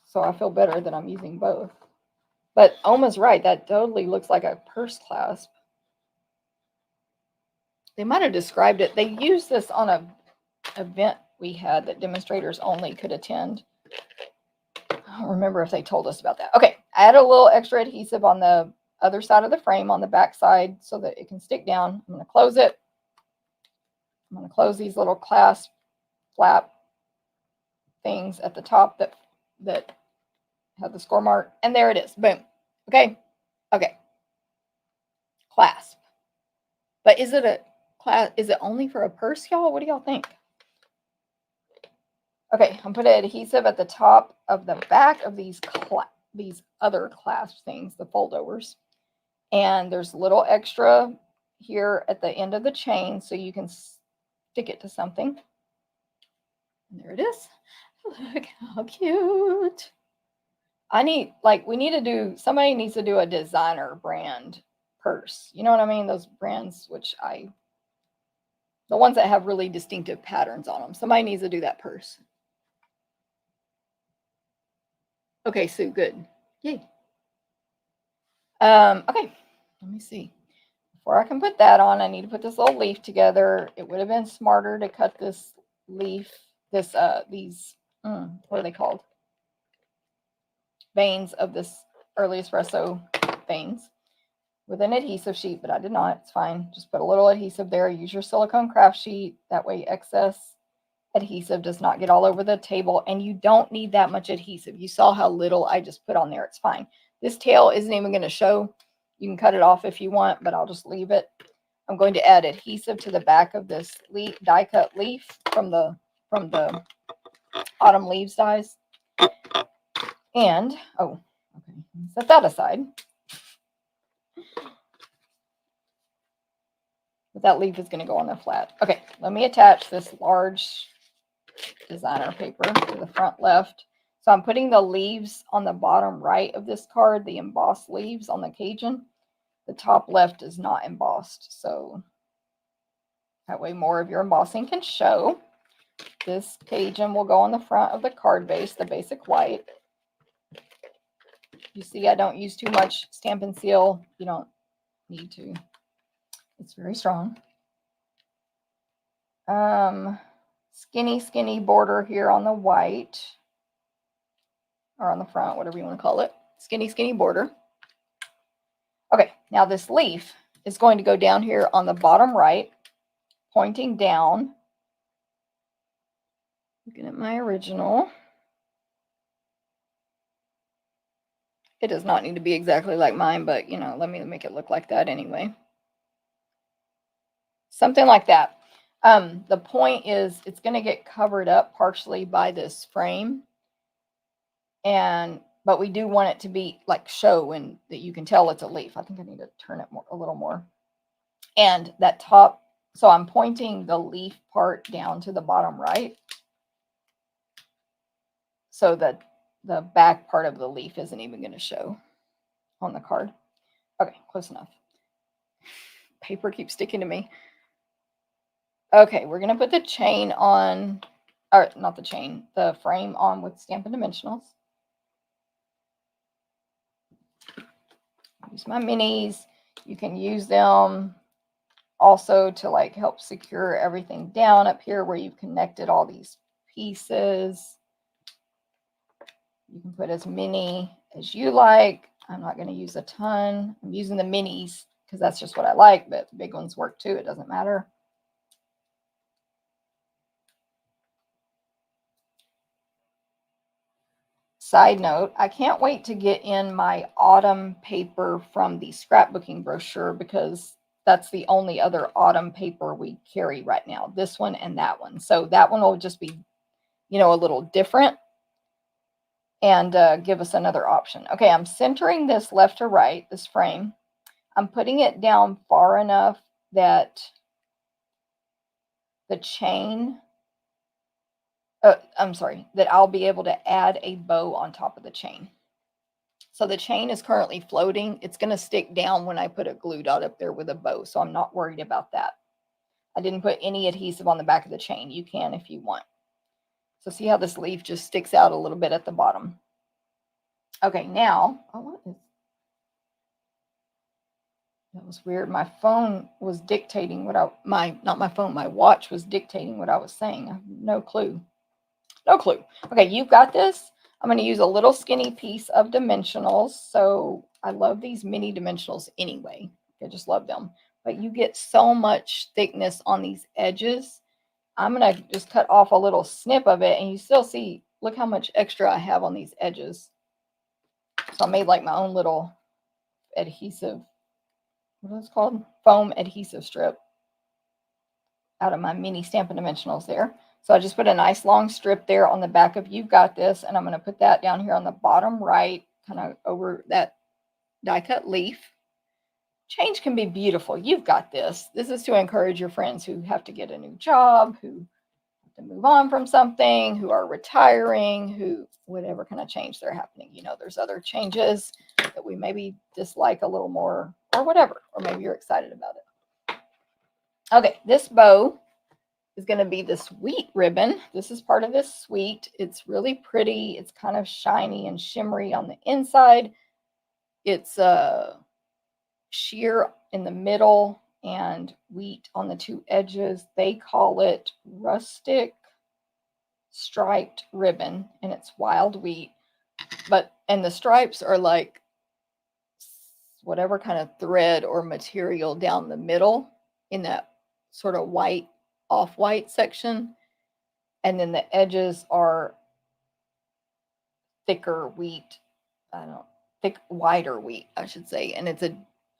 so I feel better that I'm using both. But Oma's right. That totally looks like a purse clasp. They might have described it. They used this on a event we had that demonstrators only could attend. I don't remember if they told us about that. Okay, add a little extra adhesive on the other side of the frame on the back side so that it can stick down. I'm going to close it. I'm going to close these little clasp flap things at the top that have the score mark. And there it is. Boom. Okay. Okay. Clasp. But is it a class? Is it only for a purse, y'all? What do y'all think? Okay, I'm putting adhesive at the top of the back of these other clasp things, the foldovers. And there's a little extra here at the end of the chain so you can stick it to something. And there it is. Look how cute. Somebody needs to do a designer brand purse. You know what I mean? Those brands, the ones that have really distinctive patterns on them. Somebody needs to do that purse. Okay, Sue, good. Yay. Okay, let me see. Before I can put that on, I need to put this little leaf together. It would have been smarter to cut this leaf, these, what are they called? Veins of this early espresso veins with an adhesive sheet, but I did not. It's fine. Just put a little adhesive there. Use your silicone craft sheet. That way excess adhesive does not get all over the table, and you don't need that much adhesive. You saw how little I just put on there. It's fine. This tail isn't even going to show. You can cut it off if you want, but I'll just leave it. I'm going to add adhesive to the back of this die cut leaf from the autumn leaves dies. And oh, okay, set that aside. But that leaf is going to go on the flat. Okay, let me attach this large designer paper to the front left. So I'm putting the leaves on the bottom right of this card, the embossed leaves on the Cajun. The top left is not embossed, so that way more of your embossing can show. This Cajun will go on the front of the card base, the basic white. You see, I don't use too much Stampin' Seal. You don't need to. It's very strong. Skinny border here on the white, or on the front, whatever you want to call it. Skinny border. Okay, now this leaf is going to go down here on the bottom right, pointing down. Looking at my original. It does not need to be exactly like mine, but you know, let me make it look like that anyway. Something like that. The point is it's going to get covered up partially by this frame. But we do want it to be like show and that you can tell it's a leaf. I think I need to turn it a little more. And that top, so I'm pointing the leaf part down to the bottom right. So that the back part of the leaf isn't even going to show on the card. Okay, close enough. Paper keeps sticking to me. Okay, we're going to put the chain on, or not the chain, the frame on with Stampin' Dimensionals. Use my minis. You can use them also to like help secure everything down up here where you've connected all these pieces. You can put as many as you like. I'm not going to use a ton. I'm using the minis because that's just what I like, but the big ones work too. It doesn't matter. Side note, I can't wait to get in my autumn paper from the scrapbooking brochure because that's the only other autumn paper we carry right now. This one and that one. So that one will just be, you know, a little different and give us another option. Okay, I'm centering this left to right, this frame. I'm putting it down far enough that the chain, that I'll be able to add a bow on top of the chain. So the chain is currently floating. It's going to stick down when I put a glue dot up there with a bow. So I'm not worried about that. I didn't put any adhesive on the back of the chain. You can if you want. So see how this leaf just sticks out a little bit at the bottom. Okay, now, that was weird. My phone was dictating what my watch was dictating what I was saying. I have no clue. No clue. Okay, you've got this. I'm going to use a little skinny piece of dimensionals. So I love these mini dimensionals anyway. I just love them. But you get so much thickness on these edges. I'm going to just cut off a little snip of it. And you still see, look how much extra I have on these edges. So I made like my own little adhesive, what is it called? Foam adhesive strip out of my mini Stampin' Dimensionals there. So I just put a nice long strip there on the back of You've Got This, and I'm going to put that down here on the bottom right, kind of over that die cut leaf. Change can be beautiful. You've got this. This is to encourage your friends who have to get a new job, who have to move on from something, who are retiring, who whatever kind of change they're happening. You know, there's other changes that we maybe dislike a little more or whatever, or maybe you're excited about it. Okay, this bow is going to be this wheat ribbon. This is part of this suite. It's really pretty. It's kind of shiny and shimmery on the inside. It's sheer in the middle and wheat on the two edges. They call it rustic striped ribbon, and it's wild wheat. And the stripes are like whatever kind of thread or material down the middle in that sort of white, off-white section. And then the edges are thicker wheat. Wider wheat, I should say. And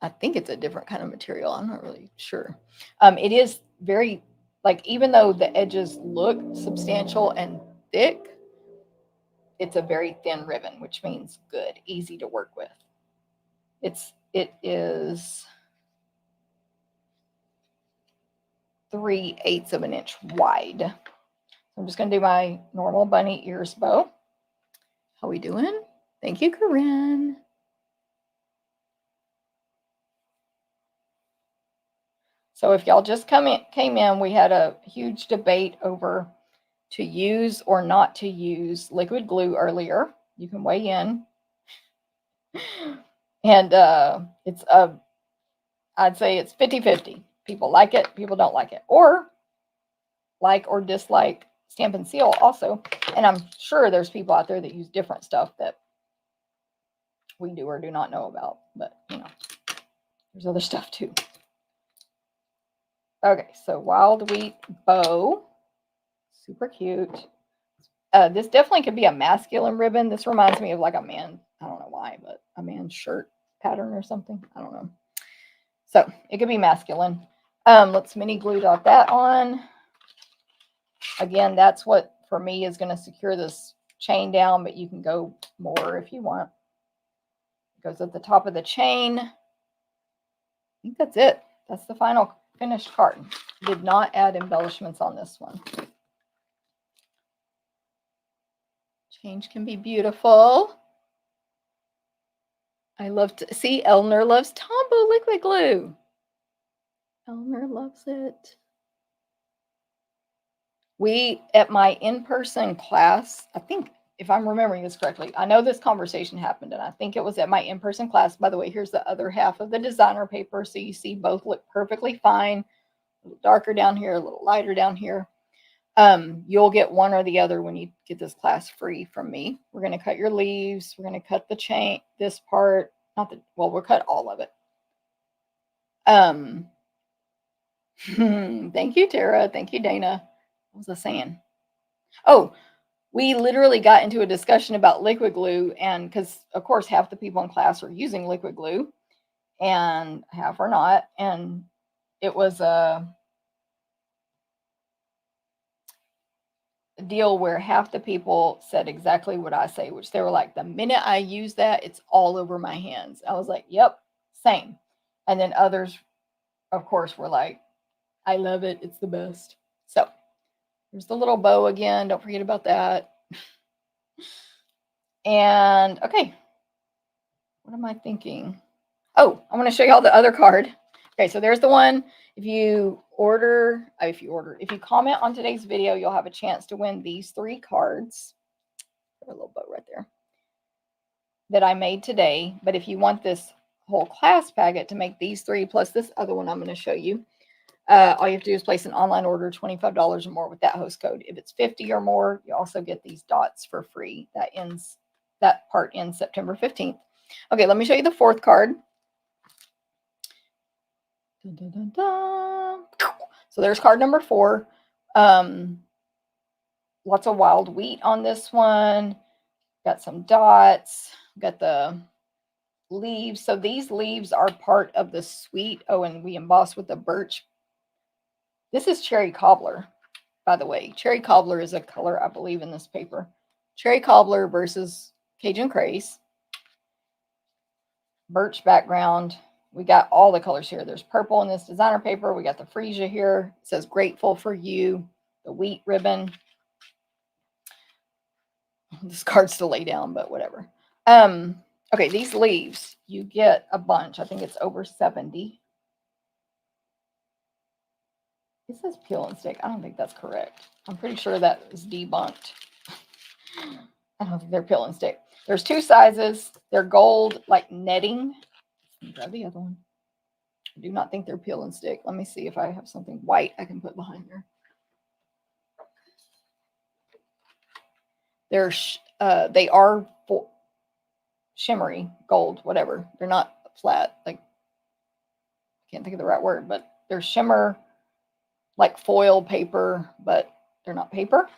I think it's a different kind of material. I'm not really sure. It is very, like, even though the edges look substantial and thick, it's a very thin ribbon, which means good, easy to work with. It is 3/8 of an inch wide. I'm just going to do my normal bunny ears bow. How we doing? Thank you, Corinne. So if y'all just came in, we had a huge debate over to use or not to use liquid glue earlier. You can weigh in. And it's I'd say it's 50-50. People like it, people don't like it. Or like or dislike Stampin' Seal also. And I'm sure there's people out there that use different stuff that we do or do not know about. But, you know, there's other stuff too. Okay, so wild wheat bow. Super cute. This definitely could be a masculine ribbon. This reminds me of like a man, I don't know why, but a man's shirt pattern or something. I don't know. So it could be masculine. Let's mini glue dot that on. Again, that's what for me is going to secure this chain down, but you can go more if you want. It goes at the top of the chain. I think that's it. That's the final finished card. Did not add embellishments on this one. Change can be beautiful. I love to see Eleanor loves Tombow liquid glue. Eleanor loves it. We, at my in-person class, I think, if I'm remembering this correctly, I know this conversation happened, and I think it was at my in-person class. By the way, here's the other half of the designer paper, so you see both look perfectly fine. A little darker down here, a little lighter down here. You'll get one or the other when you get this class free from me. We're going to cut your leaves. We're going to cut the chain, this part, not the, well, we'll cut all of it. Thank you, Tara. Thank you, Dana. What was I saying? Oh, we literally got into a discussion about liquid glue, and because of course half the people in class are using liquid glue and half are not, and it was a deal where half the people said exactly what I say, which they were like, the minute I use that, it's all over my hands. I was like, yep, same. And then others, of course, were like, I love it, it's the best. So there's the little bow again, don't forget about that. And okay, what am I thinking? Oh, I want to show you all the other card. Okay, so there's the one. If you comment on today's video, you'll have a chance to win these 3 cards. Put a little bow right there. That I made today. But if you want this whole class packet to make these 3 plus this other one I'm going to show you, all you have to do is place an online order, $25 or more with that host code. If it's 50 or more, you also get these dots for free. That part ends September 15th. Okay, let me show you the 4th card. Dun, dun, dun, dun. So there's card number 4. Lots of wild wheat on this one. Got some dots. Got the leaves. So these leaves are part of the suite. Oh, and we emboss with the birch. This is cherry cobbler, by the way. Cherry cobbler is a color, I believe, in this paper. Cherry cobbler versus Cajun Craze. Birch background. We got all the colors here. There's purple in this designer paper. We got the freesia here. It says grateful for you. The wheat ribbon. This card's to lay down, but whatever. Okay, these leaves, you get a bunch. I think it's over 70. It says peel and stick. I don't think that's correct. I'm pretty sure that is debunked. I don't think they're peel and stick. There's 2 sizes. They're gold, like netting. Grab the other one. I do not think they're peel and stick. Let me see if I have something white I can put behind here. They are shimmery gold, whatever. They're not flat. Like, I can't think of the right word, but they're shimmer like foil paper, but they're not paper.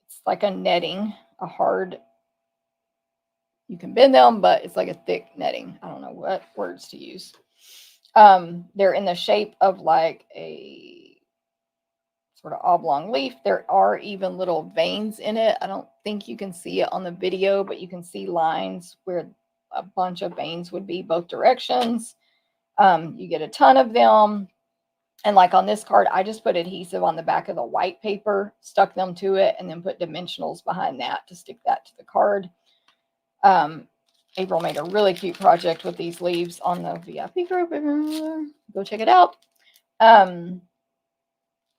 It's like a netting, a hard. You can bend them, but it's like a thick netting. I don't know what words to use. They're in the shape of like a sort of oblong leaf. There are even little veins in it. I don't think you can see it on the video, but you can see lines where a bunch of veins would be both directions. You get a ton of them. And like on this card, I just put adhesive on the back of the white paper, stuck them to it, and then put dimensionals behind that to stick that to the card. April made a really cute project with these leaves on the VIP group. Go check it out.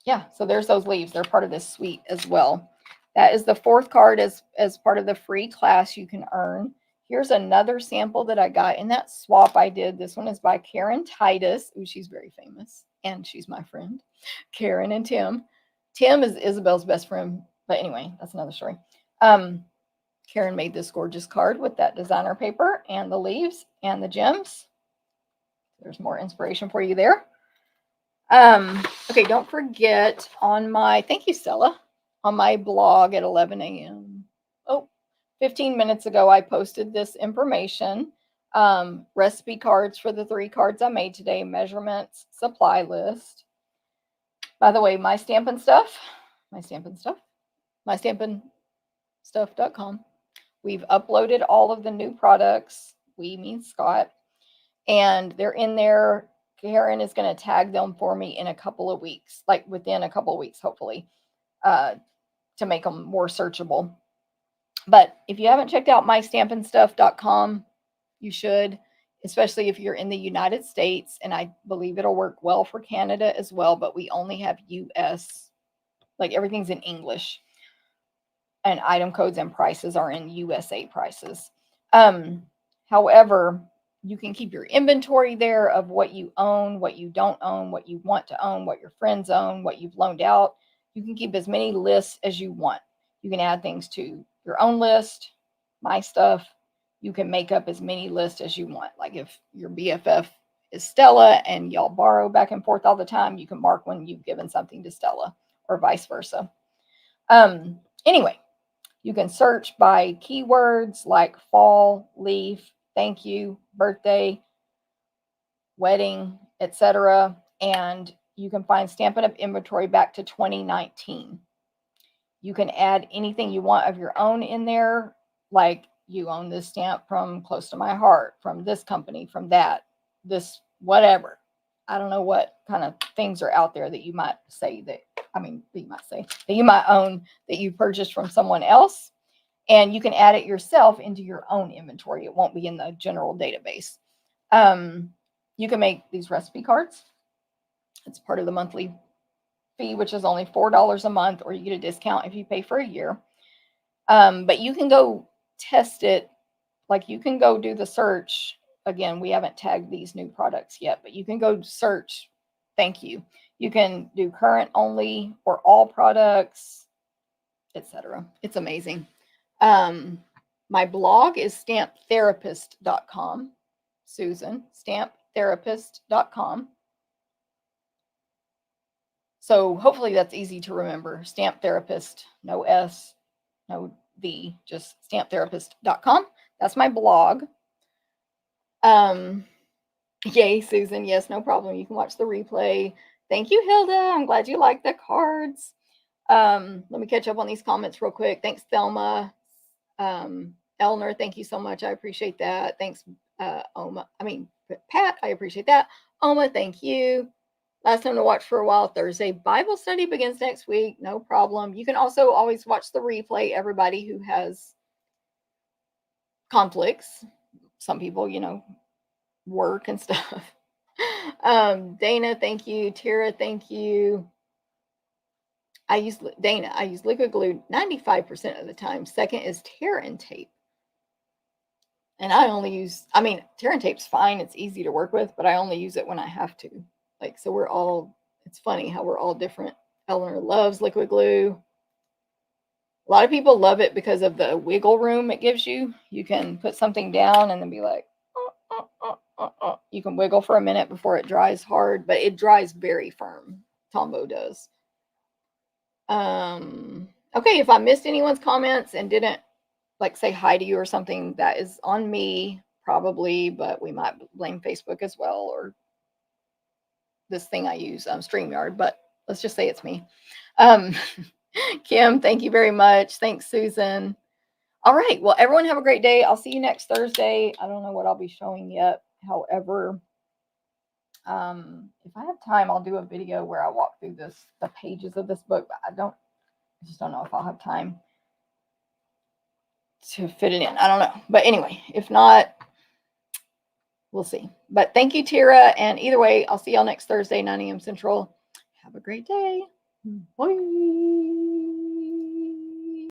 Yeah, so there's those leaves. They're part of this suite as well. That is the 4th card as part of the free class you can earn. Here's another sample that I got in that swap I did. This one is by Karen Titus. Ooh, she's very famous, and she's my friend. Karen and Tim. Tim is Isabel's best friend, but anyway, that's another story. Karen made this gorgeous card with that designer paper and the leaves and the gems. There's more inspiration for you there. Okay, don't forget on my, thank you, Stella, on my blog at 11 a.m. 15 minutes ago, I posted this information, recipe cards for the 3 cards I made today, measurements, supply list. By the way, my Stampin' Stuff.com. We've uploaded all of the new products. We mean Scott, and they're in there. Karen is going to tag them for me in a couple of weeks, like within a couple of weeks, hopefully, to make them more searchable. But if you haven't checked out mystampinstuff.com, you should, especially if you're in the United States, and I believe it'll work well for Canada as well, but we only have US, like everything's in English, and item codes and prices are in USA prices. However, you can keep your inventory there of what you own, what you don't own, what you want to own, what your friends own, what you've loaned out. You can keep as many lists as you want. You can add things to your own list, my stuff. You can make up as many lists as you want. Like if your BFF is Stella and y'all borrow back and forth all the time, you can mark when you've given something to Stella or vice versa. Anyway, you can search by keywords like fall, leaf, thank you, birthday, wedding, etc. And you can find Stampin' Up! Inventory back to 2019. You can add anything you want of your own in there, like you own this stamp from Close to My Heart, from this company, from that, this, whatever. I don't know what kind of things are out there that you might say that you might own that you purchased from someone else. And you can add it yourself into your own inventory. It won't be in the general database. You can make these recipe cards. It's part of the monthly fee, which is only $4 a month, or you get a discount if you pay for a year. But you can go test it. Like you can go do the search. Again, we haven't tagged these new products yet, but you can go search. Thank you. You can do current only or all products, etc. It's amazing. My blog is stamptherapist.com. Susan, stamptherapist.com. So hopefully that's easy to remember. Stamp Therapist, no S, no V, just stamptherapist.com. That's my blog. Yay, Susan. Yes, no problem. You can watch the replay. Thank you, Hilda. I'm glad you like the cards. Let me catch up on these comments real quick. Thanks, Thelma. Elner, thank you so much. I appreciate that. Thanks, Pat, I appreciate that. Oma, thank you. Last time to watch for a while, Thursday. Bible study begins next week. No problem. You can also always watch the replay, everybody who has conflicts. Some people, work and stuff. Dana, thank you. Tara, thank you. I use liquid glue 95% of the time. Second is tear and tape. And I only use, tear and tape's fine. It's easy to work with, but I only use it when I have to. So it's funny how we're all different. Eleanor loves liquid glue. A lot of people love it because of the wiggle room it gives you. You can put something down and then be like, You can wiggle for a minute before it dries hard, but it dries very firm. Tombow does. Okay, if I missed anyone's comments and didn't say hi to you or something, that is on me probably, but we might blame Facebook as well, or this thing I use, StreamYard, but let's just say it's me. Kim, thank you very much. Thanks, Susan. All right. Well, everyone have a great day. I'll see you next Thursday. I don't know what I'll be showing yet. However, if I have time, I'll do a video where I walk through the pages of this book, but I just don't know if I'll have time to fit it in. I don't know. But anyway, if not, we'll see. But thank you, Tira. And either way, I'll see y'all next Thursday, 9 a.m. Central. Have a great day. Bye.